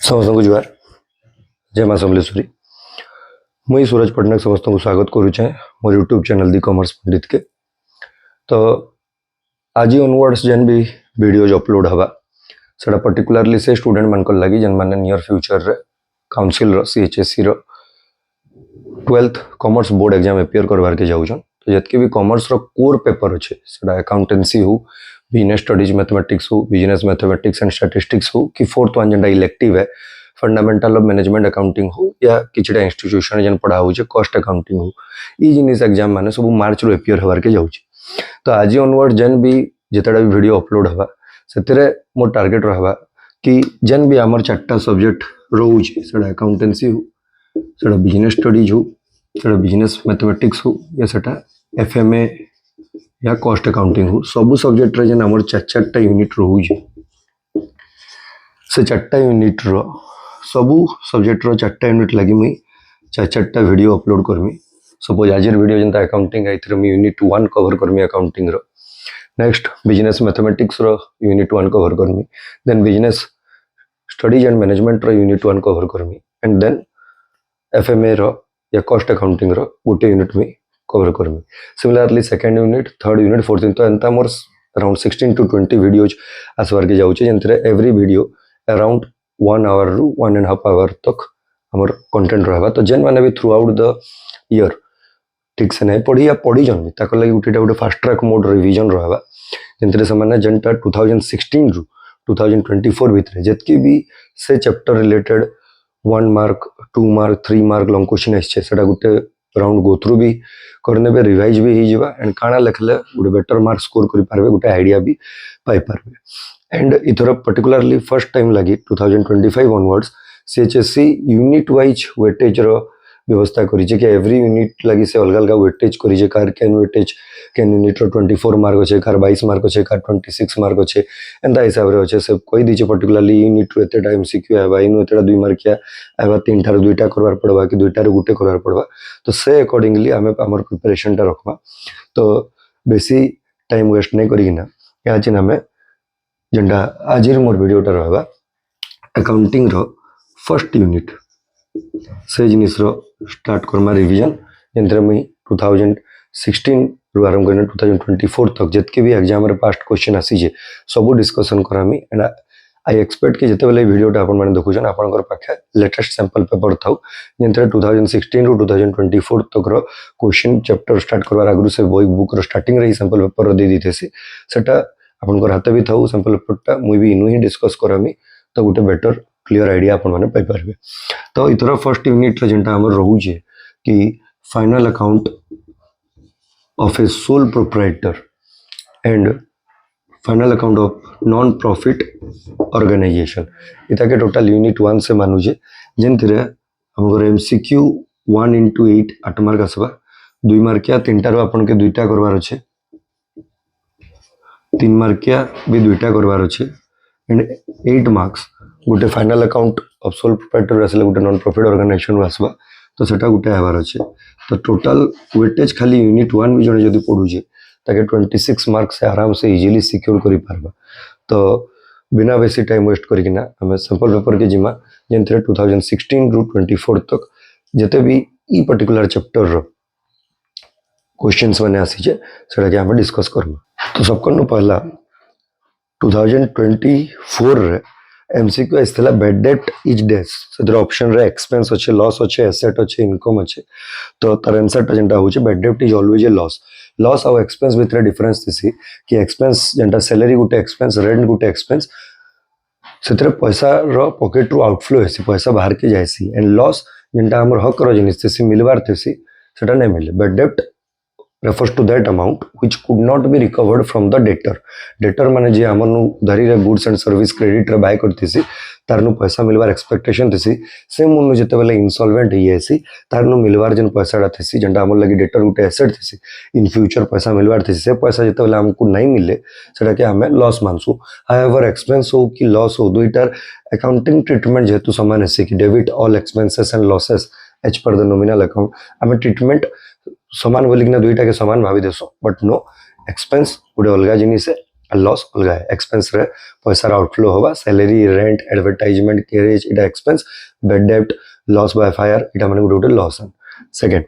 समस्त को जुआर जय माँ समलेश्वरी। मुई सूरज पटनायक समस्त को स्वागत करुचे मोर यूट्यूब चैनल दी कॉमर्स पंडित के। तो आज ऑनवर्ड्स जेन भी वीडियोज अपलोड हवा सेटा पर्टिकुलरली से स्टूडेंट मान को लगी जेन माने नियर फ्यूचर रे काउंसिल रो सीएचएससी रो 12th commerce board exam appear करवार के जाउछन। तो जतके भी कॉमर्स रो कोर पेपर अच्छे सेटा अकाउंटेंसी हो, बिजनेस स्टडीज मैथमेटिक्स हो, बिजनेस मैथमेटिक्स एंड स्टैटिस्टिक्स हो कि फोर्थ वन जेंटा इलेक्टिव है फंडामेंटल ऑफ मैनेजमेंट अकाउंटिंग हो या किछटा इंस्टीट्यूशन जेन पढ़ा होचे कॉस्ट अकाउंटिंग हो, ई जिनिस एग्जाम माने सब मार्च रो अपियर होवार के जाउछे। तो आज ऑनवर्ड जेन भी जेतडा भी वीडियो अपलोड हवा सेतेरे मोर टारगेट रहबा कि जेन भी हमर चारटा सब्जेक्ट रोचे सेटा अकाउंटेंसी हो, सेटा बिजनेस स्टडीज हो, सेटा बिजनेस मैथमेटिक्स हो या सेटा एफएमए या कॉस्ट अकाउंटिंग हो, सब सब्जेक्ट रे जेन हमर चारटा यूनिट रोचे से चारटा यूनिट रो सबू सब्जेक्ट रो चारटा यूनिट लगी मुई चारटा वीडियो अपलोड करमी। सपोज आज वीडियो जेंता अकाउंटिंग आइथरे मी यूनिट 1 कवर करमी अकाउंटिंग रो, नेक्स्ट बिजनेस मैथमेटिक्स रो यूनिट 1 कवर करमी, then business studies and management रो यूनिट 1 कवर करमी एंड देन एफएमए रो या कॉस्ट अकाउंटिंग रो गोटे यूनिट में कवर करमी। Similarly second unit, third unit, fourth unit, तो एंता मोर अराउंड 16 to 20 वीडियोज आसवार के जाउचे जेंतरे एवरी वीडियो अराउंड 1 hour रू 1.5 hour तक हमर कंटेंट रहबा। तो जेन माने भी थ्रू आउट द ईयर ठीक से नहीं पढ़ी या पढ़ी जन भी ताकर लागि गोटे फास्ट ट्रैक मोड रिवीजन रहबा जेंतरे से माने जेंटा 2016 रू 2024 भितरे जतकी भी से chapter related 1 mark 2 mark 3 mark long question आछे सेटा गोटे राउंड गो थ्रू भी करने बे रिवाइज भी ही जीवा एंड काना लिखले गोटे बेटर मार्क स्कोर करि पारबे, गोटे आईडिया भी पाई पारबे। एंड इथर पर्टिकुलरली फर्स्ट टाइम लगी 2025 onwards CHSC unit wise weightage रो व्यवस्था करी कि एवरी यूनिट लगी से अलग अलग वेटेज करी कार कैन वेटेज कैन यूनिट रो 24 मार्क अच्छे, कार 22 मार्क अच्छे, कार 26 मार्क अच्छे, एंता हिसाब रे अच्छे से कोई दीचे पर्टिकुलरली यूनिट रो एतेटा एमसीक्यू आबा इनु एतेटा 2 मार्किया आबा 3 ठार 2टा करवार पड़बा कि 2टा रे गुटे करवार पड़बा। तो से अकॉर्डिंगली हमें हमर प्रिपरेशन टा रखबा। तो बेसी टाइम वेस्ट नहीं करिना या चिन हमें जेंटा आजिर मोर वीडियोटा रहबा अकाउंटिंग रो फर्स्ट यूनिट से जिनिस रो स्टार्ट करमा रिवीजन जेंतरे मुई 2016 रु आरंभ करने 2024 तक जतके भी एग्जाम रे पास्ट क्वेश्चन आसी जे सब डिस्कशन करामी एंड आई एक्सपेक्ट कि जते बेले वीडियोटा आपण माने देखुछन आपनकर पाखे लेटेस्ट सैंपल पेपर थाउ जेंतरे 2016 रु 2024 तक रो क्वेश्चन चैप्टर स्टार्ट करवार आगु से बोई बुक रो स्टार्टिंग रे सैंपल पेपर रो दे दिथेसी सेटा आपनकर हाथ भी थाउ सैंपल पेपरटा मुई भी इनु ही डिस्कस करामी तो गोटे बेटर क्लियर आइडिया आपण माने पाई पारबे। तो इथर फर्स्ट यूनिट रे जेंटा हमर रहूजे कि final account of a sole proprietor and final account of non profit organisation इता के टोटल यूनिट 1 से मानुजे जेंतरे हमर एमसीक्यू 1 into 8 8 मार्क आसबा, 2 मार्किया 3टा रो आपन के 2टा करवार अछि, 3 मार्किया भी 2टा करवार अछि एंड 8 मार्क्स गोटे final account of sole proprietor आसले गोटे नॉन प्रॉफिट ऑर्गेनाइजेशन आसबा तो सेटा गोटे आवार अछि। तो टोटल वेटेज खाली यूनिट 1 भी जने जदी पढुजे ताके 26 मार्क्स से आराम से इजीली सिक्योर करि पारबा। तो बिना बेसी टाइम वेस्ट करिकिना हमें सैंपल पेपर के जिमा जेंथरे 2016 रु 24 तक जते भी ई पर्टिकुलर चैप्टर रो क्वेश्चंस माने आसी जे सेटा के हम डिस्कस करबा। तो सबकनो पहला 2024 रे एमसीक्यू आइसला बैड डेट इज डेस सेदर ऑप्शन रे एक्सपेंस अच्छे, लॉस अच्छे, एसेट अच्छे, इनकम अच्छे। तो तार आंसर जेंटा होचे bad debt is always a loss. Loss और एक्सपेंस भितर डिफरेंस दिसी कि एक्सपेंस जेंटा सैलरी गुटे एक्सपेंस, रेंट गुटे एक्सपेंस सेतरे पैसा रो पॉकेट रो आउटफ्लो हेसी, पैसा बाहर के जायसी एंड लॉस जेंटा हमर हक रो जिनिस थेसी मिलबार थेसी सेटा नै मिले। Bad debt refers to that amount which could not be recovered from the debtor. Debtor माने जे हमनु धरी रे गुड्स एंड सर्विस क्रेडिट रे बाय करथिसी तारनु पैसा मिलवार एक्सपेक्टेशन थिसी से मुनु जते बेले इंसॉल्वेंट ही हेसी तारनु मिलवार जन पैसाडा थिसी जेंटा हमर लगी debtor Gute asset थिसी in future पैसा मिलवार थिसी से पैसा जते बेले हमकु नहीं मिले सेटा के हमें लॉस मानसु। हाउएवर एक्सपेंस हो कि लॉस हो दुइटार अकाउंटिंग ट्रीटमेंट जेतु समान हेसी कि debit all expenses and losses as per the nominal account हमें ट्रीटमेंट समान बोली कि दुईटा के समान भावी देसो बट नो एक्सपेंस गोटे अलग जिनिस लॉस अलग है एक्सपेंस रे पैसा आउटफ्लो होगा सैलरी रेंट एडवर्टाइजमेंट कैरेज इटा एक्सपेंस बेड डेब्ट लॉस बाय फायर इटा माने गोटे loss second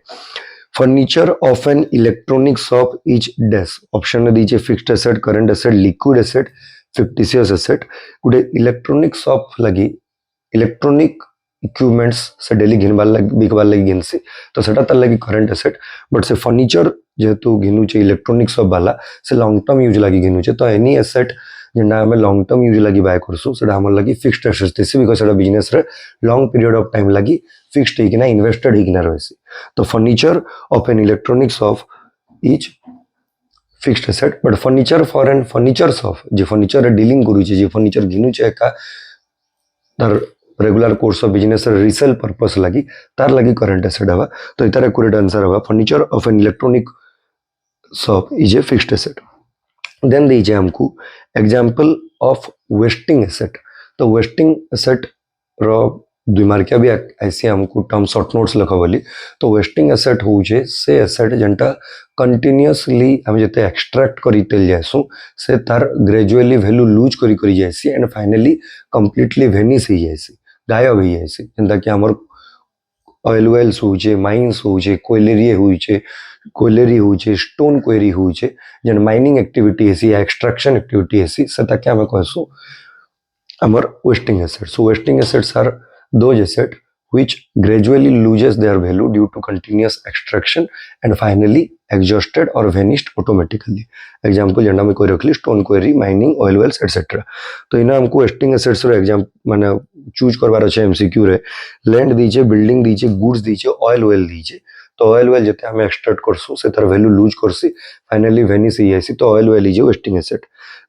furniture of an electronic shop is this option में दीजिए fixed asset current asset liquid asset fictitious asset गोटे इलेक्ट्रॉनिक शॉप लगी इलेक्ट्रॉनिक इक्विपमेंट्स से डेली घिनबार लगी बिकबार लगी घिनसी तो सेटा तार लगी करंट एसेट बट से फर्निचर जेहेतु घिनुचे इलेक्ट्रॉनिक शॉप वाला से लॉन्ग टर्म यूज लगी घिनुचे तो एनी एसेट जेना हमें लॉन्ग टर्म यूज लगी बाय करसु सेटा हमर लगी फिक्स्ड एसेट थेसी बिकॉज़ सेटा बिजनेस रे लॉन्ग पीरियड ऑफ टाइम लगी फिक्स्ड हेकिना इन्वेस्टेड हेकिना रहसी तो furniture of an electronic shop is fixed asset but furniture for an furniture shop जे फर्निचर डीलिंग करूचे जे फर्निचर घिनुचे का तार regular course of business resale purpose लगी तार लगी करंट एसेट हवा तो इतार एक्यूरेट आंसर हवा furniture of an electronic shop is a fixed asset then दीजिए हमको एग्जांपल ऑफ वेस्टिंग एसेट तो वेस्टिंग एसेट रो दुई मार्किया भी ऐसे हमको टर्म शॉर्ट नोट्स लिखा बोली तो वेस्टिंग एसेट होचे से एसेट जेंटा कंटिन्यूअसली हम जते एक्सट्रैक्ट करी तेल जासु से तार ग्रेजुअली वैल्यू लूज करी करी जायसी एंड फाइनली कंप्लीटली वेनिश हो जायसी गायब हो जायसी जेंता कि हमर ऑयल वेल्स होचे माइंस होचे कोयलेरी होचे स्टोन क्वेरी होचे जेन माइनिंग एक्टिविटी हेसी या एक्सट्रैक्शन एक्टिविटी हेसी सेटा क्या हम कहसु हमर wasting asset so wasting assets are those assets which gradually loses their value due to continuous extraction and finally exhausted or vanished automatically. Example जेंडा में कोई रखली stone quarry mining oil wells etcetera तो इना हमको वेस्टिंग एसेट्स रो exam माने choose करवार अछि एमसीक्यू रे लैंड दीजिए बिल्डिंग दीजिए गुड्स दीजिए ऑयल वेल दीजिए तो ऑयल वेल जते हम एक्सट्रैक्ट करसु से तार वैल्यू लूज करसी फाइनली वेनिश हो जायसी तो oil well is wasting asset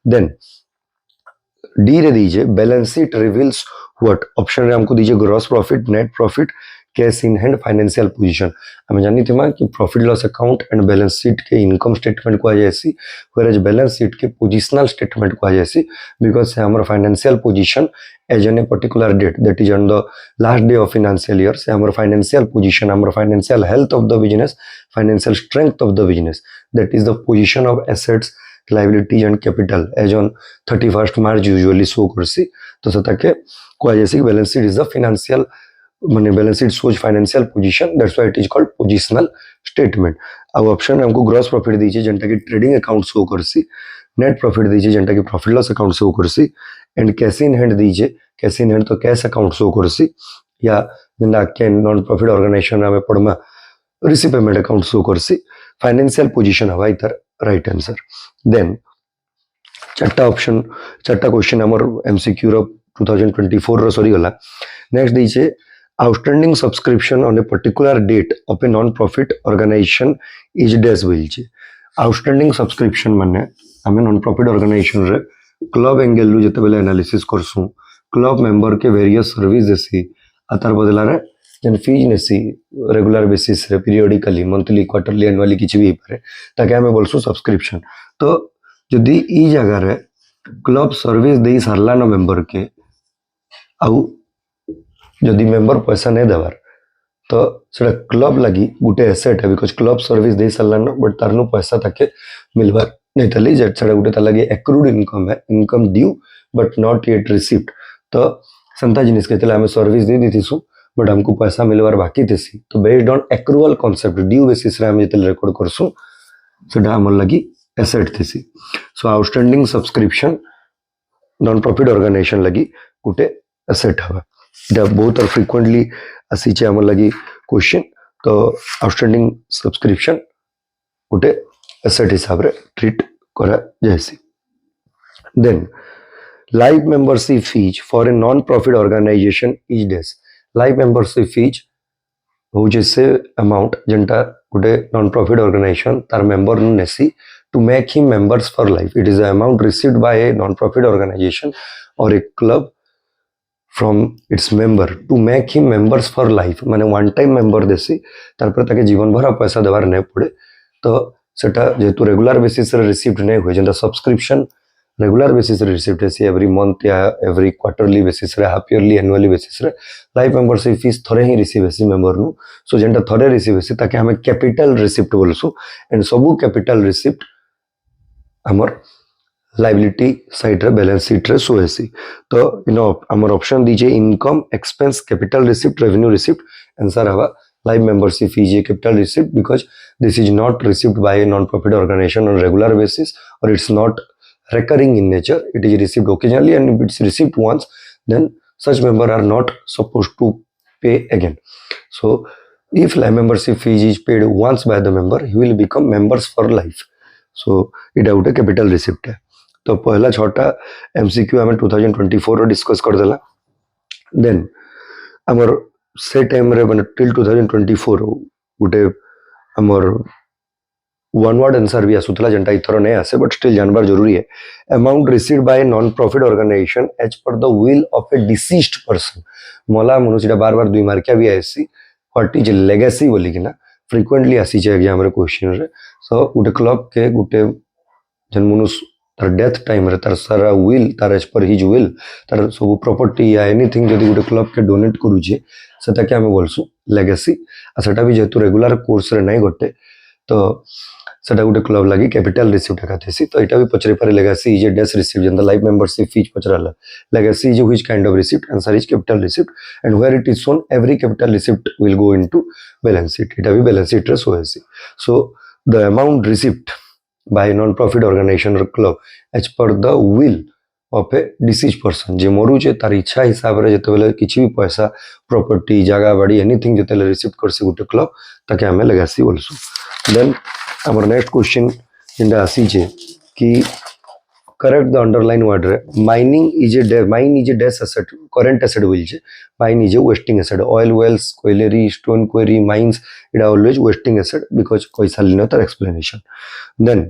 then D रे दीजिए balance sheet reveals what option रे हमको दीजिए gross profit net profit cash in hand financial position हमें जानी थी मां कि profit loss account and balance sheet के इनकम स्टेटमेंट को आ जायसी व्हेरेज बैलेंस शीट के पोजीशनल स्टेटमेंट को आ जायसी बिकॉज़ से हमर financial position as an a particular date that is on the last day of financial year से हमर फाइनेंशियल पोजीशन हमर financial health of the business financial strength of the business that is the position of assets liabilities and capital as on 31st March usually show करसी तो सता के को जैसे balance sheet is the financial माने balance sheet shows financial position that's why it is called positional statement अब option हमको gross profit दीजिए जेंटा की ट्रेडिंग अकाउंट शो करसी नेट प्रॉफिट दीजिए जेंटा की प्रॉफिट लॉस अकाउंट शो करसी एंड कैश इन हैंड दीजिए कैश इन हैंड तो कैश अकाउंट शो करसी या जेंटा के नॉन प्रॉफिट ऑर्गेनाइजेशन में पड़मा रिसीव पेमेंट अकाउंट शो करसी फाइनेंशियल पोजीशन हवा इधर राइट आंसर देन चार्टा ऑप्शन चार्टा क्वेश्चन हमर एमसीक्यू रो 2024 रो सॉरी गला नेक्स्ट दीजिए outstanding subscription on a particular date of a non profit organisation is dash बोलछे आउटस्टैंडिंग सब्सक्रिप्शन माने हमें नॉन प्रॉफिट ऑर्गेनाइजेशन रे क्लब एंगल रु जते बेले एनालिसिस करसु क्लब मेंबर के वेरियस सर्विस देसी आतार बदला रे जन फीज नेसी रेगुलर बेसिस रे पीरियडिकली मंथली क्वार्टरली एनुअली किछि भी पारे ताकि हमें बोलसु सब्सक्रिप्शन तो जदि ई जगह रे क्लब सर्विस देई सरला न मेंबर के आउ जदि मेंबर पैसा नहीं देवार तो सेटा क्लब लगी गुटे एसेट है बिकॉज़ क्लब सर्विस देई सरला न बट तारनु पैसा ताके मिलवार नहीं तली जेट सेटा गुटे तलागी एक्रूड इनकम है income due but not yet received तो संता जिनिस के तले हमें सर्विस दे दी थी बट हमको पैसा मिलवार बाकी थी तो based on accrual concept due basis रे हम जते रिकॉर्ड करसु सेटा हमर लगी एसेट थी so outstanding subscription non profit organisation लगी गुटे एसेट हवा द बहुत और फ्रीक्वेंटली आसीचे हमर लगी क्वेश्चन तो आउटस्टैंडिंग सब्सक्रिप्शन गुटे एसेट हिसाब रे ट्रीट करा जायसी then life membership fees for a non profit organisation is dash life membership fees हो जैसे अमाउंट जेंटा गुटे नॉन प्रॉफिट ऑर्गेनाइजेशन तार मेंबर नु नेसी to make him members for life. It is the amount received by a non-profit organization or a club from its member to make him members for life. माने one time member देसी तार पर ताके जीवन भर पैसा देवार नहीं पड़े तो सेटा जेतु रेगुलर बेसिस रे रिसीव्ड नहीं हुए जेंटा सब्सक्रिप्शन रेगुलर बेसिस रे रिसीव्ड है एवरी मंथ या एवरी क्वार्टरली बेसिस रे हाफ ईयरली एनुअली बेसिस रे लाइफ मेंबरशिप फीस थरे ही रिसीव हेसी मेंबर नु सो जेंटा थरे रिसीव हेसी ताके हमें कैपिटल रिसिप्ट बोलसु एंड सबु कैपिटल रिसिप्ट हमर लाइबिलिटी साइड रे बैलेंस शीट रे शो हेसी तो इन हमर ऑप्शन दीजिए income expense capital receipt revenue receipt answer हवा लाइव मेंबरशिप फीस ये capital receipt because this is not received by a non profit organisation on regular basis और it's not recurring in nature. It is received occasionally, and if it's received once, then such member are not supposed to pay again. So if live membership fee is paid once by the member, he will become members for life. So it out a capital receipt है तो पहला छोटा MCQ हमें 2024 रो discuss कर देला then हमर से time रे माने टिल 2024 गुटे हमर वन वर्ड आंसर भी आसुतला जेंटा इथरो नहीं आसे बट स्टिल जानबार जरूरी है amount received by non profit organisation as per the will of a deceased person मला मनु सीटा बार बार दुई मार्किया भी आसी व्हाट इज लेगेसी बोली कि ना फ्रीक्वेंटली आसी जे एग्जाम रे क्वेश्चन रे सो गुटे क्लब के गुटे जन मनुष्य तार डेथ टाइम रे तार सारा विल तार एज पर हिज विल तार सब प्रॉपर्टी या एनीथिंग जदी गुटे क्लब के डोनेट करू जे सेटा के हम बोलसु लेगेसी आ सेटा भी जेतु रेगुलर कोर्स रे नहीं गटे तो सेटा गुटे क्लब लगी कैपिटल रिसीव्ड एकाथेसी तो एटा भी पचरे पारे legacy is a dash received जन द लाइफ मेंबरशिप फीस पचराला legacy is which kind of receipt answer is capital receipt and where it is shown every capital receipt will go into balance sheet एटा भी balance sheet रे show हेसी so the amount received by non profit organisation और club as per the will of a deceased person जे मरु जे तार इच्छा हिसाब रे जते बेले किछि भी पैसा प्रॉपर्टी जगह बाड़ी एनीथिंग जते रिसीव करसी गुटे क्लब ताके हमें लेगेसी बोलसु then our next question jinda asi je ki correct the underline word re mine is a dash asset current asset will je mine is a wasting asset oil wells colliery stone quarry mines it are always wasting asset because koi sali na tar explanation then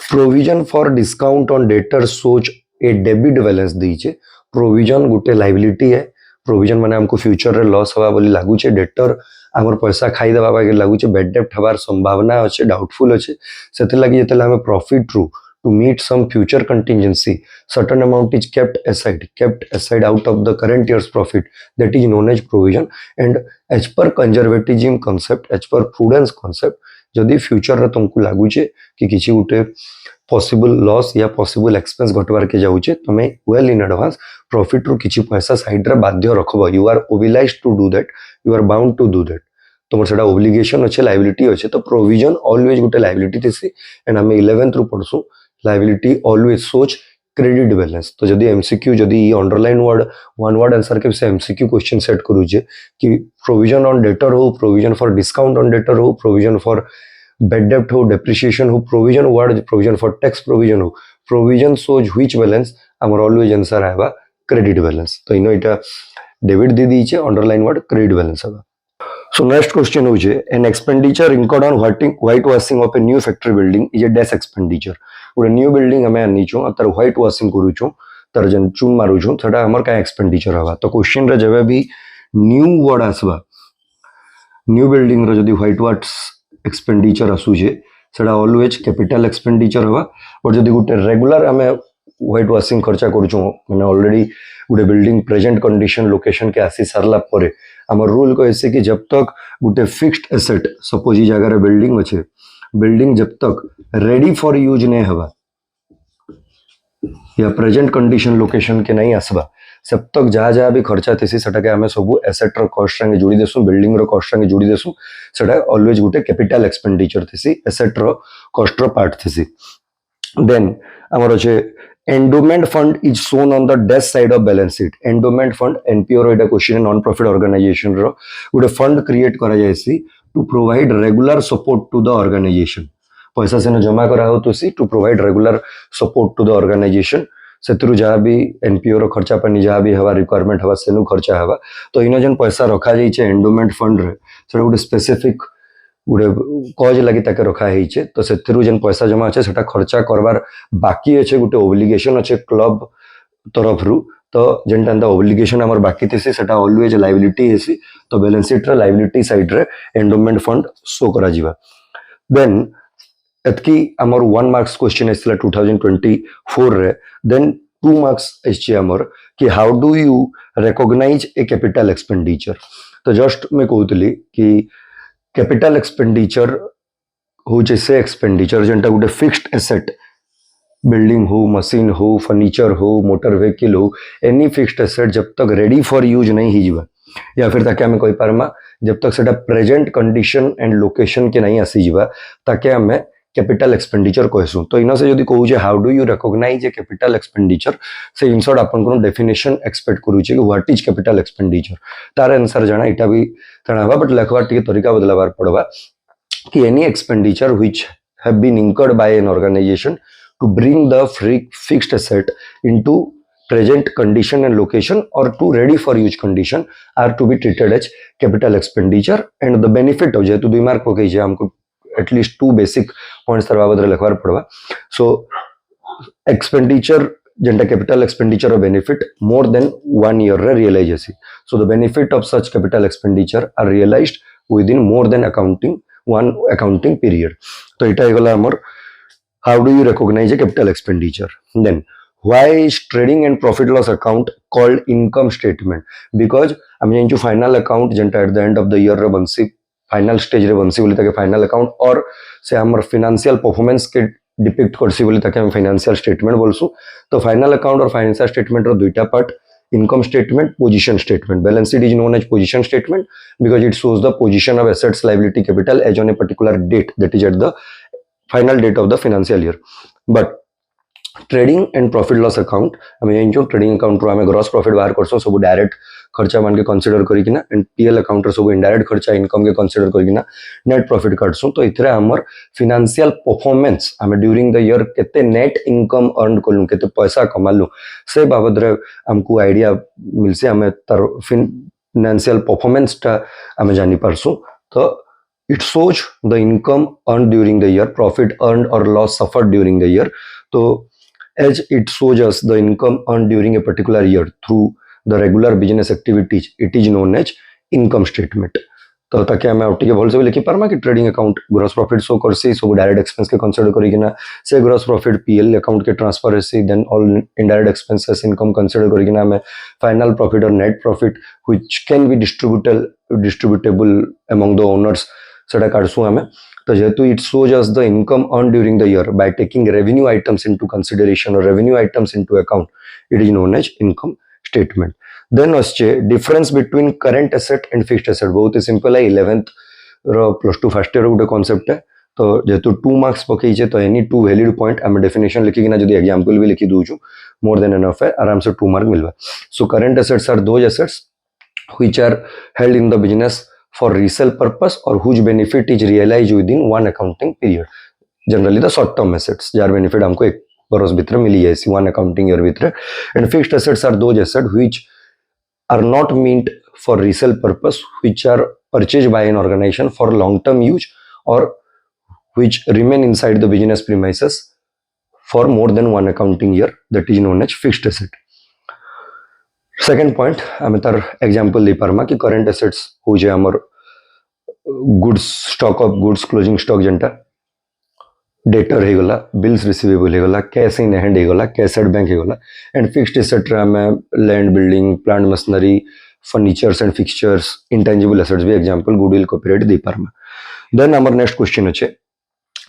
provision for discount on debtor shows a debit balance दीचे provision Gute liability है provision माने हमको future रे loss हवा बोली लागू छे debtor हमर पैसा खाई देबा बागे लागू छे बेड डेप्ट हबार संभावना अछि डाउटफुल अछि सेते लागि जेतेला हमें profit through to meet some future contingency certain amount is kept aside out of the current year's profit that is known as provision and as per conservatism concept as per prudence concept जदि future रे तुमको लागू छे कि किछि गुटे possible loss या possible expense घटवार के जाउछे तमे वेल इन एडवांस प्रॉफिट रू किछि पैसा साइड रे बाध्य रखबो you are obliged to do that you are bound to do that तुमर सेटा ओब्लिगेशन अच्छे लायबिलिटी अच्छे तो प्रोविजन ऑलवेज गुटे लायबिलिटी थेसी एंड हमें 11th रू पढसु liability always shows credit balance तो जदि एमसीक्यू जदि ये underline word one word answer के से एमसीक्यू क्वेश्चन सेट करू जे कि प्रोविजन ऑन डेटर हो provision for discount on debtor हो प्रोविजन फॉर बेड डेप्ट हो डेप्रिसिएशन हो provision word provision for tax provision हो प्रोविजन सोज व्हिच बैलेंस हमर ऑलवेज आंसर आबा क्रेडिट बैलेंस तो इनो इटा डेबिट दे दीचे अंडरलाइन वर्ड क्रेडिट बैलेंस आबा सो नेक्स्ट क्वेश्चन हो जे an expenditure incurred on white washing of a new factory building is a dash expenditure गोटे new building हमें आनी छो तार व्हाइट वॉशिंग करू छो तार जन चून मारू छो थटा हमर का एक्सपेंडिचर हवा तो क्वेश्चन रे जबे भी न्यू वर्ड आसबा न्यू बिल्डिंग रो जदी व्हाइट वॉश एक्सपेंडिचर आसु जे सेटा ऑलवेज कैपिटल एक्सपेंडिचर हवा और जदी गोटे रेगुलर हमें व्हाइट वॉशिंग खर्चा करू छो माने ऑलरेडी गोटे बिल्डिंग प्रेजेंट कंडीशन लोकेशन के आसी सरला परे हमर रूल को ऐसे कि जब तक गोटे फिक्स्ड एसेट सपोज ई जगह रे बिल्डिंग अच्छे बिल्डिंग जब तक रेडी फॉर यूज नहीं हवा या प्रेजेंट कंडीशन लोकेशन के नहीं आसबा सब तक जहाँ जहाँ भी खर्चा थेसी सेटा के हमें सब एसेट रो कॉस्ट संगे जोड़ी देसु बिल्डिंग रो कॉस्ट संगे जोड़ी देसु सेटा ऑलवेज गुटे कैपिटल एक्सपेंडिचर थेसी एसेट रो कॉस्ट रो पार्ट थेसी देन हमर अछि endowment fund is shown on the dash side of balance sheet endowment fund NPO रो एटा क्वेश्चन नॉन प्रॉफिट ऑर्गेनाइजेशन रो गुटे फंड क्रिएट करा जायसी to provide regular support to the organisation पैसा से जमा करा हो तो सी to provide regular support to the organisation सेतरु जहाँ भी एनपीओ रो खर्चा पानी जहाँ भी हवा रिक्वायरमेंट हवा सेनु खर्चा हवा तो इन जन पैसा रखा जाइए एंडोमेंट फंड रे सेटा गोटे स्पेसिफिक गोटे कज लगी ताके रखा है तो सेतरु जन पैसा जमा अच्छे सेटा खर्चा करवार बाकी अच्छे गोटे ओब्लिगेशन अच्छे क्लब तरफ रू तो जेनटा ओब्लिगेशन हमर बाकी थेसी सेटा ऑलवेज लायबिलिटी हेसी तो बैलेंस शीट रे लायबिलिटी साइड रे एंडोमेंट फंड शो करा जिवा देन एतकी हमर 1 मार्क्स क्वेश्चन आइसला 2024 रे देन 2 मार्क्स आइछि हमर कि how do you recognise a capital expenditure तो जस्ट मैं कहउतली कि कैपिटल एक्सपेंडिचर हो से एक्सपेंडिचर जेनटा गोटे फिक्स्ड एसेट बिल्डिंग हो, मशीन हो, फर्नीचर हो, मोटर व्हीकल हो, एनी फिक्स्ड एसेट जब तक रेडी फॉर यूज नहीं हिजबा या फिर ताके हमें कहि पारमा जब तक सेटा प्रेजेंट कंडीशन एंड लोकेशन के नहीं आसी जिबा ताके हमें कैपिटल एक्सपेंडिचर कहसु। तो इना से जदि कहू जे how do you recognise a capital expenditure से इनसर्ट अपन को डेफिनेशन एक्सपेक्ट करू जे व्हाट इज कैपिटल एक्सपेंडिचर तार आंसर जाना इटा भी जानाबा बट लिखवा टिके तरीका बदलावार पड़बा कि any expenditure which have been incurred by an organization to bring the fixed asset into present condition and location or to ready for use condition are to be treated as capital expenditure and the benefit of जेतु 2 mark पकई जे हमको at least 2 basic points तरवा बदर लिखवार पड़वा। So expenditure जेंटा capital expenditure benefit more than 1 year रे रियलाइज हेसी। So the benefit of such capital expenditure are realised within more than one accounting period। तो इटा गला हमर how do you recognize a capital expenditure। Then why is trading and profit loss account called income statement? Because I'm going to final account जेंटा at the end of the year रे Bansi final stage रे बनसी बोली ताके final account और से हमर financial performance के depict करसी बोली ताके हम फाइनेंशियल स्टेटमेंट बोलसु। तो फाइनल अकाउंट और फाइनेंशियल स्टेटमेंट रो दुईटा part income statement, position statement। Balance sheet is known as position statement because it shows the position of assets, liability, capital as on a particular date, that is at the final date of the financial year। But trading and profit loss account हमें Enzo trading account रो हमें gross profit बाहर करसो सब direct खर्चा मान के consider करिकिना and PL account रो सब indirect खर्चा income के कंसीडर करिकिना नेट प्रॉफिट काटसो। तो इथरे हमर फाइनेंशियल परफॉर्मेंस हमें ड्यूरिंग द ईयर केते नेट इनकम अर्न करलु केते पैसा कमालु से बाबद रे हमको आईडिया मिलसे हमें तर फाइनेंशियल परफॉर्मेंस ता हमें जानि परसो। तो it shows the income earned during the year, profit earned or loss suffered during the year। तो as it shows us the income earned during a particular year through the regular business activities, it is known as income statement। तो ताकि हमें out के भलसे लिखि पारमा कि trading account gross profit show करसी सब डायरेक्ट एक्सपेंस के कंसीडर करिकिना से ग्रॉस प्रॉफिट पीएल अकाउंट के ट्रांसफर हेसी then all indirect expenses income consider करिकिना हमें फाइनल प्रॉफिट और net profit which can be distributable among the owners सेटा काढसु हमें। तो जेतु it shows as the income earn during the year by taking revenue items into consideration और revenue items into account, it is known as income statement. Then आछे difference between current asset and fixed asset. बहुत ही simple है 11th रो +2 first year गोटे concept है। तो जेतु 2 मार्क्स पकई छे तो एनी 2 वैलिड पॉइंट हम डेफिनेशन लिखि किना जदी एग्जांपल भी लिखि दूछु मोर देन एनफ है आराम से 2 मार्क मिलबा। So current assets are those assets which are held in the business for resale purpose or whose benefit is realized within one accounting period। generally the short term assets jar benefit हमको एक बरस भीतर मिली है इसी one accounting year भीतर। and fixed assets are those assets which are not meant for resale purpose, which are purchased by an organization for long term use or which remain inside the business premises for more than one accounting year, that is known as fixed asset। Second point आम तार example दे पारमा कि current assets हो जे हमर goods stock of goods closing stock जेंटा debtor हे गला, bills receivable हे गला, कैश इन हैंड हे गला, कैश एट बैंक हे गला। एंड फिक्स्ड एसेट में land building plant machinery furnitures and fixtures intangible assets भी एग्जांपल गुडविल कॉपीराइट दे पारमा। देन हमर नेक्स्ट क्वेश्चन अछि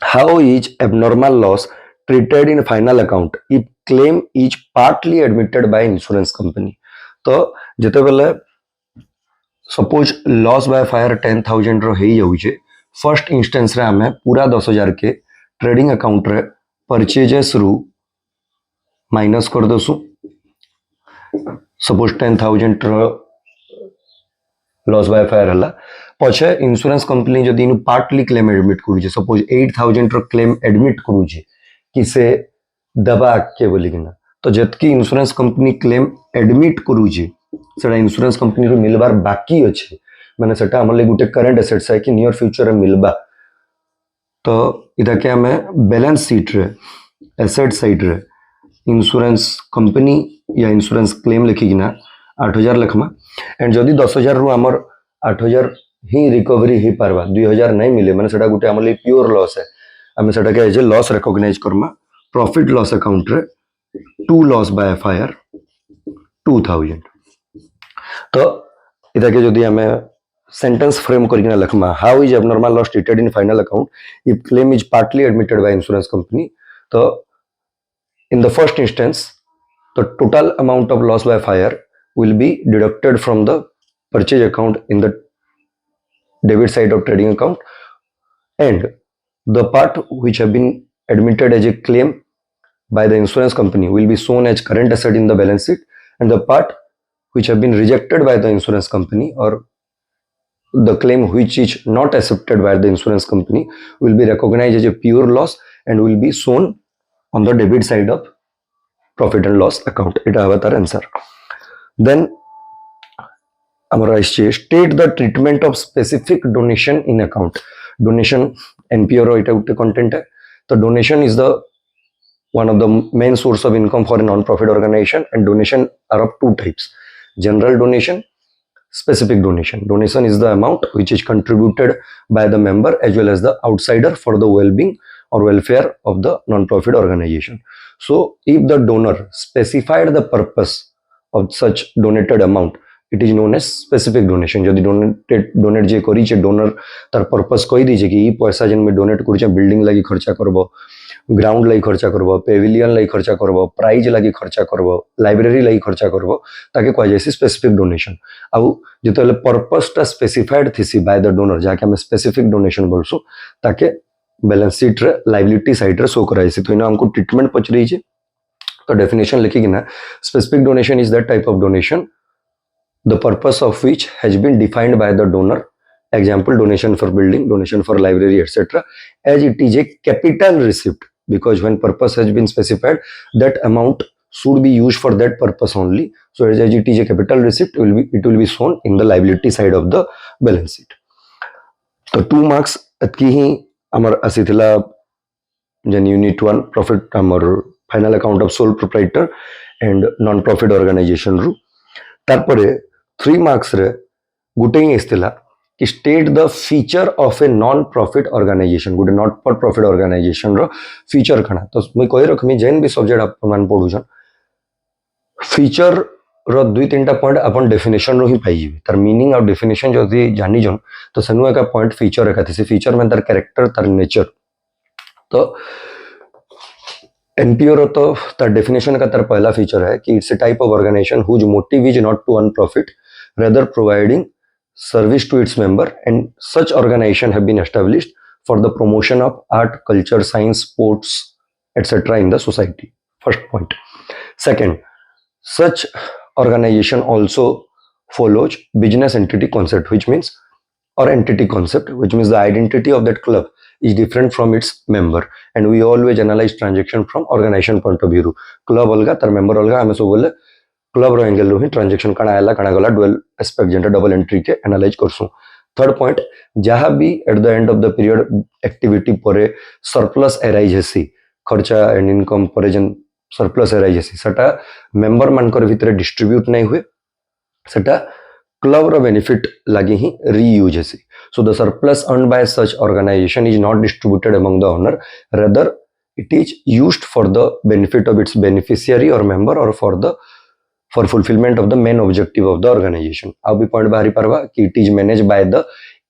how is abnormal loss treated in final account if claim is partly admitted by insurance company. तो जिते बेले suppose loss by fire 10,000 रो हे जाउछे फर्स्ट इंस्टेंस रे हमें पूरा 10,000 के ट्रेडिंग अकाउंट रे परचेजेस रु माइनस कर दसु। सपोज 10,000 रो लॉस बाय फायर हला पछे इंश्योरेंस कंपनी जदी इन पार्टली क्लेम एडमिट करूछे सपोज 8,000 रो क्लेम एडमिट करूछे कि से दबा के बोली किना। तो जतकी इंश्योरेंस कंपनी क्लेम एडमिट करूछे सेटा इंश्योरेंस कंपनी रो मिलबार बाकी अछि माने सेटा हमर ले गुटे करंट एसेट्स है कि नियर फ्यूचर रे मिलबा। तो इदा के हमें बैलेंस शीट रे एसेट साइड रे इंश्योरेंस कंपनी या इंश्योरेंस क्लेम लिखि किना 8,000 लिखमा। एंड जदी 10,000 रु हमर 8,000 ही रिकवरी ही पारबा 2,000 नहीं मिले माने सेटा गुटे हमर ले प्योर लॉस है। हमें सेटा के एज ए लॉस रिकॉग्नाइज करमा प्रॉफिट लॉस अकाउंट रे टू लॉस बाय फायर 2,000। तो इदा के जदी हमें सेंटेंस फ्रेम करके लिखमा how is abnormal loss treated in final account if claim is partly admitted by insurance company. तो In the first instance, the total amount of loss by fire will be deducted from the purchase account in the debit side of trading account, and the part which have been admitted as a claim by the insurance company will be shown as current asset in the balance sheet, and the part which have been rejected by the insurance company or the claim which is not accepted by the insurance company will be recognized as a pure loss and will be shown on the debit side of profit and loss account. It have our answer. Then state the treatment of specific donation in account. Donation NPO रो इटा उटे content है. तो donation is the one of the main source of income for a non-profit organization, and donation are of two types: general donation, specific donation. Donation is the amount which is contributed by the member as well as the outsider for the well-being or welfare of the non-profit organization. So if the donor specified the purpose of such donated amount, it is known as specific donation. जदि donate जे करी छे donor तार purpose कही दी छे कि ई पैसा जन में donate करी छे building लगी खर्चा करबो, ग्राउंड लगी खर्चा करबो, पेविलियन लगी खर्चा करबो, प्राइज लगी खर्चा करबो, लाइब्रेरी लगी खर्चा करबो, ताके कह जाय स्पेसिफिक डोनेशन. आउ जेतले पर्पस टा स्पेसिफाइड थिसी बाय द डोनर जाके हम स्पेसिफिक डोनेशन बोलसु, ताके बैलेंस शीट रे लायबिलिटी साइड रे शो कराइसी. तो इना हमको ट्रीटमेंट पचरी छे. तो डेफिनेशन लिखी कि ना, specific donation is that type of donation the purpose of which has been defined by the donor. Example, donation for building, donation for library, etc. As it is a capital receipt, because when purpose has been specified, that amount should be used for that purpose only. So as it is a capital receipt, it will be shown in the liability side of the balance sheet. So 2 marks atki hi amar asithila then unit 1 profit amar final account of sole proprietor and non-profit organization ru. तारपरे 3 marks रे गुटे ही इस्तिला कि state the feature of a non profit organisation. गुटे not for profit organisation रो feature कणा. तो मुई कहि रखमी जेन भी सब्जेक्ट आपन मान पढुछन, फीचर रो 2-3टा पॉइंट आपन डेफिनेशन रो ही पाई जिवे. तार मीनिंग और डेफिनेशन जदी जानि जन तो सनु एका पॉइंट फीचर एका थिसे. फीचर में तार कैरेक्टर, तार नेचर. तो एनपीओ रो तो तार डेफिनेशन का तार पहला फीचर है कि it's a type of organisation whose motive is not to earn profit, rather providing service to its member, and such organization have been established for the promotion of art, culture, science, sports, etc. in the society. First point. Second, such organization also follows business entity concept, which means, or entity concept, which means the identity of that club is different from its member, and we always analyze transaction from organization point of view. Club अलगा, तार member अलगा, हमें सब बोले club रो angle रो ही transaction कणा आला कणा गला डुअल एस्पेक्ट जेंटा डबल एंट्री के एनालाइज करसु. थर्ड पॉइंट, जहां भी eight the end of the period activity परे सरप्लस अराइज हेसी, खर्चा एंड इनकम परे जन सरप्लस अराइज हेसी, सेटा मेंबर मानकर भितरे डिस्ट्रीब्यूट नहीं हुए, सेटा क्लब रो बेनिफिट लागि ही रीयूज हेसी. So the surplus earned by such organisation is not distributed among the owner, rather it is used for the benefit of its beneficiary और मेंबर और for fulfillment of the main objective of the organization. अब भी point बाहरी परवा कि it is managed by the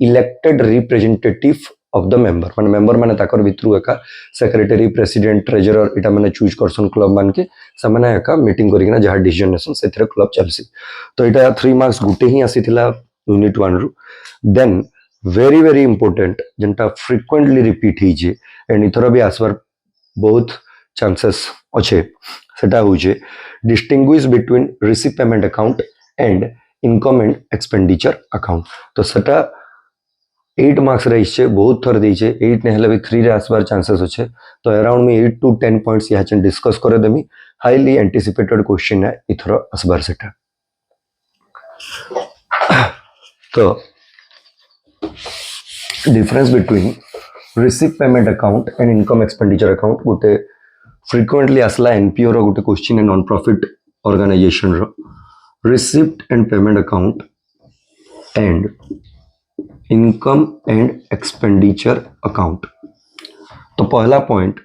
elected representative of the member. माने member माने ताकर भितरु एका सेक्रेटरी, प्रेसिडेंट, ट्रेजरर इटा माने चूज करसन क्लब मान के समाने एका मीटिंग करिकना जहा डिसीजन नेसन सेथरे क्लब चलसी. तो इटा 3 मार्क्स गुटे ही आसीथिला यूनिट 1 रु. देन वेरी वेरी इंपोर्टेंट जेंटा फ्रीक्वेंटली रिपीट ही जे एंड इथरो भी आसवर बहुत चांसेस अच्छे, सेटा होचे distinguish between receive payment account and income and expenditure account. तो सेटा 8 मार्क्स रही छे, बहुत थर दी छे. 8 ने हेले भी 3 रे आसबार चांसेस अच्छे. तो अराउंड में 8 to 10 पॉइंट्स यहाँ चें डिस्कस करे देमी. हाईली एंटिसिपेटेड क्वेश्चन है इथरो आसबार सेटा. तो difference between receive payment account and income expenditure account गोटे फ्रीक्वेंटली आसला एनपीओ रो गोटे क्वेश्चन है नॉन प्रॉफिट ऑर्गेनाइजेशन रो. Receipt and payment account and income and expenditure account. तो पहला पॉइंट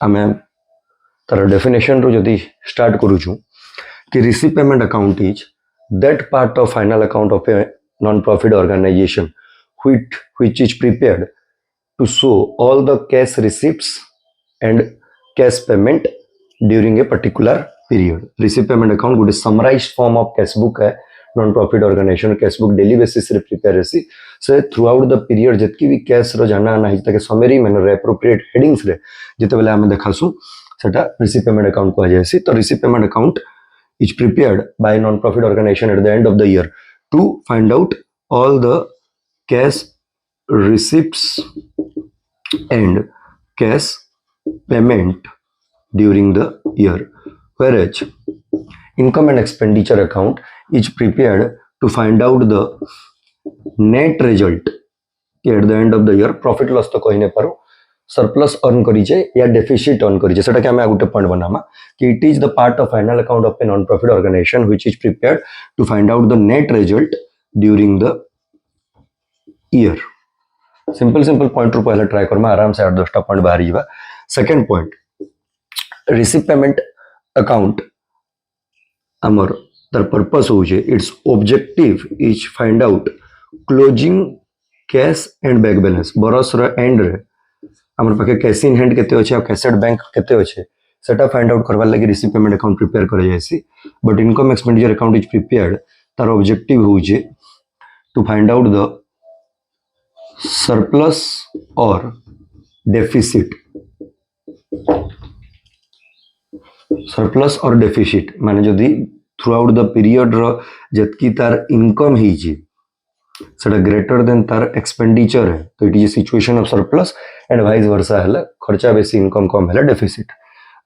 आमे तार डेफिनेशन रो जदी स्टार्ट करूछु कि receive payment account is that part of final account of a non profit organisation which is prepared to show all the cash receipts and cash payment during a particular period. Receive payment account गोटे summarised form of cash book है non profit organisation cash book daily basis रे prepare हेसी से throughout the period जतकी भी cash रो जाना आना हिता के समरी मैनर रे एप्रोप्रिएट हेडिंग्स रे जते बेले हम देखासु सेटा रिसीव पेमेंट अकाउंट को जायसी। तो receive payment account is prepared by non profit organisation at the end of the year to find out all the cash receipts and cash payment during the year, whereas income and expenditure account is prepared to find out the net result at the end of the year profit loss तो कही नहीं पारो surplus earn करीजे या deficit earn करीजे सेटा के हमें आगुटे point बनामा कि it is the part of final account of a non profit organisation which is prepared to find out the net result during the year. Simple simple point रू पहले try Karma आराम से 8-10टा point बाहर जीवा। Second point receive payment account हमर तर purpose हो जे it's objective is find out closing cash and bank balance बरस रो एंड रे हमर पाखे कैश इन हैंड केते अछि आ कैशेड बैंक केते अछि सेटा फाइंड आउट करबा लागि रिसीव पेमेंट अकाउंट प्रिपेयर करे जायसी। But income expenditure account is prepared तार ऑब्जेक्टिव हो जे to find out the surplus और डेफिसिट सरप्लस और डेफिसिट माने जदि थ्रू आउट द पीरियड रो जतकी तार इनकम ही जी सेटा ग्रेटर देन तार एक्सपेंडिचर है तो it is situation of surplus and vice versa है खर्चा बेसी इनकम कम है डेफिसिट।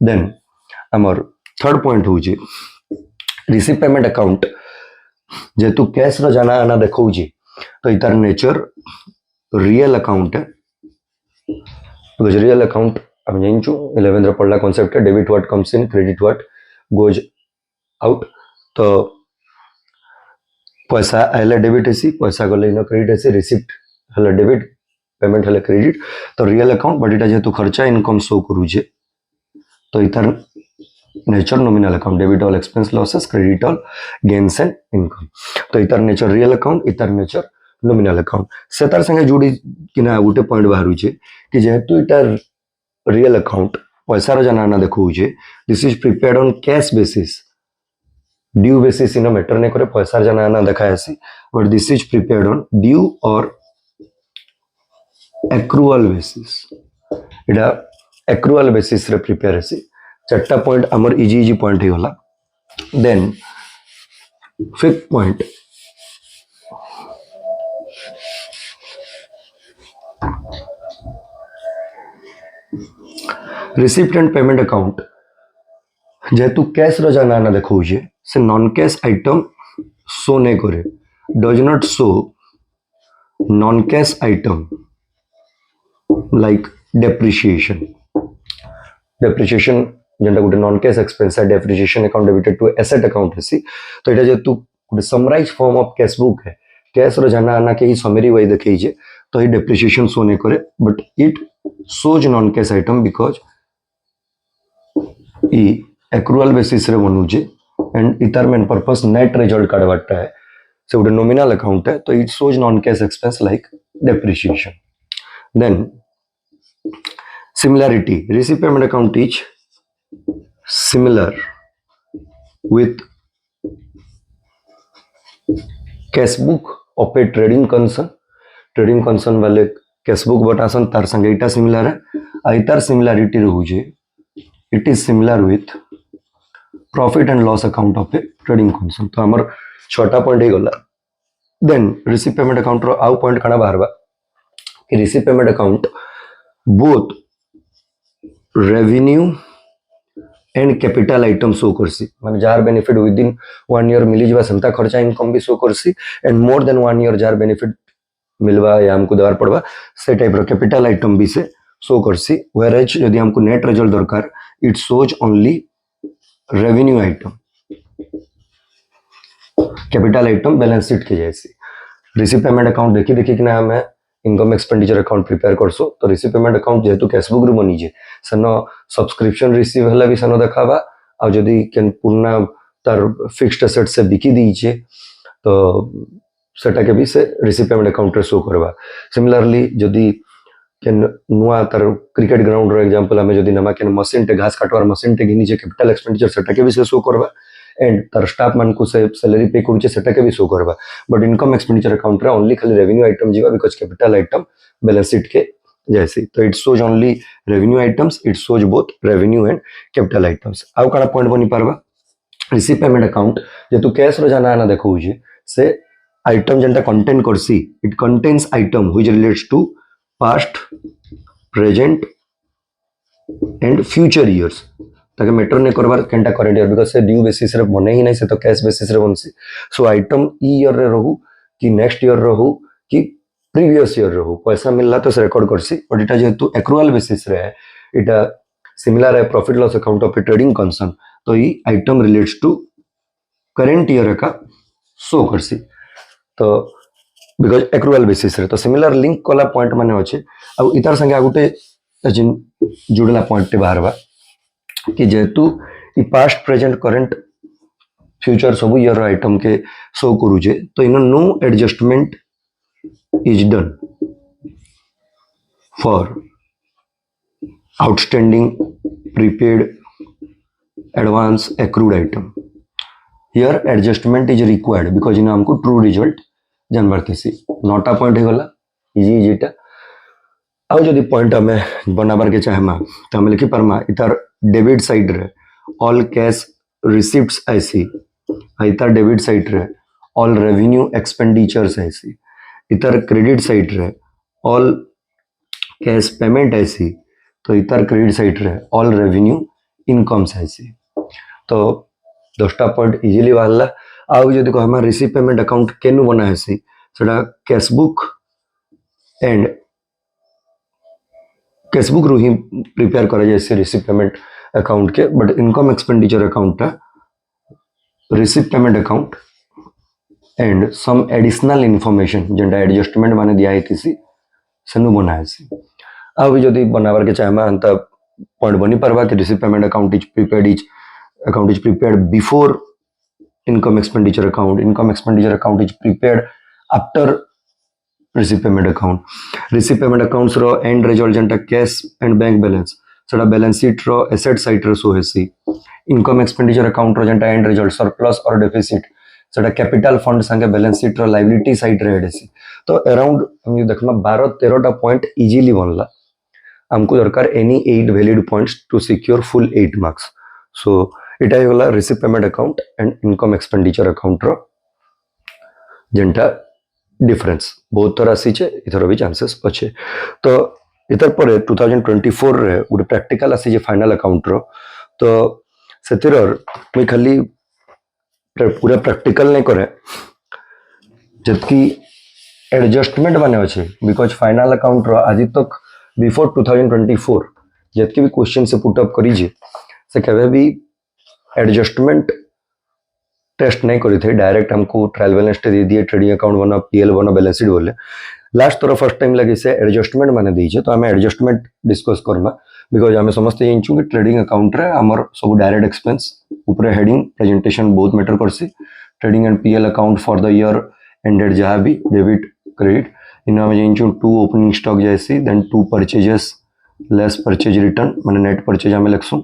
देन हमर थर्ड पॉइंट हो जी रिसीव पेमेंट अकाउंट जेतु कैश रो जाना आना देखौ जी तो इतार नेचर रियल अकाउंट है बिकॉज रियल अकाउंट हम जानिछु 11th पढ़ला कॉन्सेप्ट है debit what comes in credit what goes out. तो पैसा आइले डेबिट हेसी पैसा गले इन क्रेडिट हेसी रिसिप्ट हला डेबिट पेमेंट हला क्रेडिट तो रियल अकाउंट बट इटा जेतु खर्चा इनकम शो करू जे तो इतार nature nominal account debit all expense losses credit all gains and income तो इतार नेचर रियल अकाउंट इतार नेचर नॉमिनल अकाउंट से तार संगे जोड़ी किना गोटे पॉइंट बाहर जे कि जेहेतु इटा रियल अकाउंट पैसा रो जाना आना देखौ जे this is prepared on cash basis due basis in matter ने करे पैसा जाना आना देखा है but this is prepared on due और एक्रूअल बेसिस इटा एक्रूअल बेसिस रे प्रिपेयर है। चारटा पॉइंट हमर इजी इजी पॉइंट ही होला। Then fifth point receipt and payment account जेहेतु कैश रो जाना आना देखौ जे से नॉन कैश आइटम शो नहीं करे does not show non cash item like depreciation जेंटा गोटे नॉन कैश एक्सपेंस है depreciation account debited to asset account हेसी तो एटा जेतु गोटे summarise form of cash book है कैश रो जाना आना के ही समरी वाई देखै जे तो ही डेप्रिसिएशन शो नहीं करे but it shows non cash item because ई एक्रूअल बेसिस रे बनुजे एंड इतार मेन पर्पस नेट रिजल्ट काढवाटा है से गोटे नॉमिनल अकाउंट है तो it shows non cash expense like depreciation. Then similarity receive payment account is similar with cash book of a trading concern वाले कैश बुक बटासन तार संगे इटा सिमिलर है आइतार सिमिलरिटी रहूजे it is similar with profit and loss account of a trading concern. तो हमर छोटा पॉइंट ही गला। देन रिसीव पेमेंट अकाउंट रो आउ पॉइंट खाना बाहरबा कि receive payment account both revenue and capital item show करसी माने जार बेनिफिट विद इन 1 ईयर मिली जबा संता खर्चा इनकम भी शो करसी एंड मोर देन 1 ईयर जार बेनिफिट मिलवा या हमको देवार पड़वा से टाइप रो कैपिटल आइटम भी से शो करसी व्हेरेज यदि हमको नेट रिजल्ट दरकार it shows only revenue item capital item balance sheet के जैसी। रिसीव पेमेंट अकाउंट देखी कि ना हमें इनकम एक्सपेंडिचर अकाउंट प्रिपेयर करसो तो रिसीव पेमेंट अकाउंट जेहेतु कैशबुक रू बनीजे सनो सब्सक्रिप्शन रिसीव हला भी सनो देखाबा आ जदी केन पुरना तार फिक्स्ड एसेट से बिकी दीजे तो सेटा के भी से रिसीव पेमेंट अकाउंट रे शो करबा। सिमिलरली जदी केन नुआ तार क्रिकेट ग्राउंड रो एग्जांपल हमें जदी नमा केन मशीन टे घास काटवार मशीन टे घिनी जे कैपिटल एक्सपेंडिचर सेटा के भी से शो करबा एंड तार स्टाफ मान को से सैलरी पे करूचे सेटा के भी शो करबा बट इनकम एक्सपेंडिचर अकाउंट रे ओनली खाली रेवेन्यू आइटम जीवा because capital item balance sheet के जैसे तो it shows only revenue items it shows both revenue and capital items आउ काना पॉइंट बनी पारबा रिसीव पेमेंट अकाउंट जेतु कैश रो जाना आना देखौ जे से आइटम जेंटा कंटेन करसी it contains item which relates to past present and future years ताके मैटर ने करबार केनटा करेंट इयर बिकॉज़ से ड्यू बेसिस रे बने ही नहीं से तो कैश बेसिस रे बनसी सो आइटम ई ईयर रे रहू कि नेक्स्ट ईयर रहू कि प्रीवियस ईयर रहू पैसा मिलला तो से रिकॉर्ड करसी बट इटा जेतु एक्रुअल बेसिस रे इटा सिमिलर है profit loss account of a trading concern तो ई item relates to current year का शो करसी तो बिकॉज एक्रुअल बेसिस रे तो सिमिलर लिंक कला पॉइंट माने अछि आ इतार संगे आ गुटे जिन जुड़ला पॉइंट ते बाहरबा कि जेतु ई पास्ट प्रेजेंट करंट फ्यूचर सब ईयर आइटम के शो करूजे तो in no adjustment is done for outstanding prepaid advance accrued item here adjustment is required because in हमको ट्रू रिजल्ट जानबार थेसी 9टा पॉइंट हो गला इजी इजीटा आउ जदि पॉइंट हमें बनाबार के चाहेमा तो हमें लिखि पारमा इतार डेबिट साइड रे ऑल कैश रिसीप्ट्स आईसी इतार डेबिट साइड रे ऑल रेवेन्यू एक्सपेंडिचर्स आईसी इतार क्रेडिट साइड रे ऑल कैश पेमेंट आईसी तो इतार क्रेडिट साइड रे ऑल रेवेन्यू इनकम्स आईसी तो 10टा पॉइंट इजीली बाहरला आउ जदि कहमा रिसीव पेमेंट अकाउंट केनु बना हेसी सेटा कैशबुक एंड कैशबुक रू ही प्रिपेयर करा जाए रिसीव पेमेंट अकाउंट के but income expenditure account receive payment account and some additional information जेंटा एडजस्टमेंट माने दिया हेतिसी सेनु बना हेसी अब जदि बनाबार के चाहेमा अंत पॉइंट बनी पारबा कि receive payment account is prepared before income expenditure account is prepared after receive payment accounts ro end result janta cash and bank balance sada balance sheet ro asset side ro so hesi income expenditure account ro janta end result surplus or deficit sada capital fund sange balance sheet ro liability side रे hesi तो around हम देखमा 12 13 टा point easily बनला हमको दरकार any 8 valid points to secure full 8 marks so इटा होला receive payment account and income expenditure account रो जेंटा डिफरेंस बहुत तरह आसी छे इथर भी चांसेस अच्छे तो इतर पर 2024 रे गुड प्रैक्टिकल आसी जे फाइनल अकाउंट रो तो सेतिरर मैं खाली पूरा प्रैक्टिकल नहीं करे जबकि एडजस्टमेंट माने अच्छे बिकॉज फाइनल अकाउंट रो आज तक बिफोर 2024 जबकि भी क्वेश्चन से पुट अप करीजे से कभी भी एडजस्टमेंट टेस्ट नहीं करी थे डायरेक्ट हमको ट्रायल बैलेंस दे दिए ट्रेडिंग अकाउंट बना पीएल बना बैलेंस शीट बोले लास्ट तरह फर्स्ट टाइम लगे से एडजस्टमेंट माने दीजिए तो हमें एडजस्टमेंट डिस्कस करना बिकॉज हमें समझते कि ट्रेडिंग अकाउंट रे हमर सब डायरेक्ट एक्सपेंस ऊपर हेडिंग प्रेजेंटेशन बहुत मैटर करसी trading and PL account for the year ended जहाँ भी डेबिट क्रेडिट इन हमें 2 ओपनिंग स्टॉक जैसी then 2 purchases less purchase return माने नेट परचेज हमें लिखसूँ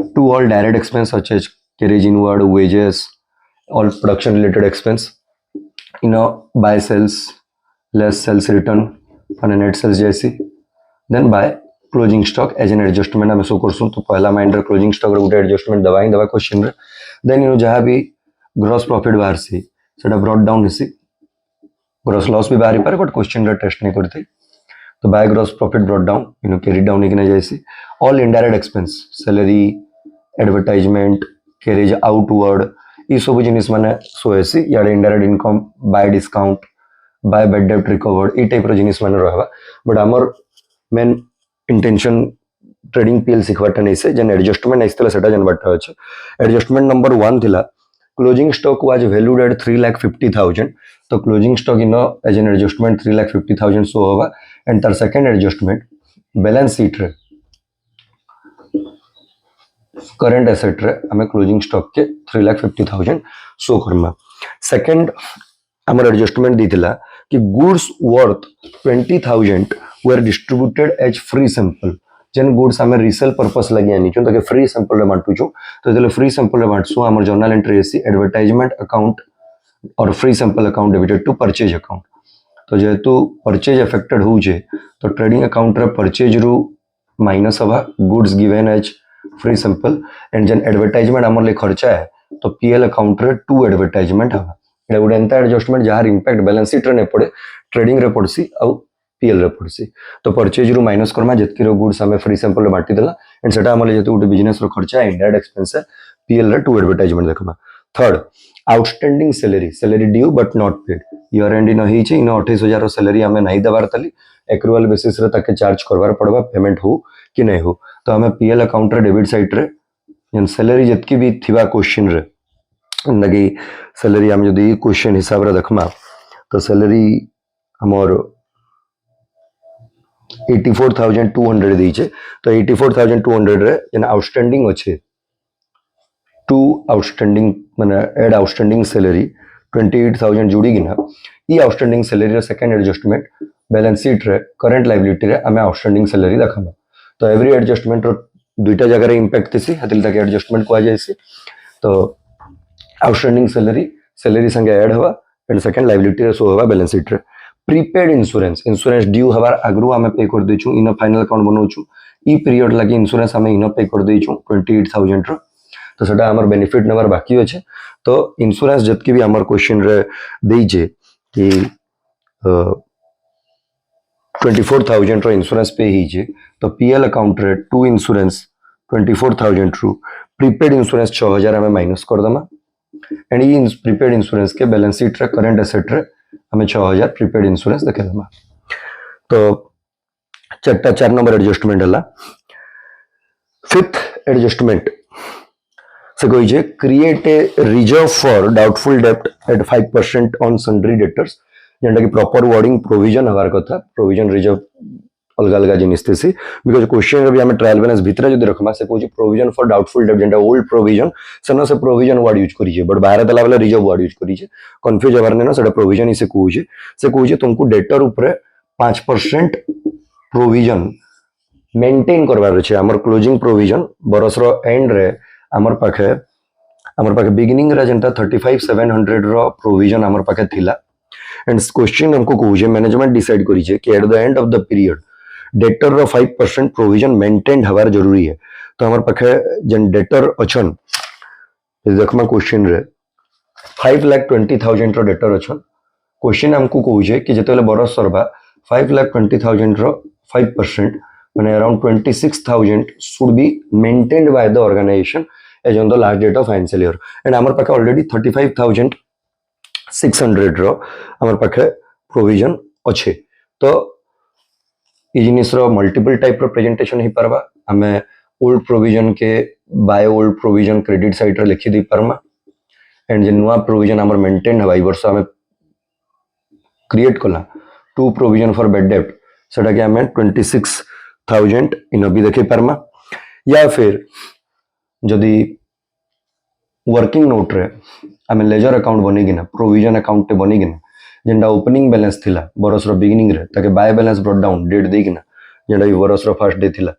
2 all direct expense such as carriage inward wages all production related expense buy sales less sales return and net sales जैसी then by closing stock as an adjustment हमें show करसूँ तो पहला mind रे closing stock रे गुटे adjustment दबाई दबा question रे then जहाँ भी ग्रॉस प्रॉफिट बाहर सी सेटा ब्रॉट डाउन हेसी ग्रॉस लॉस भी बाहर पारे बट क्वेश्चन रे टेस्ट नहीं करते तो by gross profit brought down carry down कि जैसी all indirect expense salary advertisement carriage outward ये सब जिनिस माने सोएसी या indirect income by discount by bad डेब्ट रिकवर्ड ये टाइप रो जिनिस माने रहबा बट हमर मेन इंटेंशन ट्रेडिंग पीएल सिखवाटा नहीं से जन एडजस्टमेंट आइस्तला सेटा जनबाटा अछि एडजस्टमेंट नंबर 1 थिला closing stock was valued at 3,50,000 तो closing stock in as an adjustment 3,50,000 show होगा एंड तर सेकंड एडजस्टमेंट बैलेंस शीट रे करंट एसेट रे हमें क्लोजिंग स्टॉक के 3,50,000 शो करमा सेकंड हमर एडजस्टमेंट दीथिला कि goods worth 20,000 were distributed as free sample जेन गुड्स आम रिसेल पर्पस लगे आनी तो फ्री सैंपल रे बांटुचु तो जो फ्री सैंपल रे बांटसु आम जर्नल एंट्री आसी एडवर्टाइजमेंट अकाउंट और free sample account debited to purchase account तो जेहेतु परचेज अफेक्टेड होउचे तो ट्रेडिंग अकाउंट रे परचेज रु माइनस हवा goods given as free sample and जेन एडवर्टाइजमेंट आमर ले खर्चा है तो पीएल अकाउंट रे टू एडवर्टाइजमेंट हवा एटा गुड एंता एडजस्टमेंट जहार इंपैक्ट बैलेंस शीट रे ने पड़े ट्रेडिंग रे पड़सी और पीएल रे पड़सी तो परचेज रु माइनस करमा जतकी रो गुड्स हमें फ्री सैंपल रे बांटी देला एंड सेटा हमले जेतु गुड बिजनेस रो खर्चा है इनडायरेक्ट एक्सपेंस है पीएल रे टू एडवर्टाइजमेंट देखमा third outstanding salary due but not paid year end इन होईचे इन 28000 रो सैलरी हमें नहीं दबार तली एक्रुअल बेसिस रे ताके चार्ज करवार पड़बा पेमेंट हो कि नहीं हो तो हमें पीएल अकाउंट रे डेबिट साइड रे जन सैलरी जतकी भी थिबा क्वेश्चन रे लगी सैलरी हम जदी क्वेश्चन हिसाब रे देखमा तो सैलरी हमर 84200 दीचे तो 84200 रे जन आउटस्टैंडिंग अच्छे टू आउटस्टैंडिंग माने एड आउटस्टैंडिंग सैलरी 28000 जुड़ी गिना ई आउटस्टैंडिंग सैलरी रे सेकंड एडजस्टमेंट बैलेंस शीट रे करंट लायबिलिटी रे हमें आउटस्टैंडिंग सैलरी देखमा तो एवरी एडजस्टमेंट रो दुईटा जगह रे इंपैक्ट थिसी हतिल तक एडजस्टमेंट को आ जायसी तो आउटस्टैंडिंग सैलरी संगे ऐड हवा एंड सेकंड लायबिलिटी रे शो हवा बैलेंस शीट रे प्रीपेड इंश्योरेंस ड्यू हवार आगु आम पे कर देछु इन फाइनल अकाउंट बनाउछु ई पीरियड लगी इंश्योरेंस आम इन पे कर देछु 28000 रो तो सेटा हमर बेनिफिट नंबर बाकी अछि तो इंश्योरेंस जतकी भी हमर क्वेश्चन रे देइजे कि 24000 रो इंश्योरेंस पे हिजे तो पीएल अकाउंट रे टू इंश्योरेंस 24000 रो प्रीपेड इंश्योरेंस 6000 हमें माइनस कर दमा एंड ई प्रीपेड इंश्योरेंस के बैलेंस शीट रे करंट एसेट रे हमें 6000 प्रीपेड इंश्योरेंस देखे दमा तो चट्टा 4 नंबर एडजस्टमेंट हला फिफ्थ एडजस्टमेंट से कोई जे create a reserve for doubtful डेब्ट एट 5% ऑन सन्ड्री डेटर्स जेंटा कि प्रॉपर वर्डिंग प्रोविजन हवार कथा प्रोविजन रिजर्व अलग अलग जिनिस थी बिकॉज क्वेश्चन भी हमें ट्रायल बैलेंस भितर जदि रखमा से कहूँ प्रोविजन फॉर डाउटफुल डेब्ट जेंटा ओल्ड प्रोविजन सेन से प्रोविजन वर्ड यूज करिए बट बाहर देला बेले रिजर्व वर्ड यूज करिए कंफ्यूज हबार नै ना सेटा प्रोविजन ही से कहूँ तुमको डेटर ऊपर 5% प्रोविजन मेंटेन करबार अछि हमर क्लोजिंग प्रोविजन बरस रो एंड रे हमर पाखे बिगिनिंग रे जेंटा 35700 रो प्रोविजन हमर पाखे थिला एंड क्वेश्चन हमको कहूँ मैनेजमेंट डिसाइड करिए कि at the end of the period debtor रो 5% प्रोविजन मेंटेन हवार जरूरी है तो हमारे पाखे जन डेटर अछन देखमा क्वेश्चन रे 5,20,000 रो डेटर अछन क्वेश्चन हमको कहूँ कि जेतेले बरस सरबा 5,20,000 रो 5% माने around 26,000 should be maintained by the organisation as on the last date of financial year and हमारे पाखे ऑलरेडी 35,600 रो हमारे पाखे प्रोविजन अच्छे तो ये जिनिस रो मल्टीपल टाइप रो प्रेजेंटेशन ही परबा हमें ओल्ड प्रोविजन के by old provision credit side रे लिखि दी परमा एंड जे नुआ प्रोविजन हमर मेंटेन हवा ई वर्ष हमें क्रिएट कला टू प्रोविजन फॉर बैड डेब्ट सेटा के हमें 26,000 इन भी देखि परमा या फिर जदी वर्किंग नोट रे हमें लेजर अकाउंट बनी गिना प्रोविजन अकाउंट बनी गिना जेंटा ओपनिंग बैलेंस थिला बरस रो बिगिनिंग रे ताके by balance brought down debt दे गिना जेंटा ई बरस रो फर्स्ट डे थिला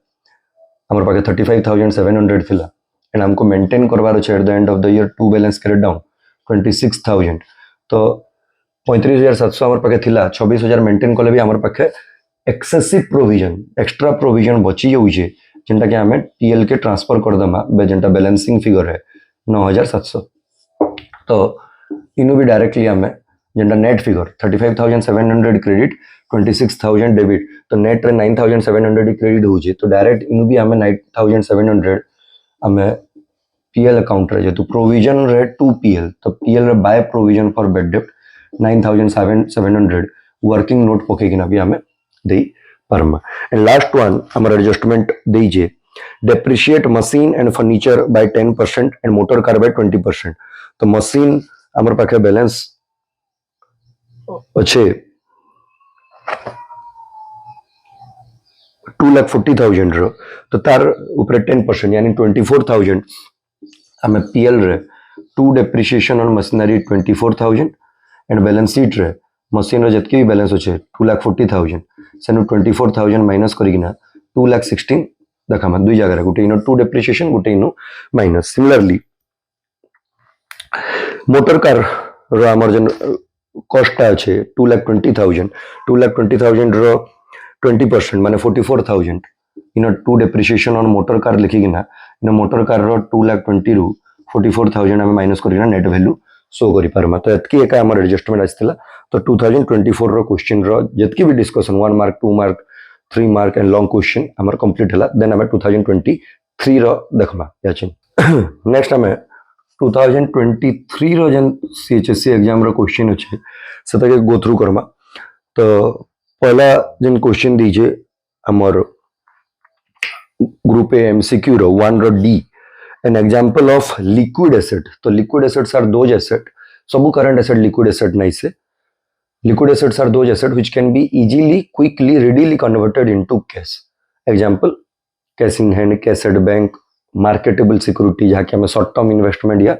हमर पाके 35,700 थिला एंड हमको मेंटेन करवार छै at the end of the year to balance credit down 26,000 तो 35,700 हमर पाके थिला 26,000 मेंटेन करले भी हमर पाके एक्सेसिव प्रोविजन एक्स्ट्रा प्रोविजन बची जाउछे जेंटा कि हमें पीएल के ट्रांसफर कर दमा जेंटा बैलेंसिंग फिगर है 9,700 तो इनु भी डायरेक्टली हमें जेंटा नेट फिगर 35,700 क्रेडिट 26,000 डेबिट तो नेट रे 9,700 क्रेडिट होउछे तो डायरेक्ट इनु भी हमें 9,700 हमें पीएल अकाउंट रे जेतु प्रोविजन रे टू पीएल तो पीएल रे बाय प्रोविजन फॉर बैड डेब्ट 9,700 वर्किंग नोट पके किना भी हमें देई परमा एंड लास्ट वन हमर एडजस्टमेंट देइजे depreciate machine and furniture by 10% and motor car by 20% तो मशीन हमर पाखे बैलेंस अच्छे 2,40,000 रो तो तार ऊपर 10% यानी 24,000 हमें पीएल रे to depreciation on machinery 24,000 and balance sheet रे मशीन रे जतके भी बैलेंस अच्छे 2,40,000 सेनु 24,000 माइनस करिकिना 2,16,000 देखामा दुई जगह गोटे इन टू डेप्रिसिएशन गोटे इन माइनस सिमिलरली मोटर कार रो हमर जन कॉस्ट अच्छे 2,20,000 रो 20% माने 44,000 इन to depreciation on motor car लिखिकिना इन मोटर कार रो 2,20,000 रु 44,000 आम माइनस करिकिना नेट वैल्यू शो करि पारमा तो एतकी एका हमर एडजस्टमेंट आछितला तो 2024 रो क्वेश्चन रो जतकी भी discussion 1 mark 2 mark 3 mark and long question हमर कंप्लीट हला देन हमें 2023 रो देखमा याचिन नेक्स्ट हमें 2023 रो जन सीएचएससी एग्जाम रो क्वेश्चन अछि सेता के गो थ्रू करमा तो पहला जन क्वेश्चन दीजिए हमर ग्रुप ए एमसीक्यू रो 1 रो D an example of liquid asset तो liquid assets are those asset सब current asset liquid asset नहीं से liquid assets are those asset which can be easily quickly readily converted into cash example cash in hand cash at bank marketable security जहाँ कि हमें short term investment या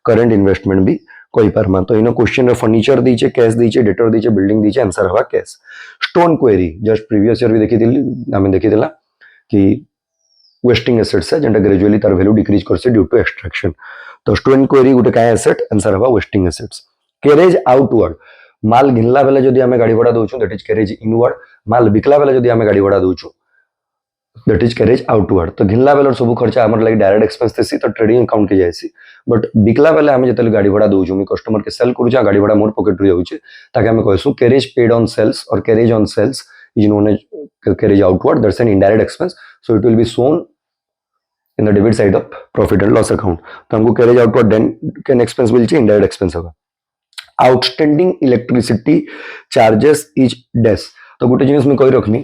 current investment भी कोई परमा तो इन क्वेश्चन रे फर्नीचर दीचे कैश दीचे डेटर दीचे बिल्डिंग दीचे आंसर हवा cash stone quarry just previous year भी देखी आम देखीला कि वेस्टिंग एसेट्स है जेंटा ग्रेजुअली तार वैल्यू डिक्रीज करसे ड्यू टू एक्सट्रैक्शन तो स्टोन क्वेरी गोटे काय एसेट आंसर हवा वेस्टिंग एसेट्स कैरेज आउटवर्ड माल घिनला बेले जदी हमें गाड़ी भड़ा दोछु दैट इज कैरेज इनवर्ड माल बिकला बेले जदी हमें गाड़ी भड़ा दोछु दैट इज कैरेज आउटवर्ड तो घिनला बेले सब खर्चा हमर लागि डायरेक्ट एक्सपेंस देसी तो ट्रेडिंग अकाउंट के जायसी बट बिकला बेले हमें जतले गाड़ी भड़ा दोछु मी कस्टमर के सेल करू गाड़ी भड़ा मोर पॉकेट रु जाउछे ताकि हमें कहसु कैरेज पेड ऑन सेल्स और carriage on sales is known as carriage outward that's an indirect expense so it will be shown in the debit side of profit and loss account तो हमको carriage outward then can expense will चाहिए indirect expense होगा outstanding electricity charges is dash तो गोटे जिनिस में कहि रखनी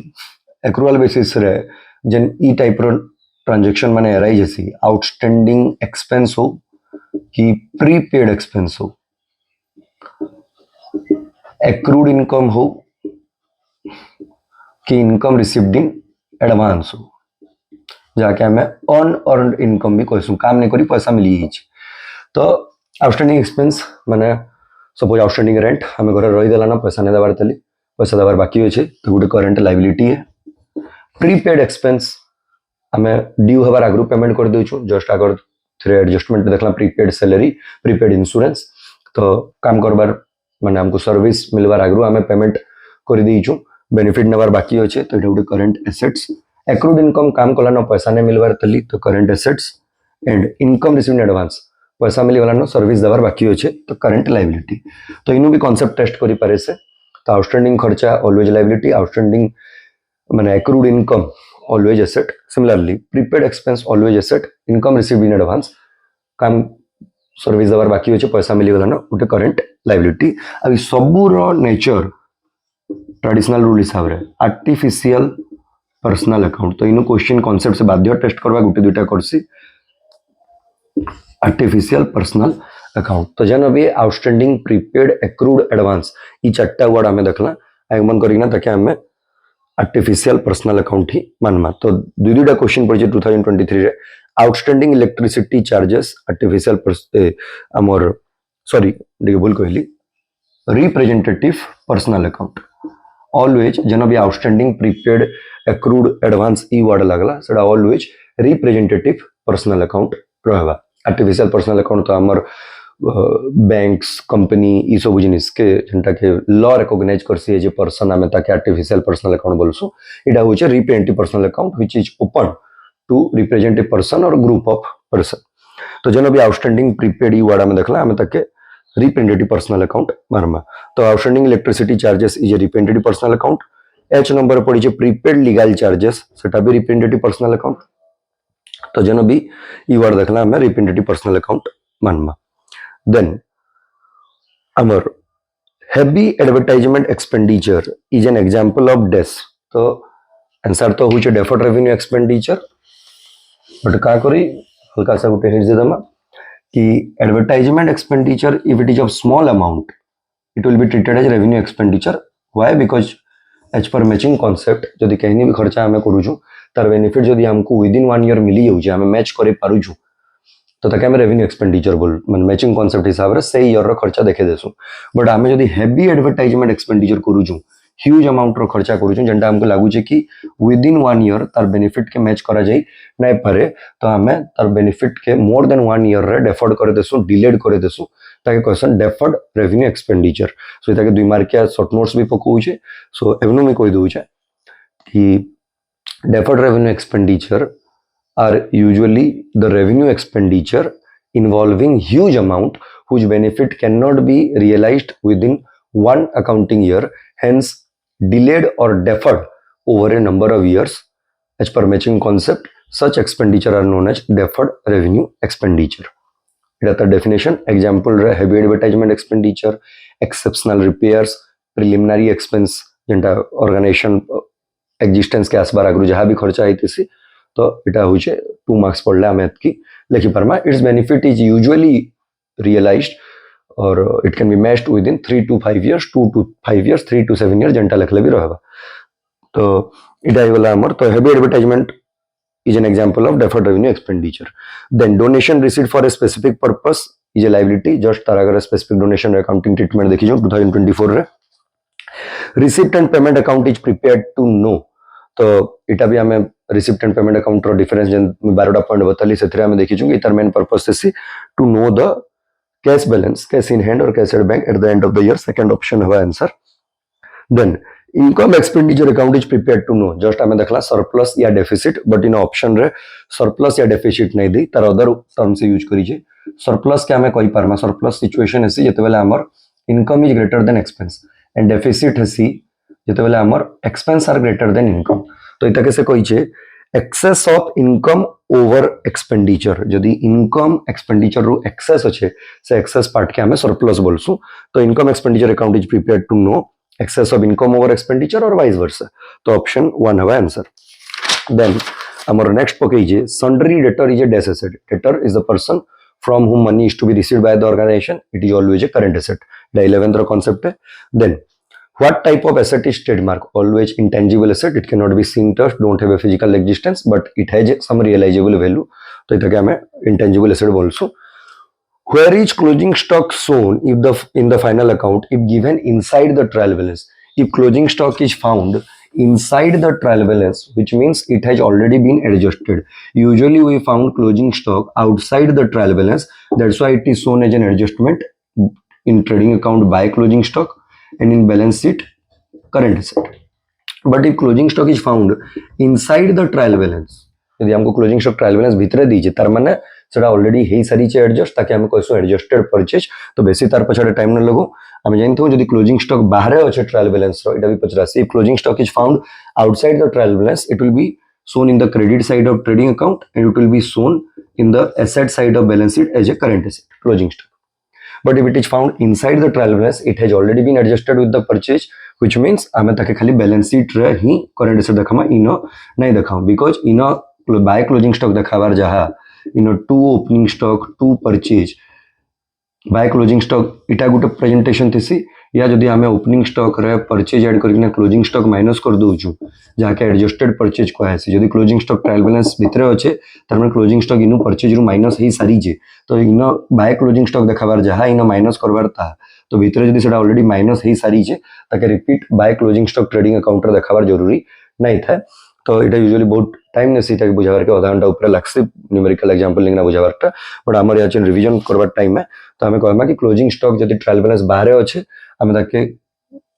एक्रुअल बेसिस रे जेन ई टाइप रो ट्रांजैक्शन माने अराइज हेसी आउटस्टैंडिंग एक्सपेंस हो कि प्रीपेड एक्सपेंस हो एक्रूड इनकम हो कि इनकम रिसीव्ड इन एडवांस हो जाके हमें अनअर्न्ड इनकम भी कहसु काम नहीं करी पैसा मिली ही तो आउटस्टैंडिंग एक्सपेंस माने सपोज आउटस्टैंडिंग रेंट हमें घर रही देला ना पैसा नहीं देवार तली पैसा देवार बाकी अच्छे तो गोटे करेंट लायबिलिटी है प्रीपेड एक्सपेंस हमें ड्यू हबार आगु पेमेंट कर देछु जस्ट आगर थ्रे एडजस्टमेंट देखला प्रीपेड सैलरी प्रीपेड इंश्योरेंस तो काम करबार माने हमको सर्विस मिलबार आगु हमें पेमेंट कर देछु बेनिफिट नेबार बाकी अच्छे तो ये गोटे करेंट एसेट्स एक्रूड इनकम काम कला न पैसा नहीं मिलबार तली तो current assets and income received in advance पैसा मिलगला न सर्विस देवार बाकी अच्छे तो करेंट लायबिलिटी तो इनु भी कांसेप्ट टेस्ट करि पारे से तो आउटस्टैंडिंग खर्चा ऑलवेज लायबिलिटी आउटस्टैंडिंग माने accrued income always asset similarly prepaid expense always asset income received in advance काम सर्विस देवार बाकी अच्छे पैसा मिलगला न गोटे करेंट लायबिलिटी अब सबूर नेचर ट्रेडिशनल रूल हिसाब रे आर्टिफिशियल पर्सनल अकाउंट तो इन क्वेश्चन कॉन्सेप्ट से बाध्य टेस्ट करवा गोटे दुटा करसी आर्टिफिशियल पर्सनल अकाउंट तो जन भी आउटस्टैंडिंग प्रीपेड एक्रूड एडवांस ई चारटा वर्ड हमें देखला आगमन करिना ताकि हमें आर्टिफिशियल पर्सनल अकाउंट ही मानमा तो दुटा क्वेश्चन पड़े 2023 रे आउटस्टैंडिंग इलेक्ट्रिसिटी चार्जेस आर्टिफिशियल हमर सॉरी देखिए भूल कहली रिप्रेजेंटेटिव पर्सनल अकाउंट ऑलवेज जन भी आउटस्टैंडिंग प्रीपेड एक्रूड एडवांस ई वर्ड लगला सेटा ऑलवेज रिप्रेजेंटेटिव पर्सनल अकाउंट रहबा आर्टिफिशियल पर्सनल अकाउंट तो हमर बैंक्स कंपनी ई सब जिनिस के जेंटा के लॉ रिकॉग्नाइज करसी एज ए पर्सन हमें ताके आर्टिफिशियल पर्सनल अकाउंट बोलसु इडा होचे representative personal account which is open to representative person और ग्रुप ऑफ पर्सन तो जन भी आउटस्टैंडिंग प्रीपेड ई वर्ड हमें देखला हमें ताके रिप्रेजेंटेटिव पर्सनल अकाउंट मारमा तो outstanding electricity charges is a representative personal account H number पड़ी जे प्रीपेड लीगल चार्जेस सेटा भी रिप्रेजेंटेटिव पर्सनल अकाउंट तो जन भी ई वर्ड देखला हमें रिप्रेजेंटेटिव पर्सनल अकाउंट मानमा देन अमर heavy advertisement expenditure is an example of डेस तो आंसर तो होचे डेफर्ड रेवेन्यू एक्सपेंडिचर बट का करी हल्का सा गोटे हिंट दे दमा कि advertisement expenditure if it is of small amount it will be treated as revenue expenditure why because as per matching concept जदि कहीं भी खर्चा हमें करूछु तार बेनिफिट जदि हमको विद इन 1 ईयर मिली जाउछ हमें मैच करे पारुछु तो ताके हमें रेवेन्यू एक्सपेंडिचर बोल माने मैचिंग कॉन्सेप्ट हिसाब रे से ईयर रो खर्चा देखे देसु बट हमें जदि हेवी एडवर्टाइजमेंट एक्सपेंडिचर करूछु ह्यूज अमाउंट रो खर्चा करूँ जेनटा हमको लागू कि विद इन 1 ईयर तार बेनिफिट के मैच करा जाई नहीं पारे तो आम तार बेनिफिट के मोर देन 1 ईयर रे डेफर्ड कर देसु डिलेड कर देसु ताके question deferred revenue expenditure so ताके 2 मार्किया शॉर्ट नोट्स भी पकाउछे सो एवनु में कहि दउछे कि deferred revenue expenditure are usually the revenue expenditure involving huge amount whose benefit cannot be realized within one accounting year, hence delayed or deferred over a number of years. As per matching concept, such expenditure are known as deferred revenue expenditure. It is definition. Example: heavy advertisement expenditure, exceptional repairs, preliminary expense, organization existence के आसपास आगु जहाँ भी खर्चा आई तो इटा हूँ 2 marks पढ़ला मैथ की लिखी पार्मा it's benefit is usually realised or it can be matched within 3 to 5 years 2 to 5 years 3 to 7 years जेनटा लिखले भी रहबा तो इटा वाला हमर तो heavy advertisement is an example of deferred revenue expenditure. Then donation received for a specific purpose is a liability. Just तार अगर specific donation accounting treatment देखी जो 2024 रे receipt and payment account is prepared to know तो इटा भी हमें receipt and payment account रो डिफरेंस जेन 12टा पॉइंट बताली सेथरे हमें देखि छु इतर मेन पर्पस से to know the cash balance cash in hand और cash at bank at the end of the year second option है answer then income expenditure account is prepared to know just हमें देखला surplus या deficit but in option रे surplus या deficit नहीं दी तार other term से यूज करी जे सरप्लस के हमें कहि पारमा सरप्लस सिचुएशन है जेते बेला हमर income is greater than expense and deficit है जिते बेले हमर expense are greater than income तो इता कैसे कहि छे excess of income over expenditure यदि इनकम एक्सपेंडिचर रो एक्सेस अछि से एक्सेस पार्ट के हमें सरप्लस बोलसु तो income expenditure account is prepared to know excess of income over expenditure और वाइस वर्सा तो ऑप्शन 1 है आंसर देन हमर नेक्स्ट पकई जे sundry debtor is a dash asset debtor is the person from whom money is to be received by the organization it is always a current asset the 11th concept है then what type of asset is trademark always intangible asset it cannot be seen touched don't have a physical existence but it has some realizable value तो इतना क्या हमें intangible asset बोलूँ where is closing stock shown if the in the final account if given inside the trial balance if closing stock is found inside the trial balance which means it has already been adjusted usually we found closing stock outside the trial balance that's why it is shown as an adjustment in trading account by closing stock and in balance sheet current asset but if closing stock is found inside the trial balance यदि हमको closing stock trial balance भितर दीजिए तार माने सेटा already हे सारी चे adjust ताकि हम कहसु एडजस्टेड परचेज तो बेसी तार पछाडे टाइम न लगो हम जानते हो यदि क्लोजिंग स्टॉक बाहर अच्छे ट्रायल बैलेंस रो इटा भी Pachrasi if closing stock is found outside the trial balance it will B shown in the credit side of trading account and it will be shown in the asset side of balance sheet as a current asset closing stock but if it is found inside the trial balance it has already been adjusted with the purchase which means आमे ताके खाली balance sheet रे ही current asset देखामा इनो नहीं देखाऊ because इनो by closing stock देखाबार जहा इनो 2 opening stock 2 purchase by closing stock इटा गुटे प्रेजेंटेशन थिसी या जदि आमे ओपनिंग स्टॉक रे परचेज ऐड करकिना क्लोजिंग स्टॉक माइनस कर दोछु जाके एडजस्टेड परचेज को आसी जदि क्लोजिंग स्टॉक ट्रायल बैलेंस भितरे अच्छे तार माने क्लोजिंग स्टॉक इनु परचेज रु माइनस हे सारी जे तो इनो बाय क्लोजिंग स्टॉक देखाबार जहा इनो माइनस करबार ता तो भितरे जदि सेटा ऑलरेडी माइनस हे सारी जे ताके repeat bye closing stock trading account रे देखाबार जरूरी नहीं था तो इटा यूजुअली बहुत टाइम ने सीटा के बुझावर के आधा घंटा ऊपर लागसे न्यूमेरिकल एग्जांपल लिखना बुझावरटा बट हमर याचन रिवीजन करबार टाइम है तो हमें कहमा कि क्लोजिंग स्टॉक जदि ट्रायल बैलेंस बाहर अच्छे हमें ताके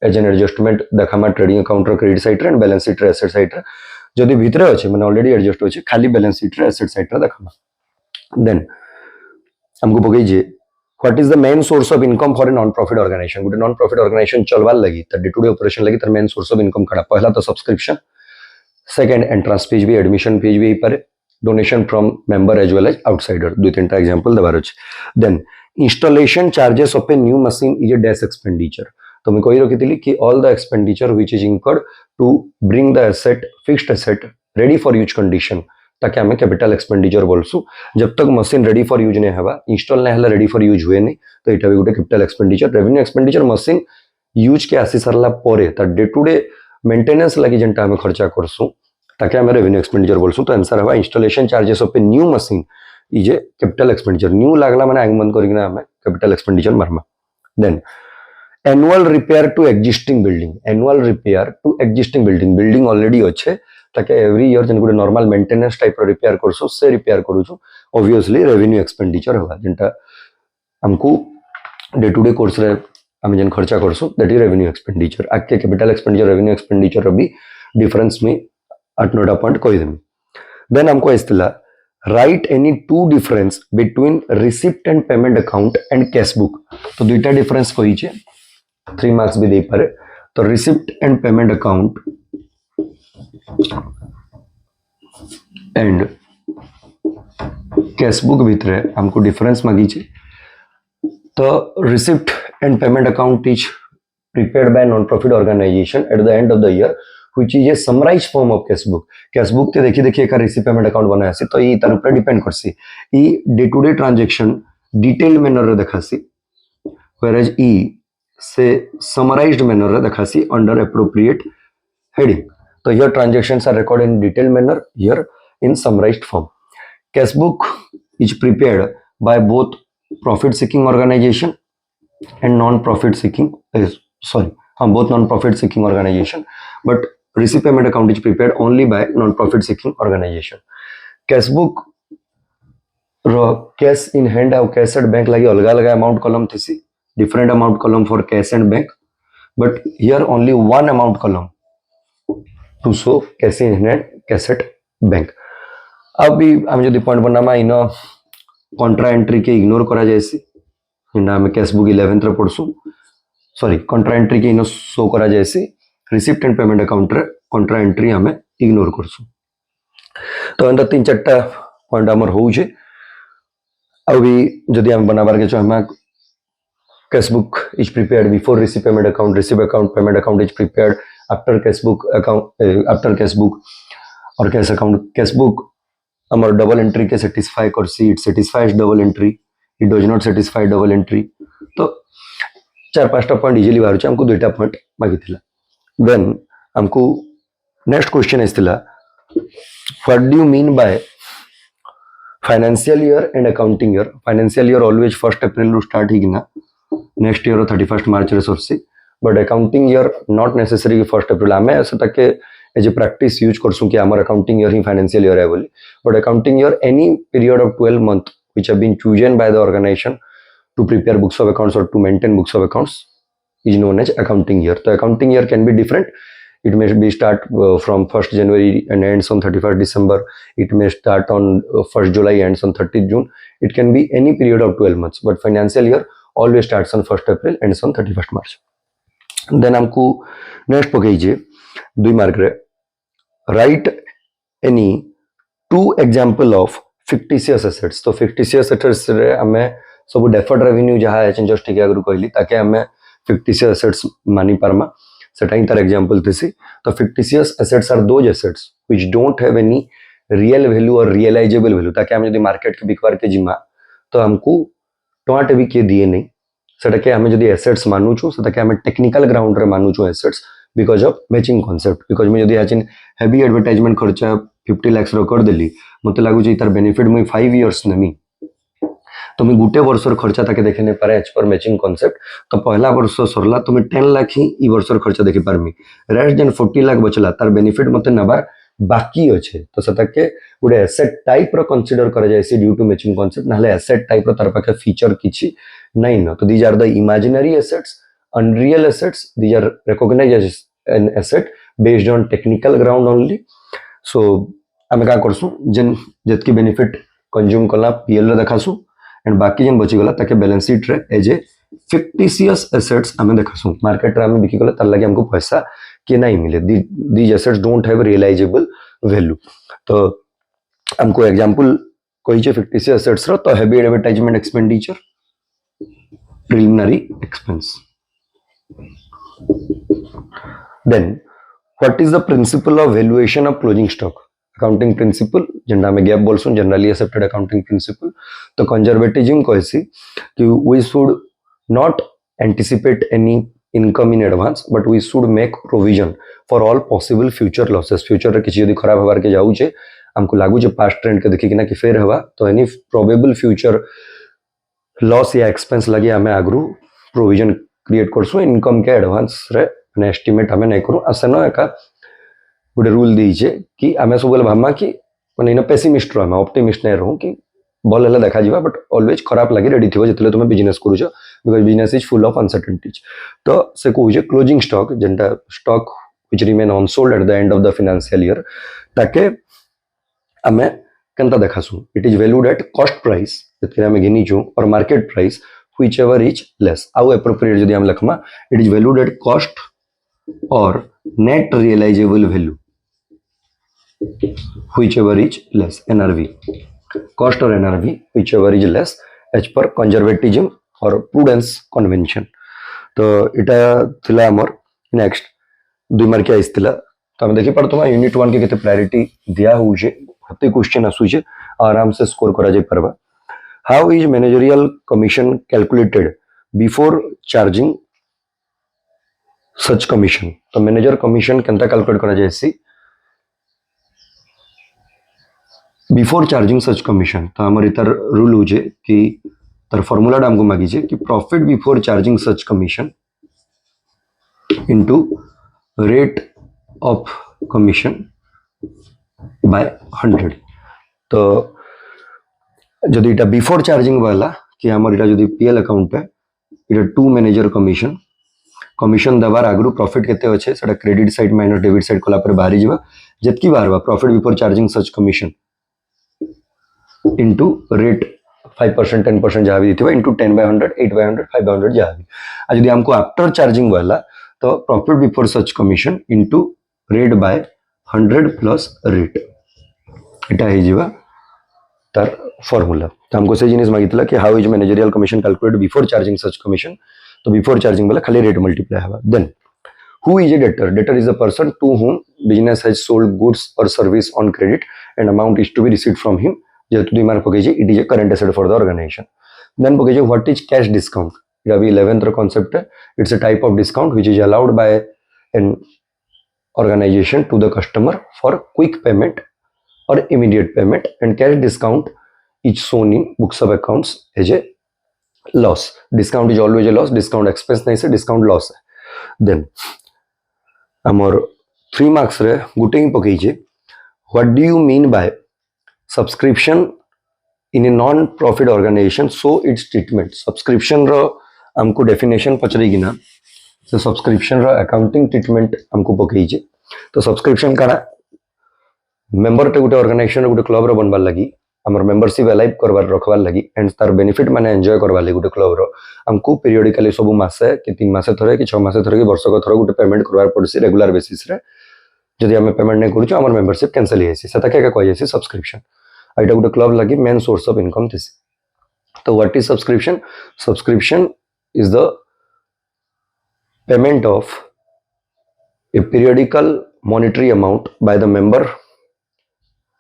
एज एन एडजस्टमेंट देखामा ट्रेडिंग अकाउंट रो क्रेडिट साइड रे एंड बैलेंस शीट रे एसेट साइड रे जदि भितरे अच्छे माने ऑलरेडी एडजस्ट होचे खाली बैलेंस शीट रे एसेट साइड रे देखामा देन हमको बगै जे what is the main source of income for a non profit organisation गुटे नॉन प्रॉफिट ऑर्गेनाइजेशन चलवार लगी त डे टू डे ऑपरेशन लगी तर मेन सोर्स ऑफ इनकम कड़ा पहला तो सब्सक्रिप्शन सेकंड एंट्रेंस फीस भी एडमिशन फीस भी पारे donation from member as well as outsider दुई तीन एग्जांपल देबार अछि then installation charges of a new machine is a dash expenditure तो मैं कहि रखितली कि all the expenditure which is incurred to bring the asset fixed asset ready for use condition ताकि हमें कैपिटल एक्सपेंडिचर बोलसु जब तक मशीन रेडी फॉर यूज नहीं हवा इंस्टॉल नहीं हला रेडी फॉर यूज हुए नहीं तो इटा भी गोटे capital expenditure revenue expenditure machine use के आसी सरला परे त डे टू डे मेंटेनेंस लगी जेंटा हमें खर्चा करसु ताकि हमें रेवेन्यू एक्सपेंडिचर बोलसु तो आंसर हवा installation charges of a new machine is a capital expenditure new लागला माने आगमन करिना हमें कैपिटल एक्सपेंडिचर मारमा then annual repair to existing building, annual repair to existing building, building already अच्छे ताके एवरी ईयर जन गुटे नॉर्मल मेंटेनेंस टाइप रो रिपेयर करसु से रिपेयर करूछु ऑब्वियसली रेवेन्यू एक्सपेंडिचर होगा जेंटा हमको डे टू डे कोर्स रे हम जन खर्चा करसु दैट इज रेवेन्यू एक्सपेंडिचर। आके कैपिटल एक्सपेंडिचर रेवेन्यू एक्सपेंडिचर रो भी डिफरेंस में 8-9 पॉइंट कहि देमी। देन हमको आइसला write any two difference between receipt and payment account and cash book. तो दुईटा डिफरेंस कहि छे 3 मार्क्स भी दे पारे। तो receipt and payment account and cash book भितर हमको डिफरेंस मांगी छे। तो receipt and payment account is prepared by non-profit organization at the end of the year which is a summarized form of cash book। Cash book ते देखिए एक receipt payment account बना है तो ये तार ऊपर डिपेंड करसी ई day to day transaction detail manner रे देखासी whereas ई से समराइज्ड मैनर रे देखासी अंडर एप्रोप्रिएट हेडिंग। तो here transactions are recorded in detailed manner, here in summarized form। Cash book is prepared by both profit seeking organization and non-profit seeking both non-profit seeking organization, but receipt payment account is prepared only by non-profit seeking organization। Cash book रो cash in hand और cash at bank लगी अलग अलग amount column थी, different amount column for cash and bank, but here only one amount column to show cash in hand cash at bank. अभी हम जो point बना इन कंट्रा एंट्री के इग्नोर करा जायसी आम कैश बुक 11th रे पढ़सु, सॉरी कंट्रा एंट्री के इन शो करा जायसी रिसिप्ट एंड पेमेंट अकाउंट रे कंट्रा एंट्री आम इग्नोर करसु। तो एंड 3-4 पॉइंट हमर होउछे। अभी जदि हम बनाबार के छ हम cash book is prepared before receipt payment account is prepared after cash book account, after cash book और कैश अकाउंट। कैश बुक हमर डबल एंट्री के सेटिस्फाई करसी, it satisfies double entry, it does not satisfy double entry. तो 4-5 point easily बाहर हमको 2 point मागी थिला। Then हमको नेक्स्ट क्वेश्चन आइसथिला what do you mean by financial year and accounting year. Financial year always 1 April रु start हिगिना next year 31 March रे सरसी, but accounting year not necessary 1 April. आमे ऐसा तक एज ए प्रैक्टिस यूज करसु कि हमर अकाउंटिंग ईयर ही फाइनेंशियल ईयर है बोली, but accounting year any period of 12 month which have been chosen by the organization to prepare books of accounts or to maintain books of accounts is known as accounting year। The accounting year can be different, it may be start from 1st January and ends on 31st December, it may start on 1st July ends on 30th June, it can be any period of 12 months, but financial year always starts on 1st April ends on 31st March। then हमको next पकईजे 2 mark रे write any 2 example of fictitious assets। तो fictitious assets रे हमें सब deferred revenue जहाँ है just ठीक आगु कहली ताके हमें fictitious assets मानी परमा सेटा ही तार एग्जांपल थेसी। तो fictitious assets are those assets which don't have any real value or realizable value, ताके हम यदि मार्केट के बिकवार के जिमा तो हमको टमाटे भी के दिए नहीं सेटा के हमें यदि एसेट्स मानु छु सेटा के हमें टेक्निकल ग्राउंड रे मानु छु assets because of matching concept. Because मैं यदि आचिन हेवी एडवर्टाइजमेंट खर्चा 50 लाख रो कर देली मते लागु जे तार बेनिफिट मुई 5 इयर्स नेमी तो मैं गुटे वर्षर खर्चा ताके देखे नहीं पारे एज पर मैचिंग कांसेप्ट। तो पहला वर्ष सरला तो मैं 10 लाख ही ई वर्षर खर्चा देखि पारमी, रेस्ट देन 40 लाख बचला तार बेनिफिट मते नबार बाकी अच्छे। तो सेटा के गुटे एसेट टाइप रो कंसीडर करा जायसी ड्यू टू मैचिंग कांसेप्ट, नाले एसेट टाइप रो तार पाखे फीचर किछि नहीं न। तो these are the imaginary assets, unreal assets, these are recognised as an asset based on technical ground only. So आमे का करसु जेन जेतकी बेनिफिट कंज्यूम कला पीएल रे देखासु एंड बाकी जेन बची गला ताके बैलेंस शीट रे एज ए फिक्टिशियस एसेट्स आमे देखासु। मार्केट रे आमे बिकी गला तार लागि हमको पैसा के नहीं मिले, these assets don't have realisable value. तो हमको एग्जांपल कोई जे फिक्टिशियस एसेट्स रो तो heavy advertisement expenditure, preliminary expense. Then what is the principle of valuation of closing stock. Accounting principle जेंडा में गैप बोलसुन जनरली एक्सेप्टेड अकाउंटिंग प्रिंसिपल। तो कंजर्वेटिज्म कहसी कि we should not anticipate any income in advance but we should make provision for all possible future losses. Future रे किछि यदि खराब होबार के जाउ छे हमको लागु जे पास्ट ट्रेंड के देखि कि ना कि फेर हवा तो एनी प्रोबेबल फ्यूचर लॉस या एक्सपेंस लगे हमें आगरू प्रोविजन क्रिएट करसु इनकम के एडवांस रे माने एस्टिमेट हमें नहीं करू आसेन एका गोटे रूल दीचे कि आम सब भाबा कि मैंने इन पेसिमिस्ट रहा ऑप्टिमिस्ट नहीं रहूँ कि भल है देखा जा बट ऑलवेज खराब लगे रेडी थी जो तुम बिजनेस करुच because business is full of uncertainties तो से कहे क्लोजिंग स्टॉक जेनटा stock which remain unsold at the end of the financial year ताके आमे केनता देखासु it is valued at cost price जतके आमे घिनीचु और market price whichever is less आउ एप्रोप्रिएट जदि हम लखमा it is valued at cost और net realisable value whichever is less NRV cost और NRV whichever is less as per conservatism और प्रूडेंस कन्वेंशन तो इटा थिला हमर नेक्स्ट 2 मार्क के आइसतिला तो हम देखि पड़तो यूनिट 1 के केते प्रायोरिटी दिया होउछे हते क्वेश्चन आसुछे आराम से स्कोर करा जाय परबा how is managerial commission calculated before charging such commission तो मैनेजर कमीशन केनता कैलकुलेट करा जायसी बिफोर चार्जिंग सच कमीशन तो हमर इतर रूल होजे कि तर फार्मूला हमको मागी छे कि profit before charging such commission into rate of commission by 100 तो जदि इटा बिफोर चार्जिंग वाला कि हमर इटा जदि पीएल अकाउंट है इटा टू मैनेजर कमीशन कमीशन दबार आगु प्रॉफिट केते अच्छे सेटा credit side minus debit side कला पर बाहरी जीवा जतकी बाहरवा profit before charging such commission into rate 5% 10% जहाँ भी थी इनटू 10/100 8/100 5/100 जहाँ भी आज यदि हमको आफ्टर चार्जिंग वाला तो profit before such commission into rate by 100 plus rate इटा ही जीवा तार फार्मूला तो हमको से जिनिस मागितला कि how is managerial commission calculated before charging such commission तो बिफोर चार्जिंग वाला खाली रेट मल्टीप्लाई हवा then who is a debtor is the person to whom business has sold goods और service on credit and amount is to be received from him जेतु दुई mark पकई it is a current asset for the organisation then पकई what is cash discount it अभी 11th रो concept है it's a type of discount which is allowed by an organization to the customer for quick payment or immediate payment and cash discount is shown in books of accounts as a loss discount is always a loss discount expense नहीं से discount loss है then amor 3 marks रे गुटे ही पकई जे what do you mean by subscription in a non profit organization so its treatment subscription रो हमको definition पचरेगी ना तो subscription रो accounting treatment हमको पकईजे तो subscription काना मेंबर टे गुटे ऑर्गेनाइजेशन गुटे क्लब रो बनबार लगी हमर मेंबरशिप अलाइव करबार रखबार लगी एंड तार बेनिफिट माने एंजॉय करबार लगी गुटे क्लब रो हमको पीरियडिकली सब मासे कि 3 मासे थरे कि 6 मासे थरे कि वर्ष को थरे गुटे पेमेंट करबार पड़सी रेगुलर बेसिस रे जदि हम पेमेंट नै करूछ हमर मेंबरशिप कैंसिल हेसी सेता के कहै छै सब्सक्रिप्शन आइटा गुटे क्लब लगी मेन सोर्स ऑफ इनकम थिस तो what is subscription subscription is the payment of a periodical monetary amount by the member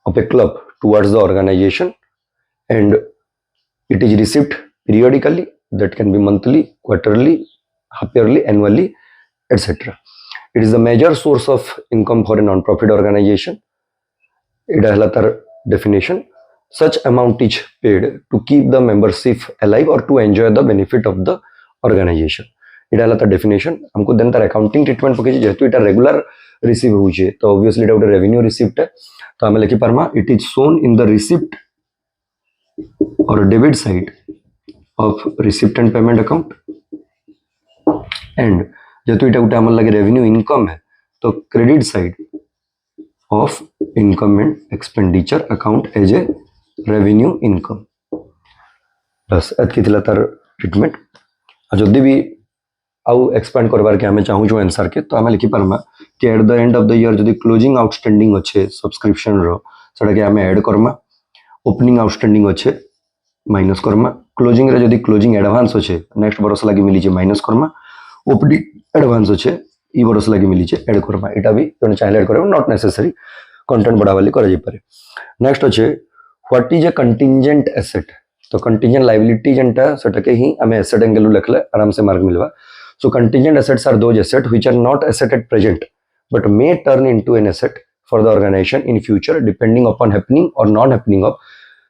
of a club towards the organization and it is received periodically that can be monthly quarterly half yearly annually etc it is the major source of income for a non-profit organization it is the definition such amount is paid to keep the membership alive or to enjoy the benefit of the organization इटा हला तार definition हमको then तार accounting treatment पके जेतु इटा regular receive होउचे तो obviously इटा उटे revenue receipt है तो हम लिखि परमा it is shown in the receipt और debit side of receipt and payment account and जेतु इटा उटे हमर लगे रेवेन्यू इनकम है तो credit side of income and expenditure account as a revenue income बस एतकी थिला तार ट्रीटमेंट जदि भी आउ एक्सपेंड करबार के हमें चाहू जो आंसर के तो हमें लिखि परमा कि at the end of the year जदि क्लोजिंग आउटस्टैंडिंग अच्छे सब्सक्रिप्शन रो सेटा के हमें ऐड करमा ओपनिंग आउटस्टैंडिंग अच्छे माइनस करमा क्लोजिंग रे जदि क्लोजिंग एडवांस अच्छे नेक्स्ट बरस लागि मिली जे माइनस करमा ओपनिंग एडवांस अच्छे ई बरस लागि मिली जे ऐड करमा एटा भी जने चाहे ऐड करबो नॉट नेसेसरी कंटेंट बढ़ावाली करा जाय पारे नेक्स्ट अच्छे what is a contingent asset तो कंटिंजेंट लायबिलिटी जेंटा सेटा के ही हमें एसेट एंगल लिखले आराम से मार्क मिलवा So contingent assets are those assets which are not asset at present but may turn into an asset for the organization in future depending upon happening or non-happening of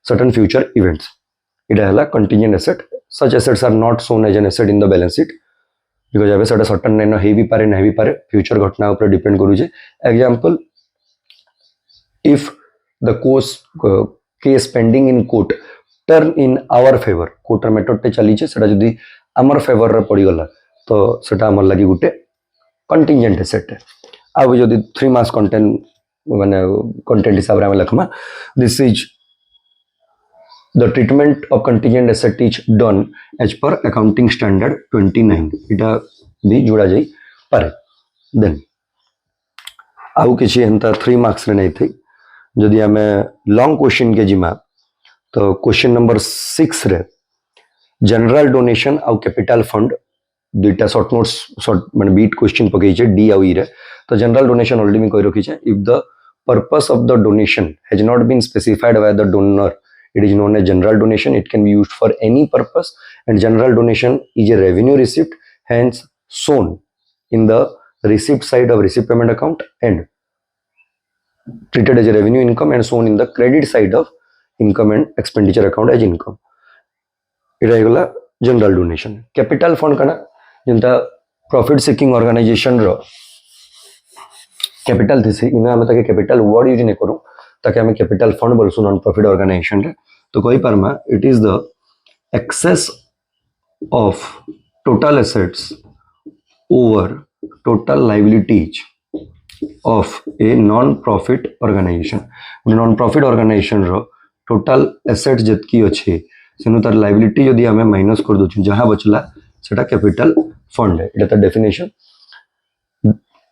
certain future events. It is a contingent asset. Such assets are not shown as an asset in the balance sheet because एबे सेटा certain nine हे भी पारे नहीं भी पारे future घटना ऊपर depend करूचे example if the case pending in court turn in our favour कोर्टर मेथड टे चली सेटा जदी आमर फेवर रे पड़ी गला तो सेटा हमर लागि गुटे कंटिजेंट एसेट अब जदी 3 मास कंटेंट माने कंटेंट हिसाब रे हम लखमा this is the treatment of contingent asset is done as per accounting standard 29 इटा भी जोड़ा जाई पारे देन आउ किछि हंता 3 मार्क्स रे नै थी जदी हमें लॉन्ग क्वेश्चन के जिमा तो क्वेश्चन नंबर 6 रे जनरल डोनेशन आउ कैपिटल फंड दुईटा शॉर्ट नोट्स शॉर्ट माने बीट क्वेश्चन पकई छे डी आउ ई रे तो जनरल डोनेशन ऑलरेडी मी कहि रखी छे if the purpose of the donation has not been specified by the donor it is known as general donation. It can be used for any purpose and general donation is a revenue receipt hence shown in the receipt side of receipt payment account and treated as a revenue income and shown in the credit side of income and expenditure account as income. Ita egala general donation. Capital fund kana jinta profit seeking organization ro capital thisi ina ame take capital word use ne करू ताकि हमें capital fund बोलसु non profit organisation रे तो कहि परमा it is the excess of total assets over total liabilities of a non profit organisation non profit organisation रो total asset जतकी अछि सेनु तार लायबिलिटी यदि हमें माइनस कर दोछु जहां बचला सेटा कैपिटल फंड है इटा त डेफिनेशन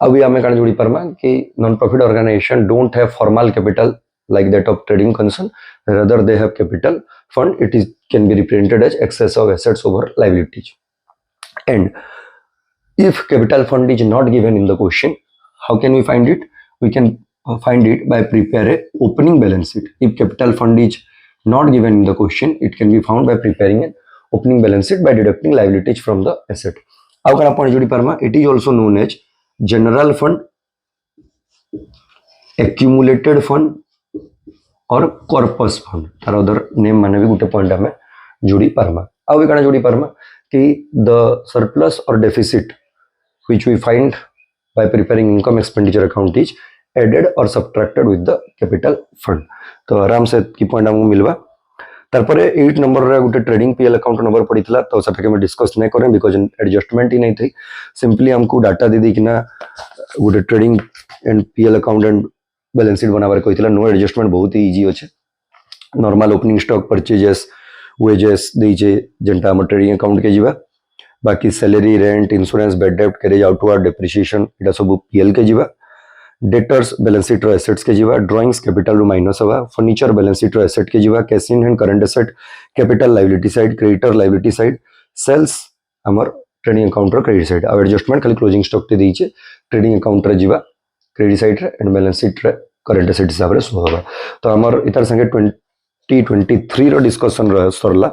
अभी हमें कण जोड़ी परमा कि non profit organisation don't have formal capital like that of trading concern rather they have capital fund it is can be represented as excess of assets over liabilities and if capital fund is not given in the question how can we find it we can find it by prepare a opening balance sheet if capital fund is not given in the question it can be found by preparing an opening balance sheet by deducting liabilities from the asset how can आपण जोड़ी परमा it is also known as general fund accumulated fund और corpus fund तार other name माने भी गुटे point हमें जोड़ी परमा आ भी कना जोड़ी परमा कि द सरप्लस और deficit which we find by preparing income expenditure account is added और subtracted with the capital fund तो आराम से की पॉइंट हमको मिलवा तार परे 8 नंबर रे गुटे ट्रेडिंग पीएल अकाउंट नंबर पड़ीतला तो सटा के मैं डिस्कस नै करें बिकॉज़ एडजस्टमेंट ही नहीं थी सिंपली हमको डाटा दे दी कि ना गुटे trading and PL account and balance sheet बनावर कहितला नो एडजस्टमेंट बहुत ही इजी अछि normal opening stock purchases wages देइचे जेंटा हम ट्रेडिंग अकाउंट के जीवा बाकी सैलरी रेंट इंश्योरेंस बैड डेब्ट कैरेज आउटवर्ड डेप्रिसिएशन इटा सब पीएल के जीवा डेटर्स बैलेंस शीट रो एसेट्स के जीवा ड्राइंग्स कैपिटल रो माइनस हवा फर्नीचर बैलेंस शीट रो एसेट के जीवा cash in hand current asset capital liability side creditor liability side sales हमर ट्रेडिंग अकाउंट रो क्रेडिट साइड आ एडजस्टमेंट खाली क्लोजिंग स्टॉक ते देइचे ट्रेडिंग अकाउंट रे जीवा क्रेडिट साइड रे एंड बैलेंस शीट रे करंट एसेट हिसाब रे शो होबा तो हमर इतर संगे 2023 रो डिस्कशन रो सरला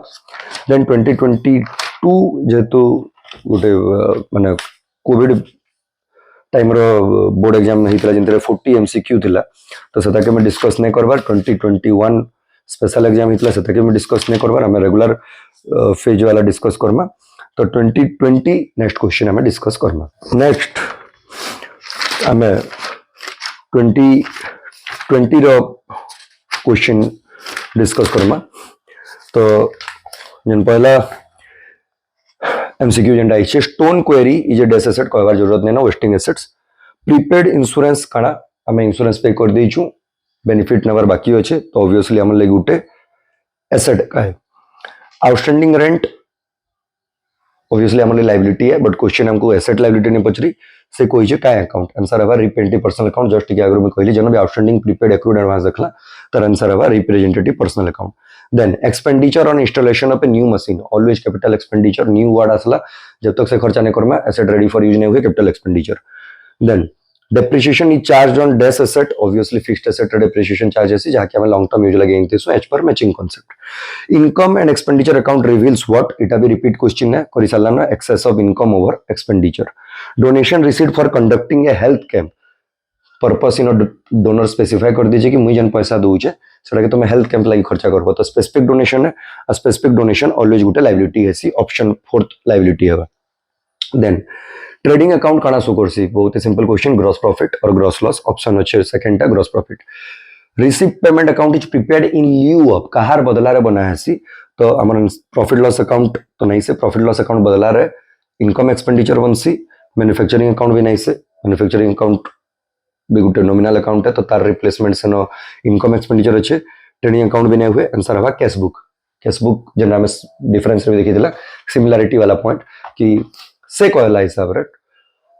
देन 2022 जेतु गोटे माने कोविड टाइम रो बोर्ड एग्जाम हितला जिंतरे 40 एमसीक्यू थिला तो सता के मैं डिस्कस नै करबार 2021 स्पेशल एग्जाम हितला सता के मैं डिस्कस नै करबार हम रेगुलर फेज वाला डिस्कस करमा तो 2020 नेक्स्ट क्वेश्चन हम डिस्कस करमा नेक्स्ट हमें 2020 रो क्वेश्चन डिस्कस करमा तो जन पहला एमसीक्यू जेंटा आइछे stone quarry is a dash asset कहबार जरूरत नै ना वेस्टिंग एसेट्स प्रीपेड इंश्योरेंस काना हमें इंश्योरेंस पे कर देइछु बेनिफिट नंबर बाकी अछि तो ऑब्वियसली हम ले गुटे एसेट का है आउटस्टैंडिंग रेंट ऑब्वियसली हमारी लायबिलिटी है बट क्वेश्चन हमको एसेट लायबिलिटी नहीं पचरी से कोई जे काय अकाउंट आंसर हवा रिप्रेजेंटेटिव पर्सनल अकाउंट जस्ट के आगे मैं कहली जन भी आउटस्टैंडिंग प्रीपेड एक्रूड एडवांस देखला तर आंसर हवा representative personal account then expenditure on installation of a new machine always capital expenditure new word आसला जब तक से खर्चा नहीं करमा एसेट रेडी फॉर यूज नहीं हुए capital expenditure then depreciation is charged on dash asset obviously fixed asset depreciation charges जहाँ के हमें long term use लगे इंते सो एच पर matching concept income and expenditure account reveals what इटा भी repeat question है कोरी साला ना excess of income over expenditure donation received for conducting a health camp purpose in donor specify कर दीजिए कि मुझे जन पैसा दूचे सेटा के तुम हेल्थ कैंप लागि खर्चा करबो तो स्पेसिफिक डोनेशन है स्पेसिफिक डोनेशन ऑलवेज गुटे लायबिलिटी है सी ऑप्शन 4th लायबिलिटी है देन ट्रेडिंग अकाउंट काना शो करसी बहुत ही सिंपल क्वेश्चन ग्रॉस प्रॉफिट और ग्रॉस लॉस ऑप्शन अच्छे सेकंड टा gross profit receive payment account is prepared in lieu of कहार बदला रे बना है तो हमर प्रॉफिट लॉस अकाउंट तो नहीं से प्रॉफिट लॉस अकाउंट बदला रे income expenditure Bansi manufacturing account भी नहीं से मैन्युफैक्चरिंग अकाउंट भी गोटे नॉमिनल अकाउंट है तो तार रिप्लेसमेंट से नो इनकम एक्सपेंडिचर अच्छे ट्रेडिंग अकाउंट भी नहीं हुए आंसर हवा कैश बुक जेना में डिफरेंस भी देखी सिमिलारिटी वाला पॉइंट कि से कहला हिसाब रे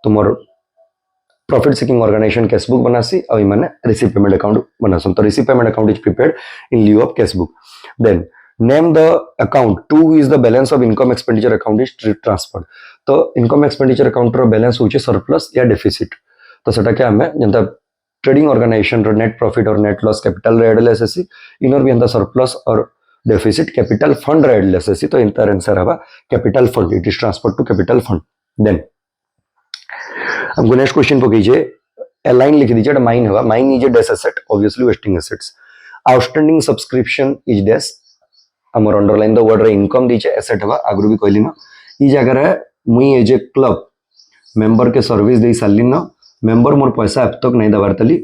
तुमर profit seeking organisation cash book बनासी और इमाने रिसीव पेमेंट अकाउंट बनासन तो receive payment account is prepared in lieu of cash book then name the account to is the balance of income expenditure account is transferred तो income expenditure account रो balance होचे surplus या deficit तो सेटा क्या हमें जनता ट्रेडिंग ऑर्गेनाइजेशन रो नेट प्रॉफिट और नेट लॉस कैपिटल रे एडल एसएससी इनर भी अंदर सरप्लस और डेफिसिट कैपिटल फंड रे एडल एसएससी तो इंटर आंसर हवा capital fund it is transferred to capital fund then हमको नेक्स्ट क्वेश्चन को कीजिए ए लाइन लिख दीजिए माइन हवा mine is a dash asset obviously wasting assets outstanding subscription is dash हमर अंडरलाइन द वर्ड रे income दीजिए एसेट हवा आगु भी कहली ना ई जगह रे मुई एज ए क्लब मेंबर के सर्विस दे साली ना मेंबर मोर पैसा अब तक नहीं दबार तली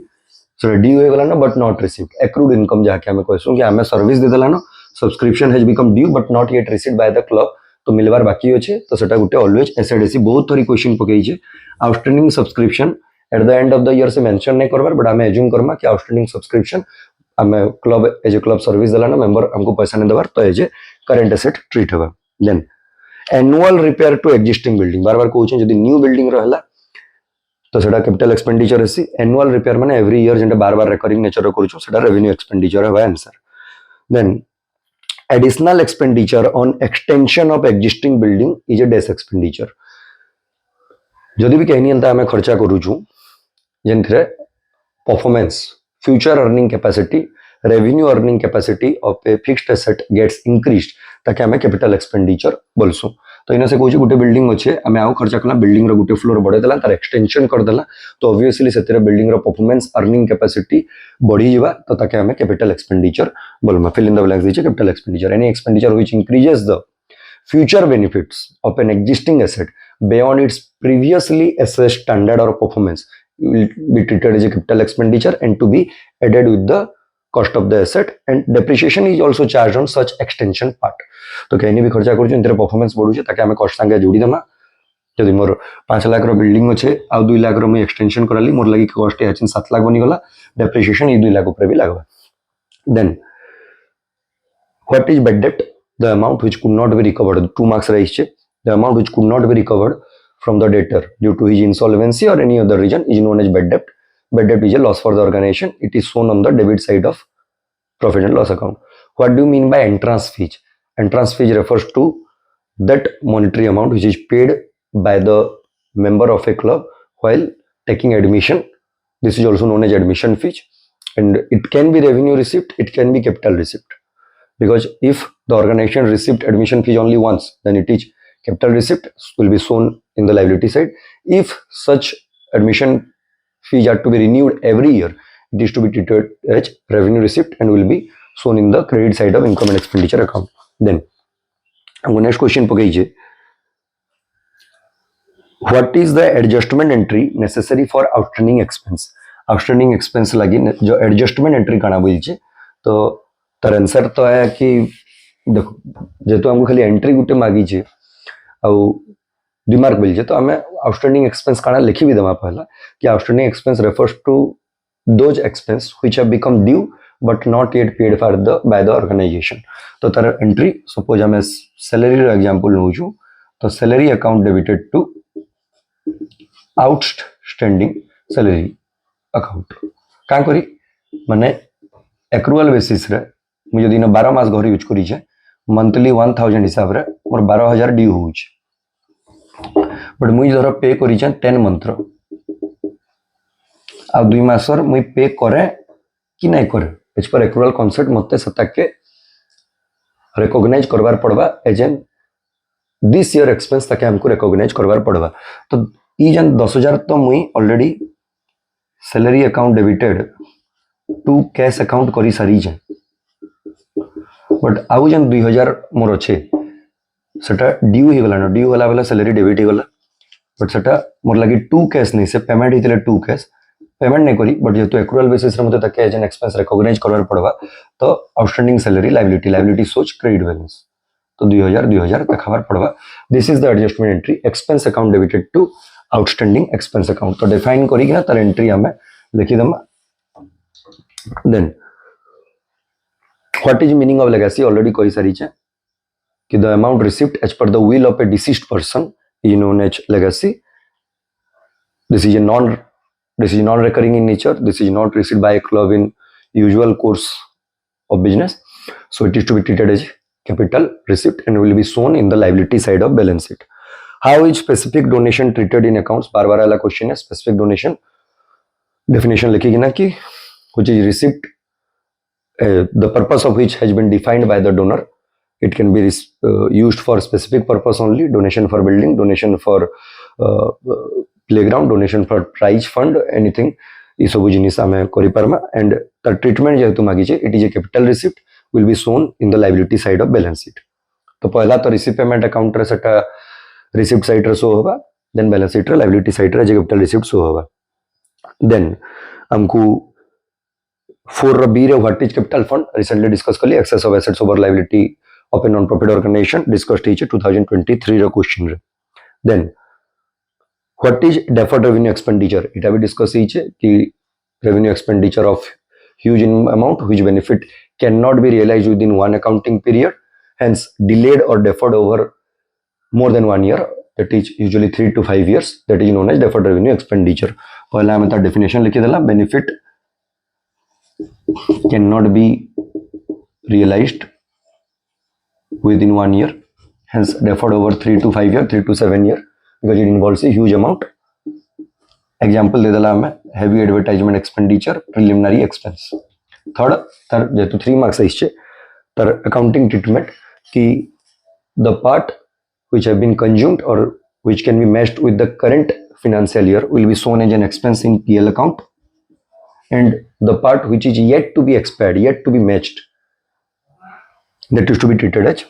सो ड्यू हो गला ना but not received accrued income जाके हमें कहसु कि हमें सर्विस दे देला ना subscription has become due but not yet received by the club तो मिलवार बाकी अच्छे तो सेटा गुटे ऑलवेज एसेट एसी बहुत थोड़ी क्वेश्चन पकई छे outstanding subscription at the end of the year से मेंशन नहीं करबार बट हमें एज्यूम करमा कि आउटस्टैंडिंग सब्सक्रिप्शन हमें club as a club service देला ना मेंबर हमको पैसा नहीं देबार तो as a current asset treat होगा then annual repair to existing building बार बार कहूँ जदि न्यू बिल्डिंग रहला तो सेटा कैपिटल एक्सपेंडिचर है एनुअल रिपेयर माने एवरी ईयर जेंटा बार बार रिकरिंग नेचर करूछु सेटा रेवेन्यू एक्सपेंडिचर है answer then additional expenditure on extension of existing building is a dash expenditure जदि भी कहनी अंता हमें खर्चा करूछु जेंथरे performance future earning capacity revenue earning capacity of a fixed asset gets increased ताकि हमें कैपिटल एक्सपेंडिचर बोलसु तो इना से कहूँ गोटे बिल्डिंग अच्छे आम आउ खर्चा कला बिल्डिंग रो गोटे फ्लोर बढ़े देला तार एक्सटेंशन कर देला तो ऑब्वियसली से बिल्डिंग रो परफॉर्मेंस अर्निंग कैपेसिटी बढ़ी जावा तो ताके हमें कैपिटल एक्सपेंडिचर बोलमा फिल इन द ब्लैंक्स दीजिए capital expenditure any expenditure which increases the future benefits of an existing asset beyond its previously assessed standard or performance will be treated as a capital expenditure and to be added with the cost of the asset and depreciation is also charged on such extension part तो कहीं भी खर्चा करूँ inter performance बढ़ुचे ताकि हमें कस्ट संगे जोड़ी देमा जदि मोर 5 लाख रो बिल्डिंग अच्छे आ 2 लाख रो मैं एक्सटेंशन कराली मोर लगी कस्ट है 7 लाख बनी गला डेप्रिसिएशन ये 2 लाख ऊपर भी लागबा then what is bad debt the amount which could not be recovered 2 marks raised the amount which could not be recovered from the debtor due to his insolvency or any other reason is known as bad debt is a loss for the organization it is shown on the debit side of profit and loss account what do you mean by entrance fees refers to that monetary amount which is paid by the member of a club while taking admission this is also known as admission fee and it can be revenue receipt it can be capital receipt because if the organization received admission fees only once then it is capital receipt will be shown in the liability side if such admission fees are to be renewed every year it is to be treated as revenue receipt and will be shown in the credit side of income and expenditure account then I'm next question पकईजे what is the adjustment entry necessary for outstanding expense लगी जो adjustment entry काना बोलचे तो तर answer तो है कि देखो जेतो हमको खाली एंट्री गुटे मागी छे आ रिमार्क बोल छे तो हमें आउटस्टैंडिंग एक्सपेंस काना लिखि भी दमा पहला कि outstanding expense refers to those expense which have become due but not yet paid for the by the organisation तो तर एंट्री सपोज हमें सैलरी रो एग्जांपल लो छु तो salary account debited to outstanding salary account का करी माने एक्रुअल बेसिस रे मुझे दिन 12 मास घर यूज करी मंथली 1000 हिसाब रे मोर 12000 ड्यू हो बट मुझे धर पे करी 10 मंथ रो आ 2 मास र मुई पे करे कि नहीं करे एज पर एक्रुअल कॉन्सेप्ट मते सताके रिकॉग्नाइज करबार पड़बा as an this year expense ताके हमको रिकॉग्नाइज करबार पड़बा तो ई जन 10000 तो मुई already salary account debited to cash account करी सारी जे बट आउ जन 2000 मोर अच्छे सेटा ड्यू हो गला ना ड्यू होला वाला सैलरी डेबिट हो गला बट सेटा मोर लगी टू कैश नहीं से पेमेंट हितले टू कैश पेमेंट नहीं करी बट जेतु एक्रुअल बेसिस रे मते तके एज एन एक्सपेंस रिकॉग्नाइज करवार पड़वा तो आउटस्टैंडिंग सैलरी लायबिलिटी सोच क्रेडिट बैलेंस तो 2000 देखाबार पड़वा this is the adjustment entry expense account debited to outstanding expense account तो डिफाइन करी कि ना तार एंट्री हमें लिखि दमा then what is meaning of legacy already कही सारी छे कि the amount received as per the will of a deceased person is known as legacy this is non recurring in nature, this is not received by a club in usual course of business, so it is to be treated as capital receipt and will be shown in the liability side of balance sheet. How is specific donation treated in accounts? बार बार वाला question है specific donation definition लिखेगी ना कि which is receipt the purpose of which has been defined by the donor. It can be used for specific purpose only, donation for building, donation for playground, donation for prize fund, anything ये सब जिनिस आमे करि पारमा and the treatment जेतु मागी छे it is a capital receipt will be shown in the liability side of balance sheet तो पहला तो रिसीव पेमेंट अकाउंट रे सेटा रिसिप्ट साइड रे शो होगा देन बैलेंस शीट रे लायबिलिटी साइड रे कैपिटल रिसिप्ट शो होगा देन हमको 4b रे what is capital fund recently discuss करली excess of assets over liability of a non profit organisation discussed हिचे 2023 रे क्वेश्चन रे then What is deferred revenue expenditure? It have discussed each कि revenue expenditure of huge amount which benefit cannot be realized within one accounting period, hence delayed or deferred over more than 1 year. That is usually 3 to 5 years. That is known as deferred revenue expenditure. पहला हमें तार definition लिखी देला benefit cannot be realized within 1 year, hence deferred over 3 to 5 year, 3 to 7 year. Because it involves a huge amount. Example दे दला हमें heavy advertisement expenditure, preliminary expense. Third, तर जेतु 3 marks इसचे तर accounting treatment कि the part which have been consumed or which can be matched with the current financial year will be shown as an expense in PL account, and the part which is yet to be expired, yet to be matched, that is to be treated as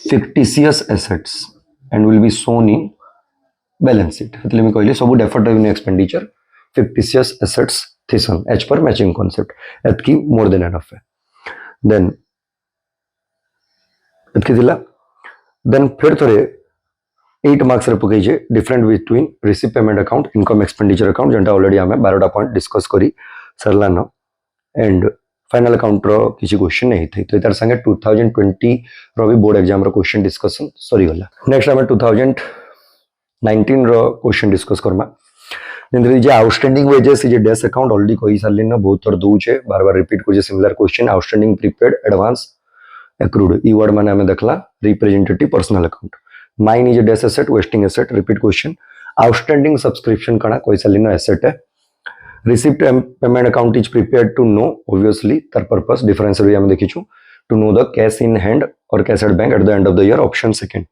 fictitious assets and will be shown in balance sheet એટલે મેં કહી सब deferred revenue expenditure fictitious assets थिसन as per matching concept एतकी more than enough है then एतकी दिला then फिर थोड़े 8 मार्क्स रे पकई जे different between receive payment account income expenditure account जेंटा ऑलरेडी हमें 12टा पॉइंट डिस्कस करी सरला न एंड फाइनल अकाउंट रो किसी क्वेश्चन नहीं थी तो इतार संगे 2020 रो भी बोर्ड एग्जाम रो क्वेश्चन डिस्कशन सॉरी गला नेक्स्ट हमें 2019 रो क्वेश्चन डिस्कस करमा जेंद्र जे outstanding wages J dash account already कही सारले ना बहुत थोड़ दू छे बार बार रिपीट को जे similar question outstanding prepaid advance accrued ई वर्ड माने हमें देखला representative personal account mine is dash asset wasting asset repeat question outstanding subscription कणा कही सारले ना एसेट है receipt payment account is prepared to know obviously तार पर्पस डिफरेंस रे हमें देखिछु to know the cash in hand और cash at bank at the end of the year option second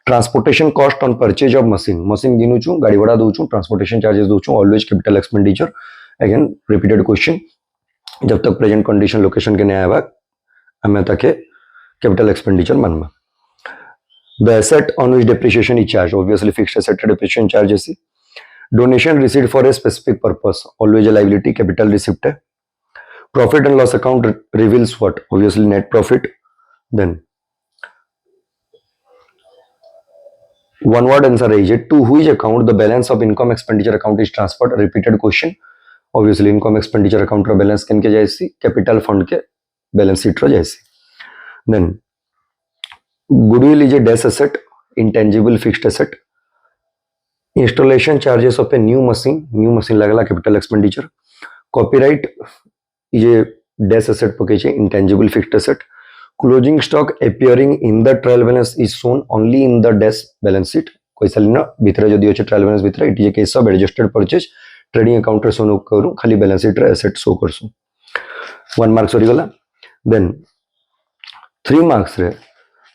transportation cost on purchase of machine गिनु छु गाड़ी भाड़ा दउ छु transportation charges दउ छु always capital expenditure again repeated question जब तक present condition location के नहीं आएगा हमें ताके कैपिटल एक्सपेंडिचर मानवा the asset on which depreciation is charge obviously fixed asset depreciation charges donation received for a specific purpose always a liability capital receipt है profit and loss account reveals what obviously net profit then one word answer is to which account the balance of income expenditure account is transferred repeated question obviously income expenditure account row balance किन के जायसी capital fund के balance sheet row Jayasi then goodwill is a dash asset intangible fixed asset installation charges of a new machine लगला capital expenditure copyright is a dash asset पके छे intangible fixed asset closing stock appearing in the trial balance is shown only in the dash balance sheet कोई सालिना भितरे जदी अछि trial balance भितरे it is a case of adjusted purchase trading account रे show करू खाली बैलेंस शीट रे asset show करसु 1 marks सरी गला देन 3 मार्क्स रे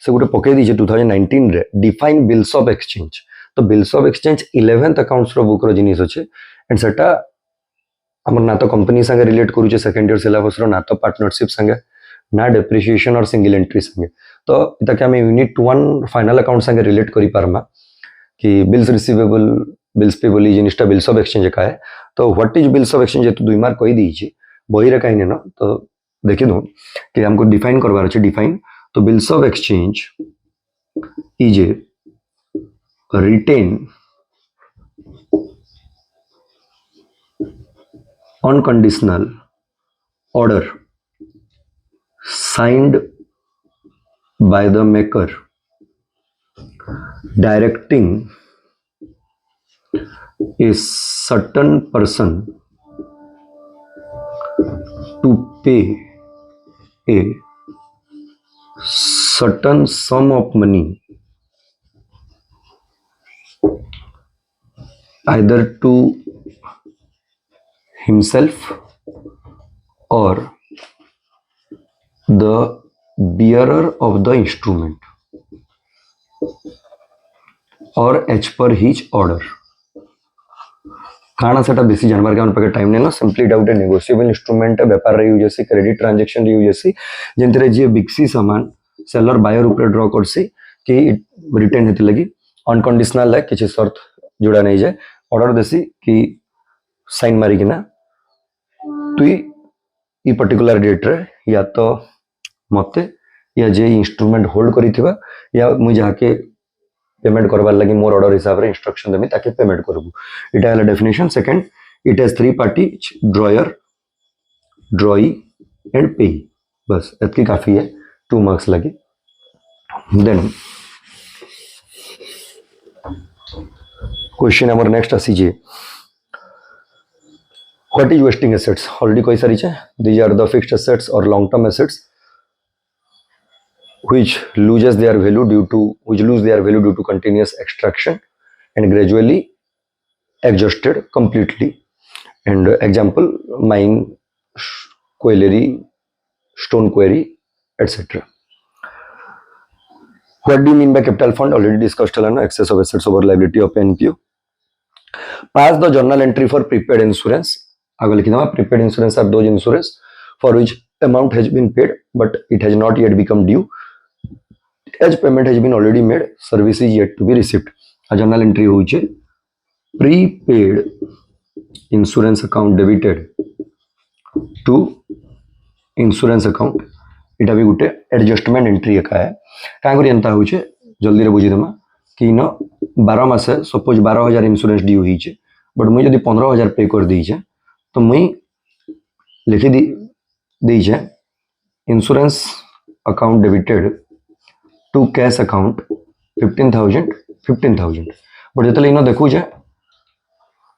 से गुटे पके दी 2019 रे डिफाइन बिल्स ऑफ एक्सचेंज तो bills of exchange 11th accounts रो बुक रो जिनिस अछि एंड सेटा हमर ना तो कंपनी संगे रिलेट करू छे सेकंड ईयर सिलेबस रो ना तो पार्टनरशिप संगे ना डेप्रिसिएशन और सिंगल एंट्री संगे तो इता के हम यूनिट 1 फाइनल अकाउंट संगे रिलेट करि पारमा कि बिल्स रिसीवेबल बिल्स पेबल ये जिनिसटा बिल्स ऑफ एक्सचेंज का है तो what is bills of exchange जेतु 2 मार्क कहि दी बही रे कहीं न तो देखि दो कि हमको डिफाइन करवार अछि डिफाइन तो bills of exchange is a written unconditional order signed by the maker directing a certain person to pay a certain sum of money either to himself or the bearer of the instrument or as per his order काना सेटा बेसी जानवर के अपन पाके time नै simply doubt ए negotiable instrument व्यापार रे use से credit transaction रे यूज से जेंतरे जे बिक्सी सामान सेलर बायर ऊपर ड्रॉ करसी कि रिटर्न हेति लगी अनकंडीशनल है किछि शर्त जोड़ा नै जाय ऑर्डर देसी कि साइन मारी किना तुई ई पर्टिकुलर डेट रे या तो मते या जे इंस्ट्रूमेंट होल्ड करिथिबा या मु जाके पेमेंट करबार लगी मोर ऑर्डर हिसाब रे इंस्ट्रक्शन देमी ताकि पेमेंट करबू इटा है definition second it has 3 party dryer ड्रॉई and पे बस इतनी काफी है 2 मार्क्स लगे देन क्वेश्चन नंबर नेक्स्ट आसी जे what is wasting assets already कोई सारी छे these are the fixed assets और long term assets which lose their value due to continuous extraction and gradually exhausted completely and example mine colliery stone quarry etc what do you mean by capital fund already discussed है excess of assets over liability of NPO pass the journal entry for prepaid insurance आगे लिखी दमा prepaid insurance are those insurance for which amount has been paid but it has not yet become due as payment has been already made service is yet to be received a journal entry होइछे prepaid insurance account debited to insurance account इटा भी गुटे adjustment entry एका है का करी एंता होइछे जल्दी रे बुझी दमा कि न 12 मास सपोज 12000 इंश्योरेंस ड्यू होइछे बट मुई जदी 15000 पे कर दीछे तो मुई लिखि दीछे insurance account debited to cash account 15000 but जतले इन देखु जे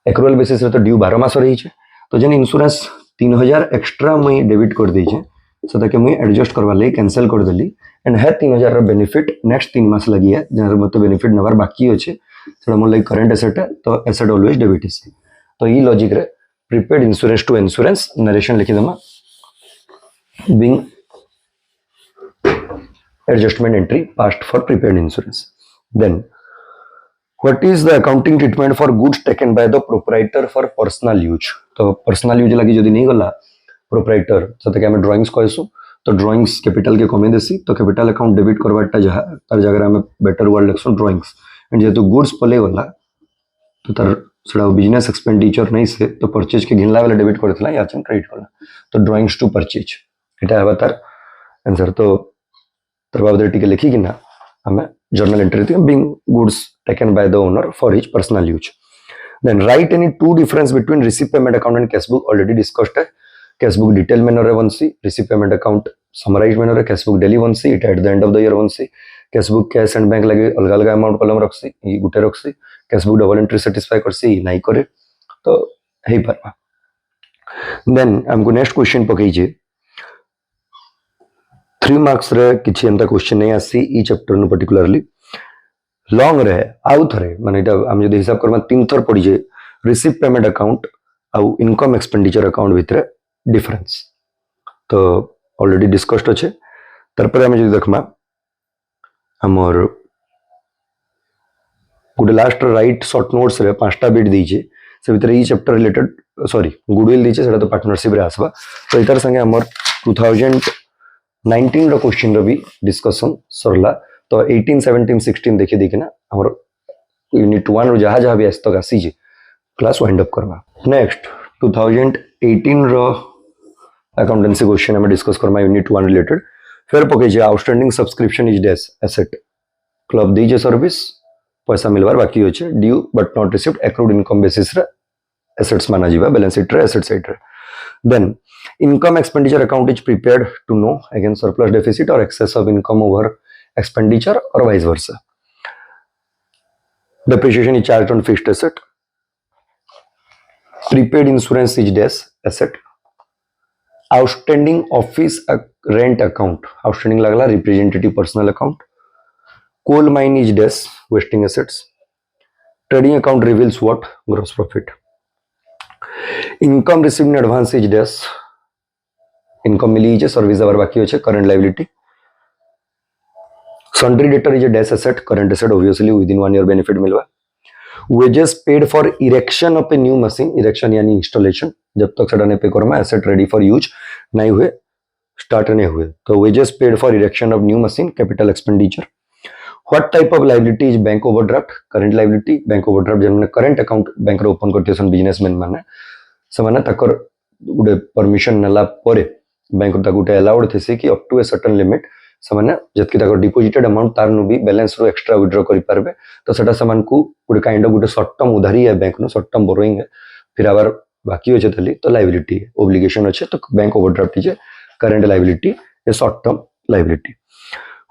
एक्रुअल बेसिस रे तो ड्यू 12 मास रही छे तो जेन इंश्योरेंस 3000 एक्स्ट्रा मुई डेबिट कर दी छे सो कि मुई एडजस्ट करवा ले कैंसिल कर देली एंड है 3000 रो बेनिफिट नेक्स्ट 3 मास लगी है जहां मते बेनिफिट नवर बाकी अछि सेटा मोर लाइक करंट एसेट है तो एसेट ऑलवेज डेबिट इज तो ई लॉजिक रे prepaid insurance to insurance narration लिखि दमा being adjustment entry passed for prepaid insurance then what is the accounting treatment for goods taken by the proprietor for personal use तो personal use लगी जदी नहीं गला proprietor सते के हम ड्राइंग्स कहसु तो ड्राइंग्स कैपिटल के कमी देसी तो कैपिटल अकाउंट डेबिट करवाटा जहा तार जगह में बेटर वर्ड लिखसु ड्राइंग्स एंड जेतु गुड्स पले गला तो तार सेडा बिजनेस एक्सपेंडिचर नहीं से तो परचेज के घिनला वाला डेबिट करथला या चन क्रेडिट करला तो ड्राइंग्स टू परचेज एटा है तार आंसर तो probability के लिखी कि ना हमें journal entry थी being goods taken by the owner for his personal use then write any two difference between receipt payment account and cash book already discussed है cash book detail manner है 1C receipt payment account summarized manner है cash book daily 1C it at the end of the year 1C cash book cash and bank लगे अलग अलग amount कलम रखसी ये गुटे रखसी cash book double entry satisfy करसी नहीं करे तो है पर then हमको next question पकईजे 3 मार्क्स रे किछि एंता क्वेश्चन नहीं आसी ई चैप्टर नु पर्टिकुलरली लॉन्ग रे आउ थरे माने एटा हम जदी हिसाब करबा 3 थर पड़ी जे रिसीव पेमेंट अकाउंट आउ इनकम एक्सपेंडिचर अकाउंट भितरे डिफरेंस तो ऑलरेडी डिस्कस्ड अछि तरपर हम जदी देखमा हमर good last right short notes रे पांचटा बिट दीजे से भितरे ई चैप्टर रिलेटेड सॉरी गुडविल दीचे सेटा तो पार्टनरशिप रे आसबा तो इतर संगे हमर 2019 रो क्वेश्चन रो भी डिस्कशन सरला तो 18 17 16 देखि देखिना हमर यूनिट 1 रो जहाँ भी आज तक आसी क्लास वाइंड अप करवा। नेक्स्ट 2018 रो अकाउंटेंसी क्वेश्चन हम डिस्कस करमा यूनिट 1 रिलेटेड। फिर पकई outstanding subscription is dash asset club दीजे सर्विस पैसा मिलवार बाकी अच्छे due but not received accrued income basis रे एसेट्स माना जीवा बैलेंस शीट रे एसेट साइड रे। Then income expenditure account is prepared to know against surplus deficit or excess of income over expenditure or vice versa. Depreciation is charged on fixed asset. Prepaid insurance is dash asset. Outstanding office rent account outstanding lagla representative personal account. Coal mine is dash wasting assets. Trading account reveals what? Gross profit. Income received in advance is dash income मिली है service देवार बाकी अच्छे current liability. Sundry debtor is a dash asset current asset obviously within 1 year benefit मिलवा। Wages paid for erection of a new machine erection यानी installation जब तक सेटा ने पे करमा एसेट रेडी फॉर यूज नहीं हुए स्टार्ट नहीं हुए तो wages paid for erection of new machine capital expenditure. What type of liability is bank overdraft current liability bank overdraft जन करंट अकाउंट बैंक रे ओपन करते सन बिजनेसमैन माने समान तकर गुडे परमिशन नला परे बैंक गोटे अलाउड थे कि up to a certain limit से जतकी डिपोजिटेड अमाउंट तार नु भी बैलेंस रो एक्स्ट्रा विड्रॉ करि पारबे तो सेटा समान को गुटे kind of Gute short term उधारी है बैंक नु शॉर्ट टर्म बोरोइंग है फिर आवर बाकी होचे तली तो लायबिलिटी है ओब्लिगेशन अच्छे तो bank overdraft is current liability A short term liability.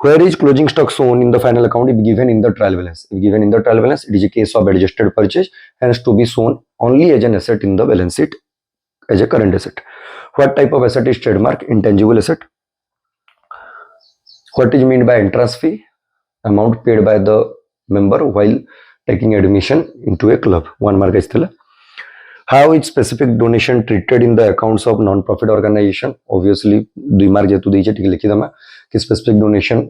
Where is closing stock shown in the final account if given in the trial balance? If given in the trial balance, it is a case of adjusted purchase and has to be shown only as an asset in the balance sheet as a current asset. What type of asset is trademark? Intangible asset. What is meant by entrance fee? Amount paid by the member while taking admission into a club. 1 mark is still. How is specific donation treated in the accounts of non-profit organization? Obviously, 2 mark जेतु दीजिए ठीक लिखी दमा कि specific donation,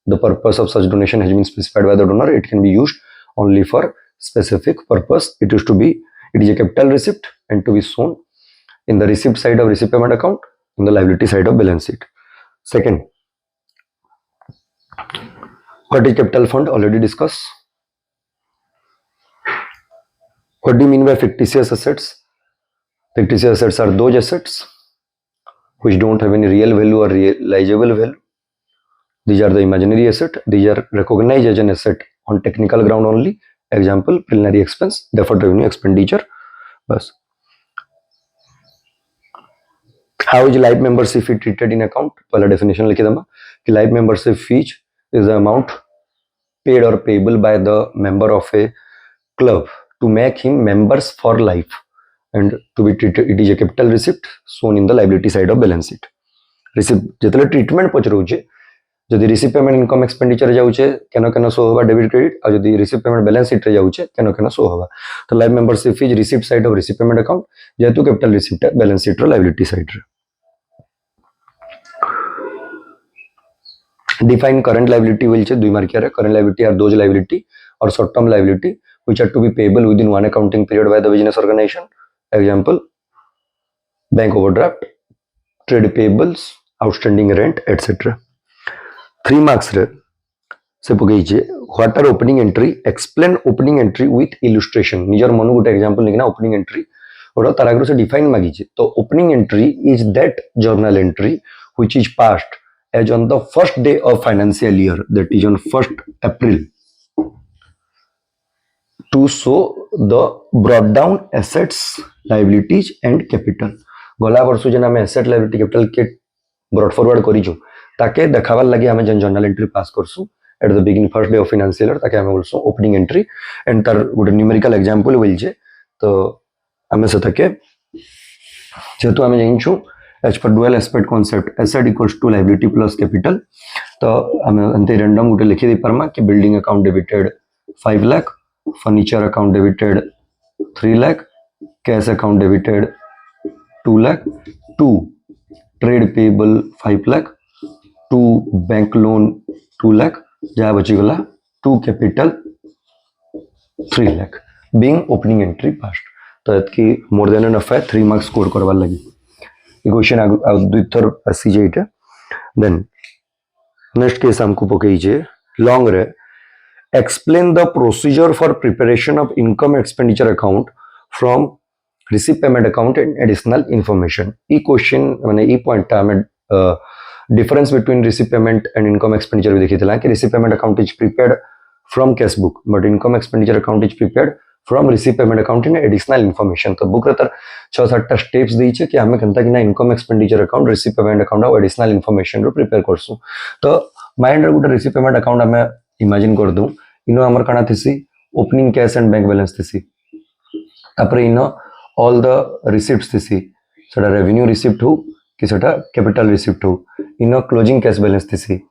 the purpose of such donation has been specified by the donor. It can be used only for specific purpose. It is a capital receipt and to be shown in the receipt side of receipt payment account, in the liability side of balance sheet. Second, what is capital fund? Already discussed. What do you mean by fictitious assets? Fictitious assets are those assets which don't have any real value or realizable value. These are the imaginary asset. These are recognized as an asset on technical ground only. Example, preliminary expense, deferred revenue, expenditure. Bas. How is life membership fee treated in account? पहला definition लिखी दमा कि life membership fee is the amount paid or payable by the member of a club to make him members for life and to be treated. It is a capital receipt shown in the liability side of balance sheet. Receipt जेतले treatment पचरउचे जदि receipt payment income expenditure जाउचे केनो केनो show होबा debit credit और जदि receipt payment balance sheet रे जाउचे केनो केनो शो होबा तो life membership fee receipt side of receipt payment account जेतु capital receipt है balance sheet रो liability side रे। Define current liability will che 2 mark है current liability are those liability or short term liability which are to be payable within 1 accounting period by the business organization. Example, bank overdraft, trade payables, outstanding rent, etc. 3 marks रे से पकईचे what are opening entry? Explain opening entry with illustration. निजर मनु गोटे example लिखना opening entry और ताराग्रो से define मागीचे तो opening entry is that journal entry which is passed as on the first day of financial year, that is on 1st April, to show the brought down assets, liabilities and capital. गला वर्ष जेना हमें asset, liability, capital के brought forward करिजु ताके देखावार लागि हमें जन journal entry pass करसु at the beginning first day of financial year ताके हमें also opening entry and तार गुटे numerical example will जे तो हमें से ताके जेतु हमें जानिछु as per dual aspect concept asset equals to liability plus capital तो हमें अंते random गुटे लिखि दे परमा कि building account debited 5 lakh, furniture account debited 3 lakh, cash account debited 2 lakh, 2 trade payable 5 lakh, 2 bank loan 2 lakh, जहाँ बची गला 2 capital 3 lakh being opening entry passed तो यदि more than enough है 3 marks score करवार लगी क्वेश्चन दुईथर आसी जाइटा देन नेक्स्ट केस हमको पकईजे लॉन्ग रे explain the procedure for preparation of income expenditure account from receive payment account and additional information. E question माने ई point आमे difference between receive payment and income expenditure भी देखिथिला कि receive payment account is prepared from cash book but income expenditure account is prepared from receive payment account in additional information. तो book रे तर 6-7टा steps देई छे कि हमें कंता कि ना income expenditure account receive payment account और एडिशनल इनफॉरमेशन रो प्रिपेयर करसु. तो माइंड रे गुटे रिसीव पेमेंट अकाउंट हमें इमेजिन कर दूं इनो हमर काना थिसी opening cash and bank balance थिसी तापर इनो ऑल द रिसिप्ट्स थिसी सेटा रेवेन्यू रिसिप्ट हो कि सेटा कैपिटल रिसिप्ट हो इनो क्लोजिंग कैश बैलेंस थिसी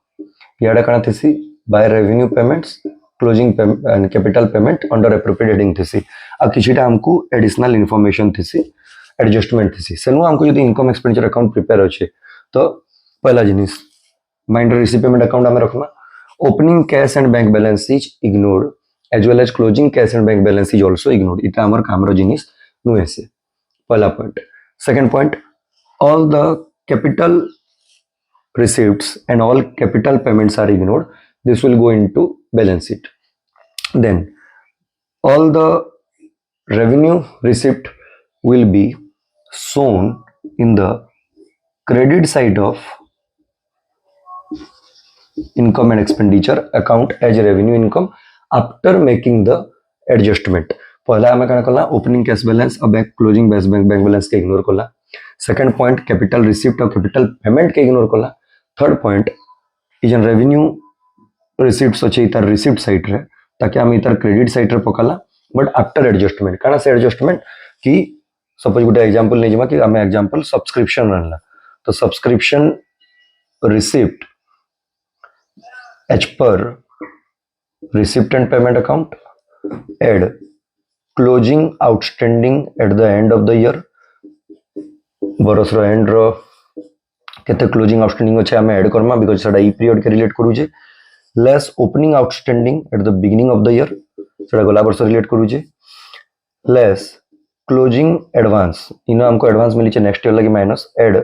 याडा काना थिसी by revenue payments closing and capital payment under appropriate heading थिसी uh किछिटा हमकु additional information थिसी adjustment थिसी सेनु हमकु यदि इनकम एक्सपेंडिचर अकाउंट प्रिपेयर होचे तो पहला जिनिस माइंड रिसीव पेमेंट अकाउंट हमें रखना opening cash and bank balance is ignored as well as closing cash and bank balance is also ignored. इटा हमर कामरो जिनिस नुए से पहला point. Second point all the capital receipts and all capital payments are ignored. This will go into balance sheet. Then all the revenue receipt will be shown in the credit side of income and expenditure account as revenue income after making the adjustment. पहला हमें क्या करना opening cash balance और bank closing bank balance के ignore करला. Second point capital receipt और capital payment के ignore करला. थर्ड पॉइंट इजन रेवेन्यू रिसिप्ट्स अच्छे इतार रिसिप्ट साइड रे ताकि हम इतार क्रेडिट साइड रे पकाला बट आफ्टर एडजस्टमेंट काना से एडजस्टमेंट कि सपोज गुटे एग्जांपल नै जमा कि हमें एग्जांपल सब्सक्रिप्शन रहला तो subscription receipt as per receipt and payment account add closing outstanding at the end of the year बरस रो एंड रो केते क्लोजिंग आउटस्टैंडिंग अच्छे हमें ऐड करमा बिकॉज़ सेटा ई पीरियड के रिलेट करू जे less opening outstanding at the beginning of the year सेटा गला वर्ष रिलेट करू जे लेस क्लोजिंग एडवांस इनो हमको एडवांस मिली छे नेक्स्ट ईयर लगी माइनस एड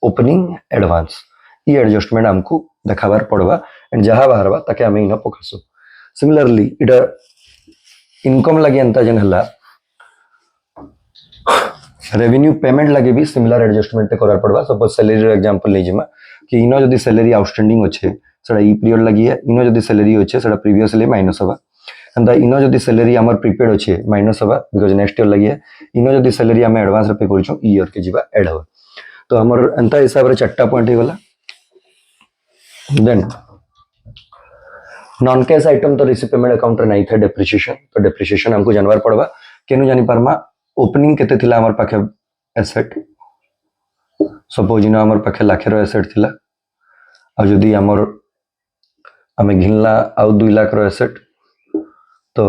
ओपनिंग एडवांस ई एडजस्टमेंट हमको देखाबार पड़वा एंड जहा बाहरबा ताके हमें इनो पकासु. सिमिलरली इटा इनकम लगी अंता जन हला रेवेन्यू पेमेंट लगे भी सिमिलर एडजस्टमेंट ते करार पड़वा. सपोज सैलरी रो एग्जांपल ले जिमा कि इनो जदी सैलरी आउटस्टैंडिंग अच्छे सेटा ई पीरियड लगी है इनो जदी सैलरी अच्छे सेटा प्रीवियसली माइनस होबा एंड इनो जदी सैलरी हमर प्रीपेड अच्छे माइनस होबा बिकॉज़ नेक्स्ट ईयर लगी है इनो जदी सैलरी हम एडवांस रे पे करछो ई ईयर के जिबा ऐड होबा. तो हमर अंता हिसाब रे चारटा पॉइंट हे गला. देन नॉन कैश आइटम तो रिसीव पेमेंट अकाउंट रे नहीं था डेप्रिसिएशन तो डेप्रिसिएशन हमको जानवर पड़वा केनु जानि परमा ओपनिंग केते थिला हमर पाखे एसेट सपोज इनो हमर पाखे लाख रो एसेट थिला आ जदी हमर हमें घिनला आ 2 लाख रो एसेट तो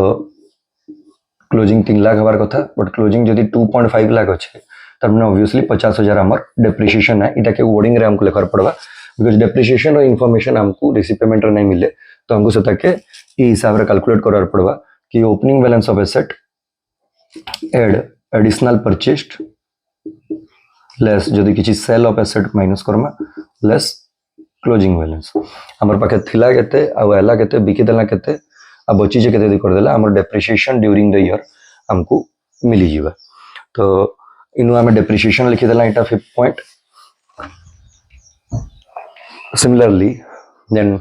क्लोजिंग 3 लाख हबार कथा बट क्लोजिंग जदी 2.5 लाख अच्छे तब ना ऑब्वियसली 50,000 हमर डेप्रिसिएशन है इटा के वर्डिंग रे हमको लेखर पड़वा बिकॉज़ डेप्रिसिएशन रो इंफॉर्मेशन हमको रिसीव पेमेंट रे नहीं मिले तो हमको सता के ई हिसाब रे कैलकुलेट करार पड़वा कि opening balance of asset add additional purchased less जदि किछि सेल ऑफ एसेट माइनस करमा लेस क्लोजिंग बैलेंस हमर पाखे थिला केते आ एला केते बिकी देला केते आ बची जे केते कर देला हमर डेप्रिसिएशन ड्यूरिंग द ईयर हमको मिली जीवा. तो इनु हमें डेप्रिसिएशन लिखि देला इटा 5th point. Similarly then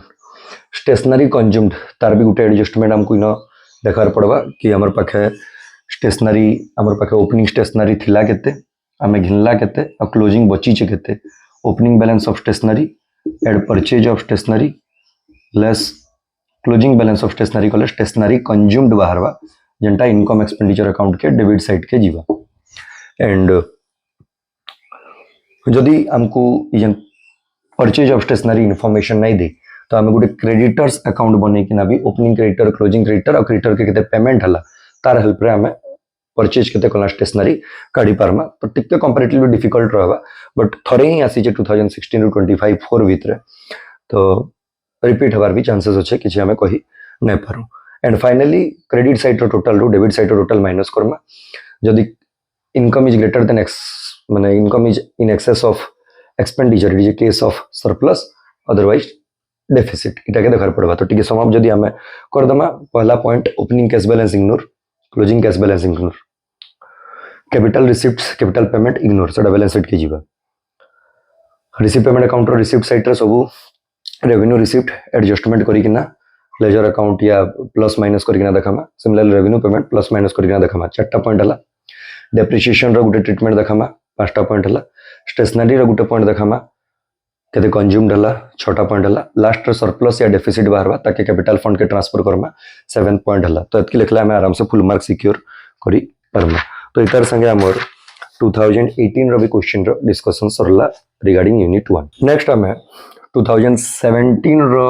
stationery consumed तार भी गुटे एडजस्टमेंट हमको इनो देखार पड़वा कि हमर पाखे स्टेशनरी हमर पाखे ओपनिंग स्टेशनरी थिला केते हमें घिनला केते और क्लोजिंग बची छे केते opening balance of stationery add purchase of stationery less closing balance of stationery कले स्टेशनरी कंज्यूम्ड बाहरवा जेंटा इनकम एक्सपेंडिचर अकाउंट के डेबिट साइड के जीवा. एंड जदि हमको इजन परचेज ऑफ स्टेशनरी इन्फॉर्मेशन नहीं दे तो हमें गोटे क्रेडिटर्स अकाउंट बने कि ना भी ओपनिंग क्रेडिटर क्लोजिंग क्रेडिटर और क्रेडिटर के केते पेमेंट हला तार हेल्प रे हमें परचेज केते कला स्टेशनरी काढी पारमा तो टिके कंपैरेटिवली डिफिकल्ट रहबा बट थरे ही आसी जे 2016 टू 25 4 भितरे तो रिपीट हबार भी चांसेस अच्छे कि हमें कही नहीं पारू. एंड फाइनली क्रेडिट साइड रो टोटल रो डेबिट साइड रो टोटल माइनस करमा जदि income is greater than X माने income is in excess of expenditure it is a case of surplus otherwise deficit इटा के देखार पड़वा तो टिके समाप्त जदि आमे कर दमा पहला point opening cash balance ignore closing cash balance ignore capital receipts capital payment ignore सेटा बैलेंस शीट के जीवा रिसीव पेमेंट अकाउंट रो रिसीप्ट साइड रे सब रेवेन्यू रिसीप्ट एडजस्टमेंट करिकिना लेजर अकाउंट या प्लस माइनस करिकिना देखामा similarly revenue payment plus minus करिकिना देखामा चारटा पॉइंट हला डेप्रिसिएशन रो गुटे ट्रीटमेंट देखामा पांचटा पॉइंट हला स्टेशनरी रो गुटे पॉइंट देखामा केते कंज्यूम्ड हला छटा पॉइंट हला लास्ट रो सरप्लस या डेफिसिट बाहरबा ताके कैपिटल फंड के ट्रांसफर करमा 7 पॉइंट हला तो एतकी लिखला हमें आराम से फुल मार्क सिक्योर करी परमा तो इतर संगे हमर 2018 रो भी क्वेश्चन रो डिस्कशन सरला रिगार्डिंग यूनिट 1 नेक्स्ट हमें 2017 रो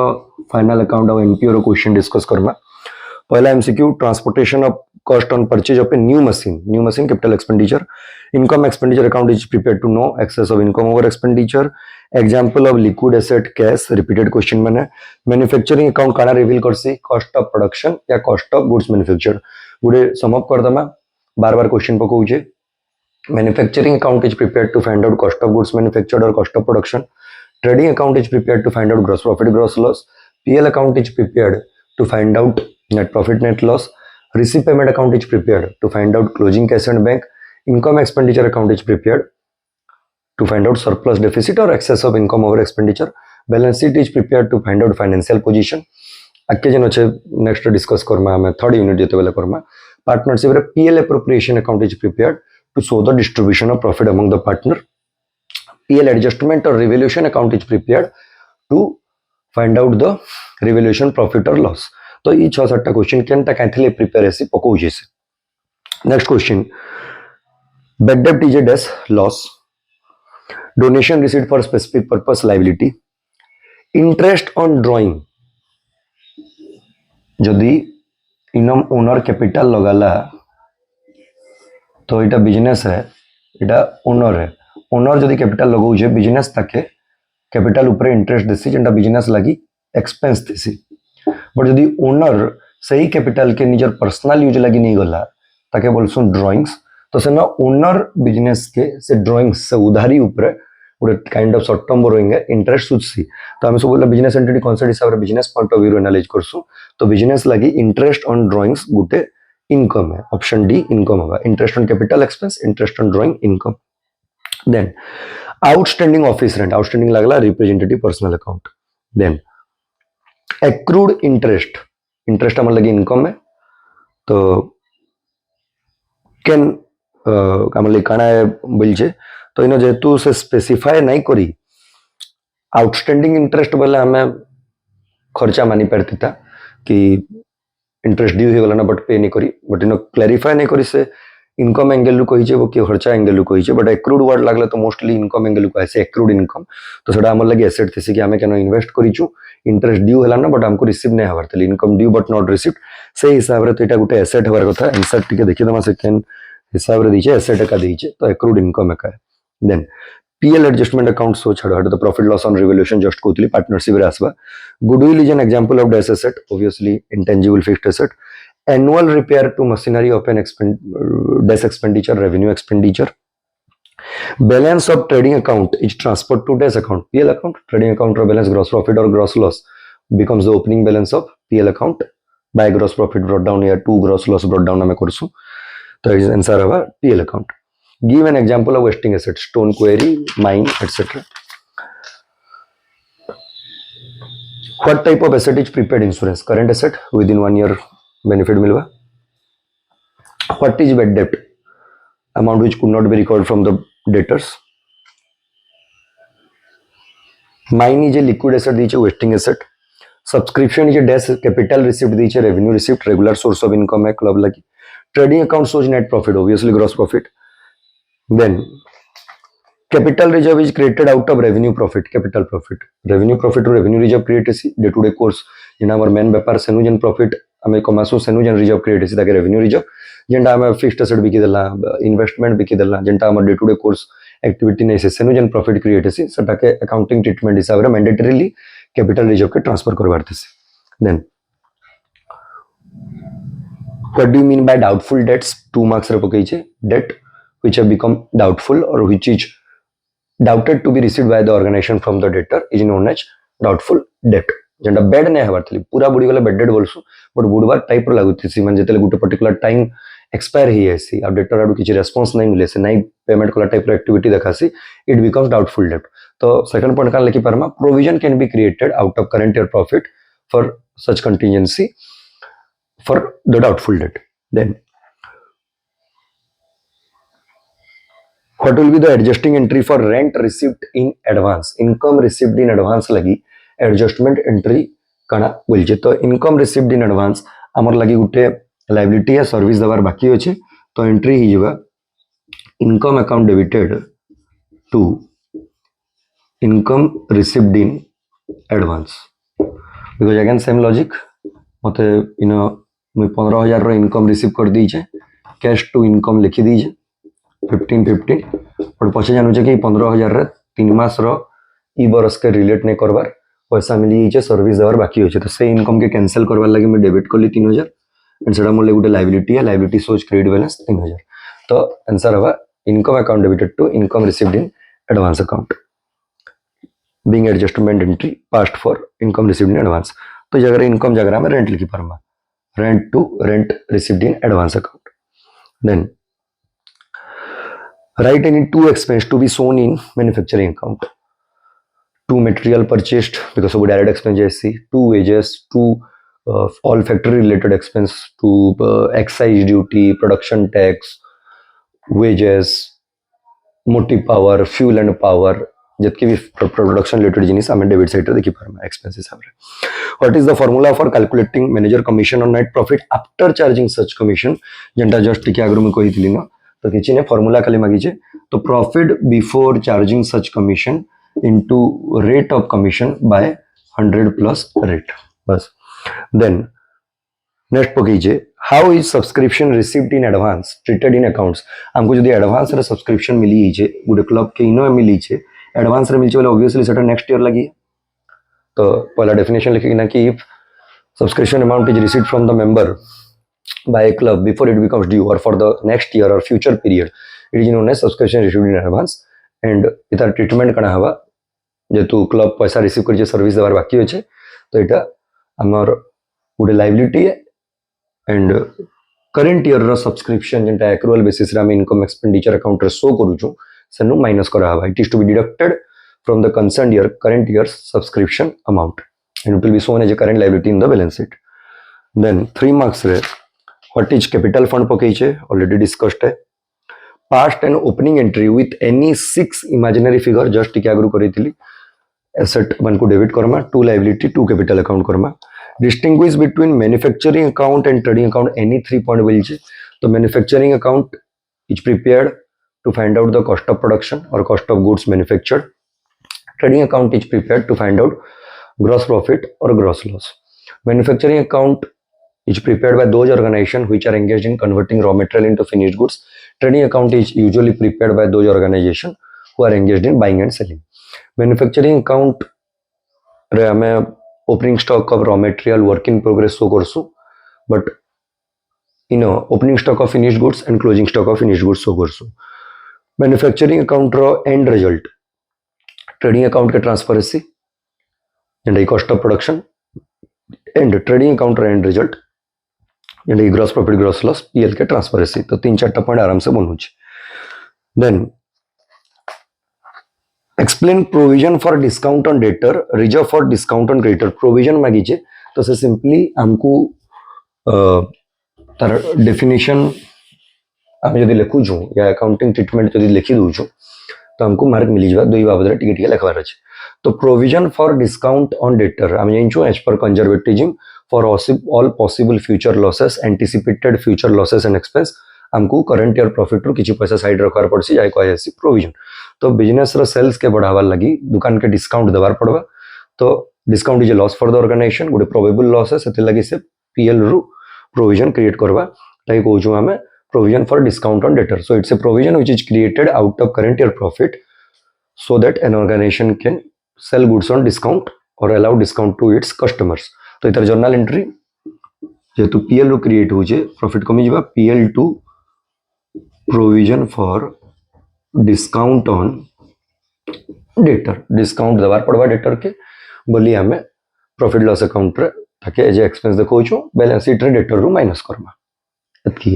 फाइनल अकाउंट ऑफ एनपीओ रो क्वेश्चन डिस्कस करमा पहला MCQ transportation of cost on purchase of a new machine capital expenditure income expenditure account is prepared to know excess of income over expenditure example of liquid asset cash repeated question माने manufacturing account काना reveal करसी cost of production या cost of goods manufacture गुडे सम up कर दमा बार बार question पकोउचे manufacturing account is prepared to find out cost of goods manufactured और cost of production trading account is prepared to find out gross profit gross loss pl account is prepared to find out net profit net loss receipt payment account is prepared to find out closing cash and bank income expenditure account is prepared to find out surplus deficit or excess of income over expenditure balance sheet is prepared to find out financial position आके जन अच्छे next discuss Karma हमें third unit जेते बेला करमा partnership रे PL appropriation account is prepared to show the distribution of profit among the partner PL adjustment or revaluation account is prepared to find out the revaluation profit or loss. तो ये 6-7 question केनता कैथले prepare ऐसी पकोउजे से next question bad डेब्ट is a dash loss donation received for specific purpose liability interest on drawing जदि enum owner capital लगाला तो इटा business है इटा ओनर है ओनर जदि कैपिटल लगाउछे बिजनेस ताके कैपिटल ऊपर इंटरेस्ट देसी जेंटा बिजनेस लगी एक्सपेंस देसी बट जदि ओनर सही कैपिटल के निजर पर्सनल यूज लगी नहीं गला ताके बोलसुन ड्राइंग्स तो से ना ओनर बिजनेस के से ड्राइंग्स से उधारी ऊपर गोटे kind of short term borrowing interest सुझसी तो हम सब बोला बिजनेस एंटिटी कॉन्सेप्ट हिसाब रे business point of view analyse करसु तो बिजनेस लगी इंटरेस्ट ऑन ड्राइंग्स गुटे इनकम है ऑप्शन डी इनकम होगा interest on capital expense interest on drawing income then outstanding office rent outstanding लागला representative personal account then accrued interest हमारे लगी income है तो कैन हमारे लगी काना है बोलचे तो इनो जेतु से स्पेसिफाई नहीं करी आउटस्टैंडिंग इंटरेस्ट बोले हमें खर्चा मानी पड़ती था कि इंटरेस्ट ड्यू हो गला ना बट पे नहीं करी बट इनो क्लैरिफाई नहीं करी से इनकम एंगल रु कहिचे वो कि खर्चा एंगल रु कहिचे बट एक्रूड वर्ड लागला तो मोस्टली इनकम एंगल रु कहसे एक्रूड इनकम तो सेटा हमर लगे एसेट थिसी कि हमें केनो इन्वेस्ट करिचु इंटरेस्ट ड्यू हला ना बट हमको रिसीव नहीं हवार तले income due but not received से हिसाब रे तो एटा गुटे एसेट हवार कथा आंसर टिके देखि दमा सेकेंड हिसाब रे दीचे एसेट का दीचे तो एक्रूड इनकम का then PL adjustment account so छड़ हट the profit loss on revaluation just कोतली पार्टनरशिप रे आसबा goodwill is an example of dash asset obviously intangible fixed asset annual repair to machinery of an dash expenditure revenue expenditure balance of trading account is transferred to dash account pl account trading account or balance gross profit or gross loss becomes the opening balance of pl account by gross profit brought down here to gross loss brought down hame korsu to is answer haba pl account give an example of wasting assets stone quarry mine etc what type of asset is prepaid insurance current asset within 1 year benefit milwa what is bad debt amount which could not be recovered from the debtors mine is a liquid asset diche wasting asset subscription is a dash capital received diche revenue received regular source of income hai club lagi trading account shows net profit obviously gross profit then capital reserve is created out of revenue profit capital profit to revenue reserve create isi day to day course ina our main व्यापार सेनु जन profit हमें कमासु सेनु जन reserve create isi ताके revenue reserve जेंटा हमें fixed asset बिकी देला investment बिकी देला जेंटा हमर day to day course activity नै से सेनु जन प्रॉफिट क्रिएट isi सेटा के अकाउंटिंग ट्रीटमेंट हिसाब रे मैंडेटरीली कैपिटल रिजर्व के ट्रांसफर करबार थिसे then what do you mean by doubtful debts 2 marks रे पकई छे debt which have become doubtful और which is doubted to be received by the organization from the debtor is known as doubtful debt जेनटा bad नहीं हबार थी पूरा बुड़ी गले बेडेड बोलसु बट बुड़बार टाइप लगुथी माने जेते गोटे पर्टिकुलर टाइम एक्सपायर ही आसी आ डेटर आडू किछि रेस्पॉन्स नहीं मिले से नहीं पेमेंट कला टाइप एक्टिविटी देखासी इट बिकम्स डाउटफुल डेट तो सेकंड पॉइंट कान लिखि परमा provision can be created out of current year profit for such contingency for the doubtful debt then what will be the adjusting entry for rent received in advance income received in advance lagi adjustment entry कणा बोलचे तो income received in advance आमर लगी गुटे liability या service दबार बाकी अच्छे तो entry ही जबा income account debited to income received in advance because again same logic मते इन मुई 15,000 रो इनकम रिसीव कर दीचे कैश टू इनकम लिखि दीचे 15 और पछे जानू कि 15,000 3 मास रो ई बरस के रिलेट नहीं करबार पैसा मिली जाइए सर्विस देवार बाकी होचे तो से इनकम के कैंसिल करबार लगे मैं डेबिट करली 3,000 एंड सेटा मोले गुटे लायबिलिटी है लायबिलिटी सोज क्रेडिट बैलेंस 3,000 तो आंसर हवा income account debited to income received in advance account being adjustment entry passed for income received in advance तो जगह इनकम जगह में रेंट लिखी परमा rent to rent received in advance account then write any two expense to be shown in manufacturing account. Two material purchased because of direct expense JSC, two wages, two all factory related expense to excise duty, production tax, wages, motive power, fuel and power जबकि भी production related जिनिस हमें debit side रे देखि पारमा expenses हमरे what is the formula for calculating manager commission on net profit after charging such commission जेंटा just टिके आगरो में कहितली ना तो किछि ने फार्मूला खाली मागिचे तो profit before charging such commission into rate of commission by 100 plus rate बस देन नेक्स्ट पकीजे how is subscription received in advance treated in accounts हमको जदी एडवांस रे सब्सक्रिप्शन मिली छे गुडे क्लब के इनो मिली छे एडवांस रे मिलचे वाला ऑब्वियसली सेटा नेक्स्ट ईयर लगी तो पहला डेफिनेशन लिखेगी ना कि if subscription amount is received from the member by a club before it becomes due or for the next year or future period it is known as subscription received in advance and इतार treatment कना हवा जेतु club पैसा receive कर service देवार बाकी होचे तो एटा हमर गुडे लायबिलिटी है एंड करंट ईयर रो सब्सक्रिप्शन जेंटा एक्रूअल बेसिस रे हम इनकम एक्सपेंडिचर अकाउंट रे शो करूछु सेनु माइनस करा हवा it is to be deducted from the concerned year current year subscription amount and it will be shown as a current liability in the balance sheet then 3 marks रे What is capital fund पकईचे already discussed है past and opening entry with any 6 imaginary figure just टिके आगरू करी थी asset one को debit करमा to liability to capital account करमा distinguish between manufacturing account and trading account any 3 point बोलचे तो manufacturing account is prepared to find out the cost of production or cost of goods manufactured trading account is prepared to find out gross profit or gross loss manufacturing account is prepared by those organizations which are engaged in converting raw material into finished goods. Trading account is usually prepared by those organizations who are engaged in buying and selling. Manufacturing account रे हमें opening stock of raw material work in progress show करसु but opening stock of finished goods and closing stock of finished goods show करसु manufacturing account रो end result trading account के transparency and cost of production and trading account रो end result यानी gross profit gross loss PL के transparency तो 3-4 point आराम से बनू then explain provision for discount on debtor reserve for discount on creditor provision मागीचे तो से सिंपली हमको तार डेफिनेशन हम जदी लिखु छु या अकाउंटिंग ट्रीटमेंट जदी लिखि दउ छु तो हमको मार्क मिली जबा दुई बाबद टिके टिके लिखबार अछि तो provision for discount on debtor हम जानि छु as per conservatism for all possible future losses anticipated future losses and expense हमको करंट ईयर प्रॉफिट रो किछि पैसा साइड रखवार पड़सी जाय कहै छै प्रोविजन तो बिजनेस रो सेल्स के बढ़ावा लगी दुकान के डिस्काउंट देवार पड़बा तो discount is a loss for the organisation good probable loss है सेते लगी से पीएल रो प्रोविजन क्रिएट करबा ताकि कहू छु हमें provision for discount on debtor so it's a provision which is created out of current year profit so that an organization can sell goods on discount or allow discount to its customers तो इतर journal entry जेतु PL रो create हो जे profit कमी जबा PL to provision for discount on debtor discount दबार पड़वा डेटर के बोली हमें प्रॉफिट लॉस अकाउंट रे ताके एज एक्सपेंस देखौ छु बैलेंस शीट रे डेटर रु माइनस करमा एतकी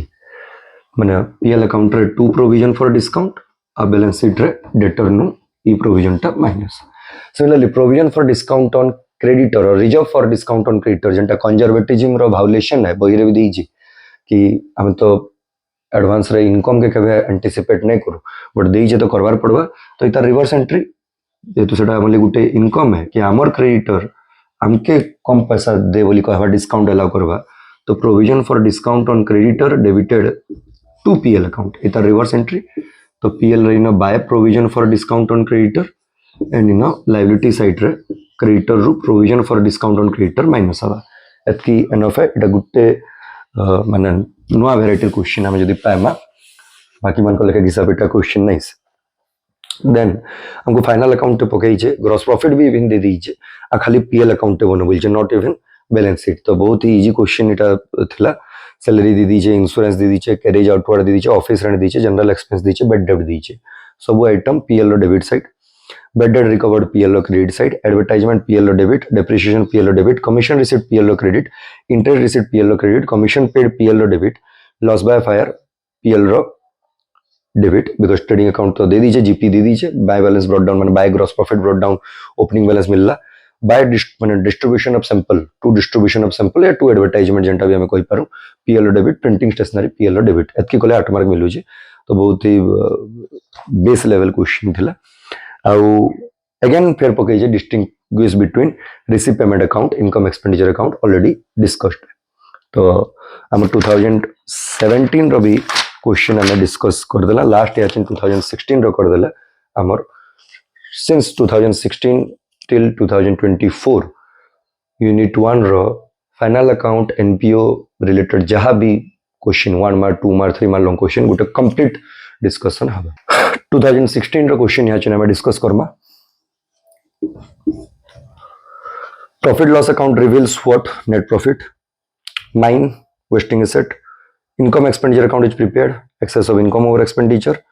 माने पीएल अकाउंट रे टू प्रोविजन फॉर डिस्काउंट आ बैलेंस शीट रे डेटर नु ई प्रोविजन टा minus similarly provision for discount on creditor और reserve for discount on creditor जेंटा कंजर्वेटिज्म रो भाउलेशन है बही रे भी देई छी कि हम तो एडवांस रे इनकम के केबे एंटिसिपेट नै करू बट देई जे तो करवार पड़बा तो इता रिवर्स एंट्री जेतु सेटा हमले गुटे इनकम है कि हमर क्रेडिटर हमके कम पैसा दे बोली कहवा डिस्काउंट अलाउ करवा तो provision for discount on creditor debited to PL account इता रिवर्स एंट्री तो PL in by provision for discount on creditor and in liability side रे क्रेडिटर रु provision for discount on creditor minus हवा एतकी enough है एटा गुटे माने नुआ variety question हम जदी पाएमा बाकी मन को लेके हिसाब एटा क्वेश्चन नहीं देन हमको फाइनल अकाउंट पकई छे ग्रॉस प्रॉफिट भी इवन दे दी छे आ खाली पीएल अकाउंट बन बोल छे नॉट इवन बैलेंस शीट तो बहुत ही इजी क्वेश्चन एटा थिला सैलरी दे दी छे इंश्योरेंस दे दी छे कैरेज आउटवर्ड दे दी छे ऑफिस रेंट दी छे जनरल एक्सपेंस दी छे बेड डेब्ट दी छे सब item PL row debit side bed debt recovered PL row credit side advertisement PL row debit depreciation PL row debit commission receipt PL row credit interest receipt PL row credit commission paid PL row debit loss by fire PL row debit because trading account तो दे दीजिए GP दे दीजिए bye balance brought down माने by gross profit brought down opening balance मिलला bye माने distribution of sample to distribution of sample या to advertisement जेंटा भी हमें कोई पारू PL debit printing stationery PL debit एतकी कोले 8 मार्क मिलु जे तो बहुत ही बेस लेवल क्वेश्चन थिला आउ अगेन फेर पकई जे distinguish between receive payment account income expenditure account already discussed तो हम 2017 रो भी क्वेश्चन हमें डिस्कस कर देला लास्ट ईयर 2016 रो कर देला हमर सिंस 2016 टिल 2024 यूनिट 1 रो फाइनल अकाउंट एनपीओ रिलेटेड जहां भी question 1 mark 2 mark 3 mark long question गुटे कंप्लीट डिस्कशन हबा 2016 रो क्वेश्चन यहाँ हमें discuss Karma profit loss account reveals what net profit 9 wasting asset income expenditure account is prepared excess of income over expenditure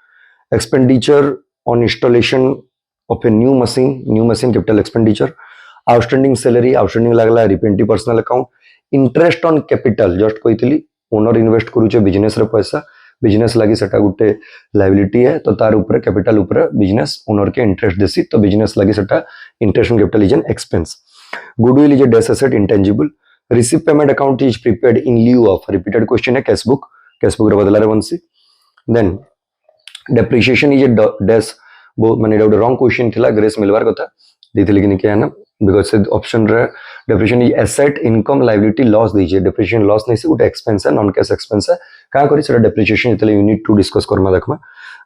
on installation of a new machine capital expenditure outstanding salary outstanding लागला रिपेंटिव personal account interest on capital just कहितली owner invest करूचे business रे पैसा business लागि सेटा गुटे liability है तो तार ऊपर कैपिटल ऊपर बिजनेस ओनर के इंटरेस्ट देसी तो बिजनेस लागि सेटा interest on capital is an expense goodwill is a debt asset intangible receive payment account is prepared in lieu of repeated question है कैश बुक रे बदला रे वंसी then depreciation is a dash वो माने डाउट रॉन्ग क्वेश्चन थिला grace मिलवार कथा देथिले कि के ना बिकॉज़ से ऑप्शन रे depreciation is asset income liability loss दीजिए डेप्रिसिएशन लॉस नहीं से गुटे एक्सपेंस है नॉन कैश एक्सपेंस है का करी से डेप्रिसिएशन इतले यूनिट टू डिस्कस करमा देखमा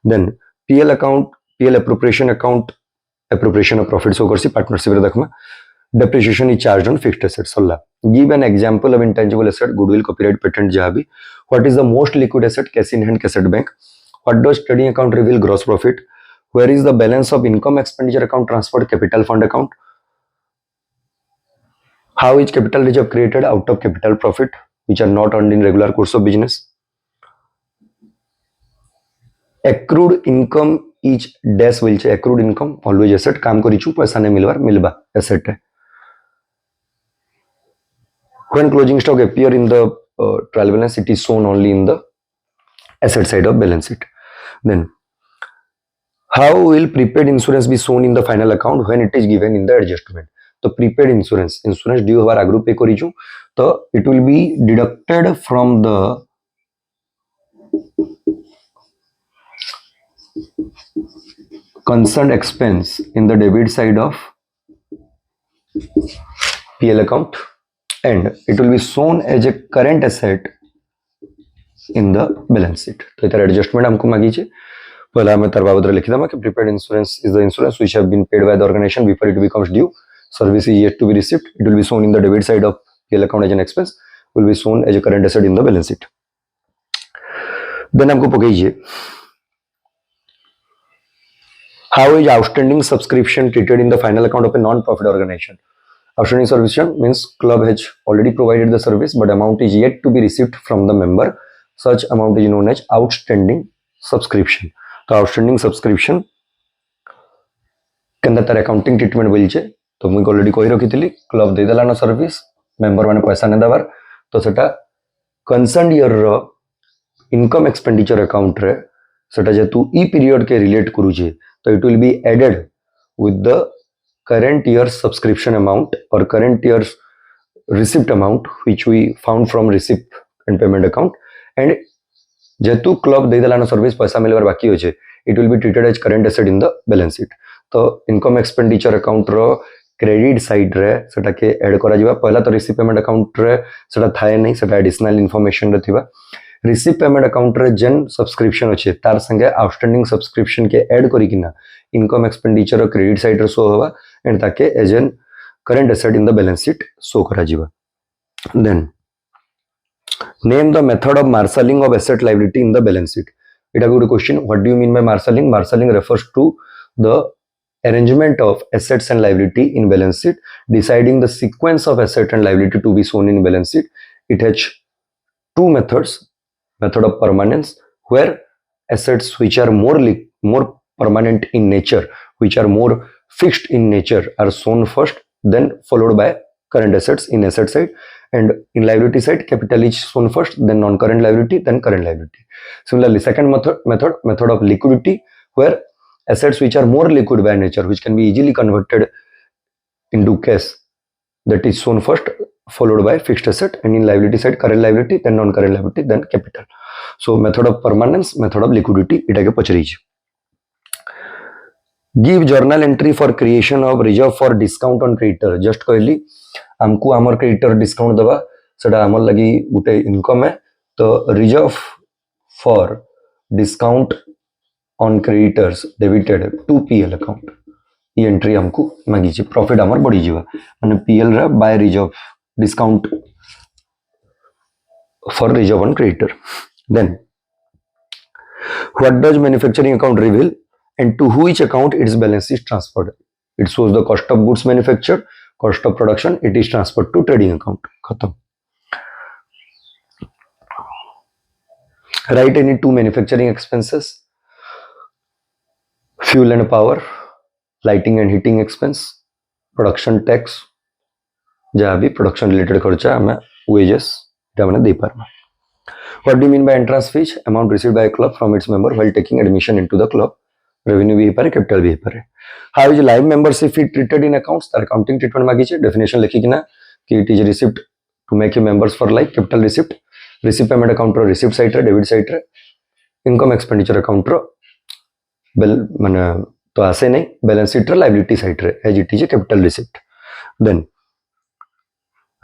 then PL account PL appropriation account appropriation of profit सो करसी पार्टनरशिप रे देखमा depreciation is charged on fixed assets solla give an example of intangible asset goodwill copyright patent jaha bhi what is the most liquid asset cash in hand cash at bank what does trading account reveal gross profit where is the balance of income expenditure account transferred capital fund account how is capital reserve created out of capital profit which are not earned in regular course of business accrued income is dash will say accrued income always asset काम करिछु पैसा ने मिलवार मिलबा asset है when closing stock appear in the trial balance it is shown only in the asset side of balance sheet then how will prepaid insurance be shown in the final account when it is given in the adjustment तो prepaid insurance due हमारा agro pay करिछु तो it will be deducted from the concerned expense in the debit side of PL account and it will be shown as a current asset in the balance sheet तो इधर adjustment हमको मांगी छे पहला मैं तार बाबत लिखि दमा कि prepaid insurance is the insurance which have been paid by the organization before it becomes due service is yet to be received it will be shown in the debit side of PL account as an expense will be shown as a current asset in the balance sheet then हमको पकइए how is outstanding subscription treated in the final account of a non-profit organization outstanding subscription means club has already provided the service but amount is yet to be received from the member such amount is known as outstanding subscription तो outstanding subscription के अंदर तार accounting treatment बोल छे तो मुझे already कही रखी क्लब दे देलान सर्विस मेंबर माने पैसा ने दबार तो सेटा कंसर्न ईयर रो इनकम एक्सपेंडिचर अकाउंट रे सेटा जेतु ई पीरियड के रिलेट करूचे तो it will be added with the current year subscription amount और current year receipt amount which we found from receipt and payment account and जेतु क्लब दे देलान सर्विस पैसा मिलबार बाकी होचे it will be treated as current asset in the balance sheet तो income expenditure account रो क्रेडिट साइड रे सेटा के ऐड करा जिबा पहला तो रिसीव पेमेंट अकाउंट रे सेटा थाए नहीं सेटा एडिशनल इन्फॉर्मेशन रे थिबा रिसीव पेमेंट अकाउंट रे जेन सब्सक्रिप्शन अच्छे तार संगे आउटस्टैंडिंग सब्सक्रिप्शन के ऐड करी किना इनकम एक्सपेंडिचर क्रेडिट साइड रे शो होबा एंड ताके as an current asset in the balance sheet show करा जिबा then name the method of marshalling of asset liability in the balance sheet इटा good question what do you mean by marshalling refers to the arrangement of assets and liability in balance sheet deciding the sequence of asset and liability to be shown in balance sheet it has two methods method of permanence where assets which are more permanent in nature which are more fixed in nature are shown first then followed by current assets in asset side and in liability side capital is shown first then non-current liability then current liability similarly second method of liquidity where assets which are more liquid by nature which can be easily converted into cash that is shown first followed by fixed asset and in liability side current liability then non-current liability then capital so method of permanence method of liquidity इटा के पचरी give journal entry for creation of reserve for discount on creditor just कहली हमको आमर creditor discount दबा सेटा आमर लगी गुटे इनकम है तो reserve for discount on creditors debited to PL account ये एंट्री हमको मांगी छी प्रॉफिट आमर बढ़ी जीवा माने पीएल रा by reserve discount for reserve on creditor then what does manufacturing account reveal and to which account its balance is transferred. It shows the cost of goods manufactured, cost of production, it is transferred to trading account. Khatam. Write any two manufacturing expenses, fuel and power, lighting and heating expense, production tax, जहाँ भी production related खर्चा हमें wages हमें दे पारमा. What do you mean by entrance fees? Amount received by a club from its member while taking admission into the club. Revenue भी पारे capital भी पारे how is life membership fee treated in accounts तार accounting treatment मागी छे definition लिखी किना कि it is receipt to make you members for life capital receipt receive payment account रो रिसिप्ट साइड रे डेबिट साइड रे इनकम एक्सपेंडिचर अकाउंट रो बिल माने तो आसे नहीं बैलेंस शीट रे लायबिलिटी साइड रे as it is capital receipt then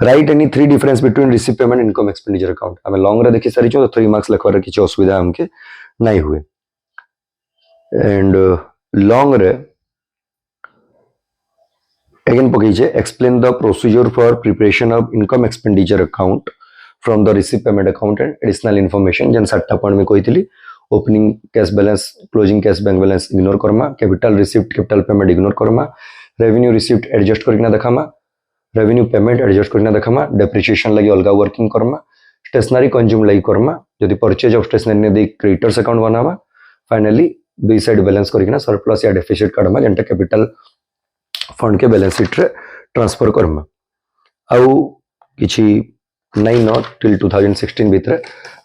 right any three difference between receive payment income expenditure account हमें लॉन्ग रे देखि सारी छो तो 3 मार्क्स लिखवार किछ असुविधा हमके नहीं हुए and long रे again पकईचे explain the procedure for preparation of income expenditure account from the receipt payment account and additional information जन 7टा पॉइंट में कही opening cash balance closing cash bank balance ignore Karma capital receipt capital payment ignore Karma revenue receipt adjust करके ना दिखामा revenue payment adjust करके ना दिखामा depreciation लगी अलगा working Karma stationery consume लगी करमा यदि purchase of stationery ने दे creditors account बनावा finally दुई साइड बैलेंस करके सरप्लस या डेफिसिट काढमा जेंटा कैपिटल फंड के बैलेंस शीट रे ट्रांसफर करमा आउ किछि नहीं न टिल 2016 भीतर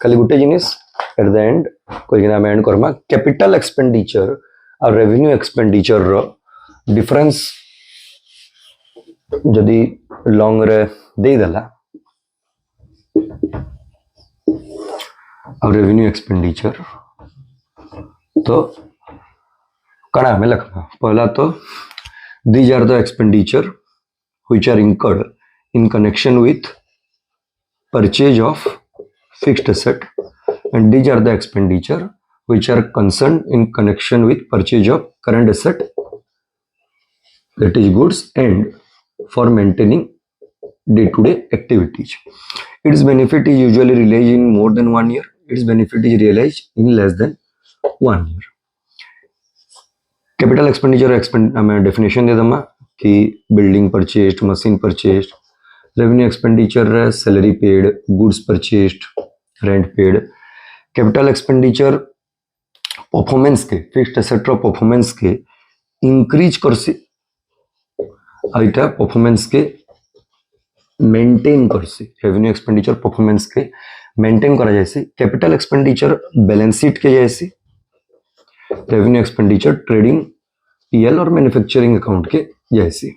खाली गुटे जिनिस एट द एंड कोइ ना एंड करमा कैपिटल एक्सपेंडिचर और रेवेन्यू एक्सपेंडिचर रो डिफरेंस जदी लॉन्ग रे दे दला और रेवेन्यू एक्सपेंडिचर तो कड़ा हमें लिखना पहला तो these are the expenditure which are incurred in connection with purchase of fixed asset and these are the expenditure which are concerned in connection with purchase of current asset that is goods and for maintaining day-to-day activities. Its benefit is usually realized in more than 1 year. Its benefit is realized in less than 1 year. Capital expenditure हमें definition दे दमा कि building purchased machine purchased revenue expenditure salary paid goods purchased rent paid capital expenditure performance के fixed asset रो performance के increase करसी आइटा performance के मेंटेन करसी रेवेन्यू एक्सपेंडिचर परफॉर्मेंस के मेंटेन करा जायसी कैपिटल एक्सपेंडिचर बैलेंस शीट के जायसी रेवेन्यू एक्सपेंडिचर ट्रेडिंग पीएल और मैन्युफैक्चरिंग अकाउंट के जायसी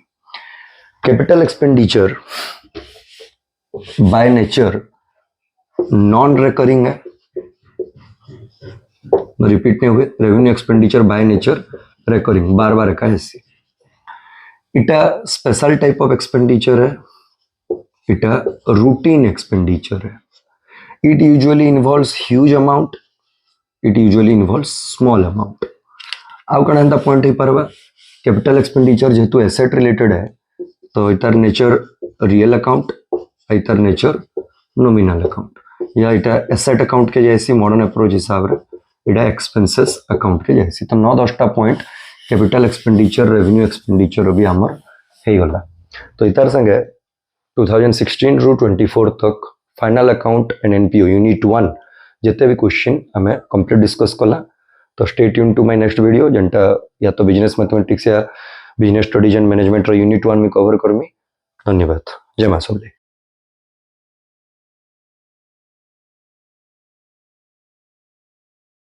capital expenditure by nature non recurring है रिपीट नहीं हुए revenue expenditure by nature recurring बार बार एका ऐसी इटा स्पेशल टाइप ऑफ एक्सपेंडिचर है इटा रूटीन एक्सपेंडिचर है it usually involves huge amount it usually involves small amount आउ कण एंता पॉइंट ही परवा कैपिटल एक्सपेंडिचर जेतु एसेट रिलेटेड है तो इतार नेचर रियल अकाउंट इतार नेचर नॉमिनल अकाउंट या इटा एसेट अकाउंट के जैसी मॉडर्न अप्रोच हिसाब रे इटा एक्सपेंसेस अकाउंट के जैसी तो 9-10टा point capital expenditure revenue expenditure भी हमर हे गला तो इतार संगे 2016 रु 24 तक final account and NPO unit 1 जिते भी क्वेश्चन हमें कंप्लीट डिस्कस कला तो stay tune to my next video जनता या तो बिजनेस मैथमेटिक्स या business studies and management unit 1 में कवर करमी धन्यवाद जय मां सबले।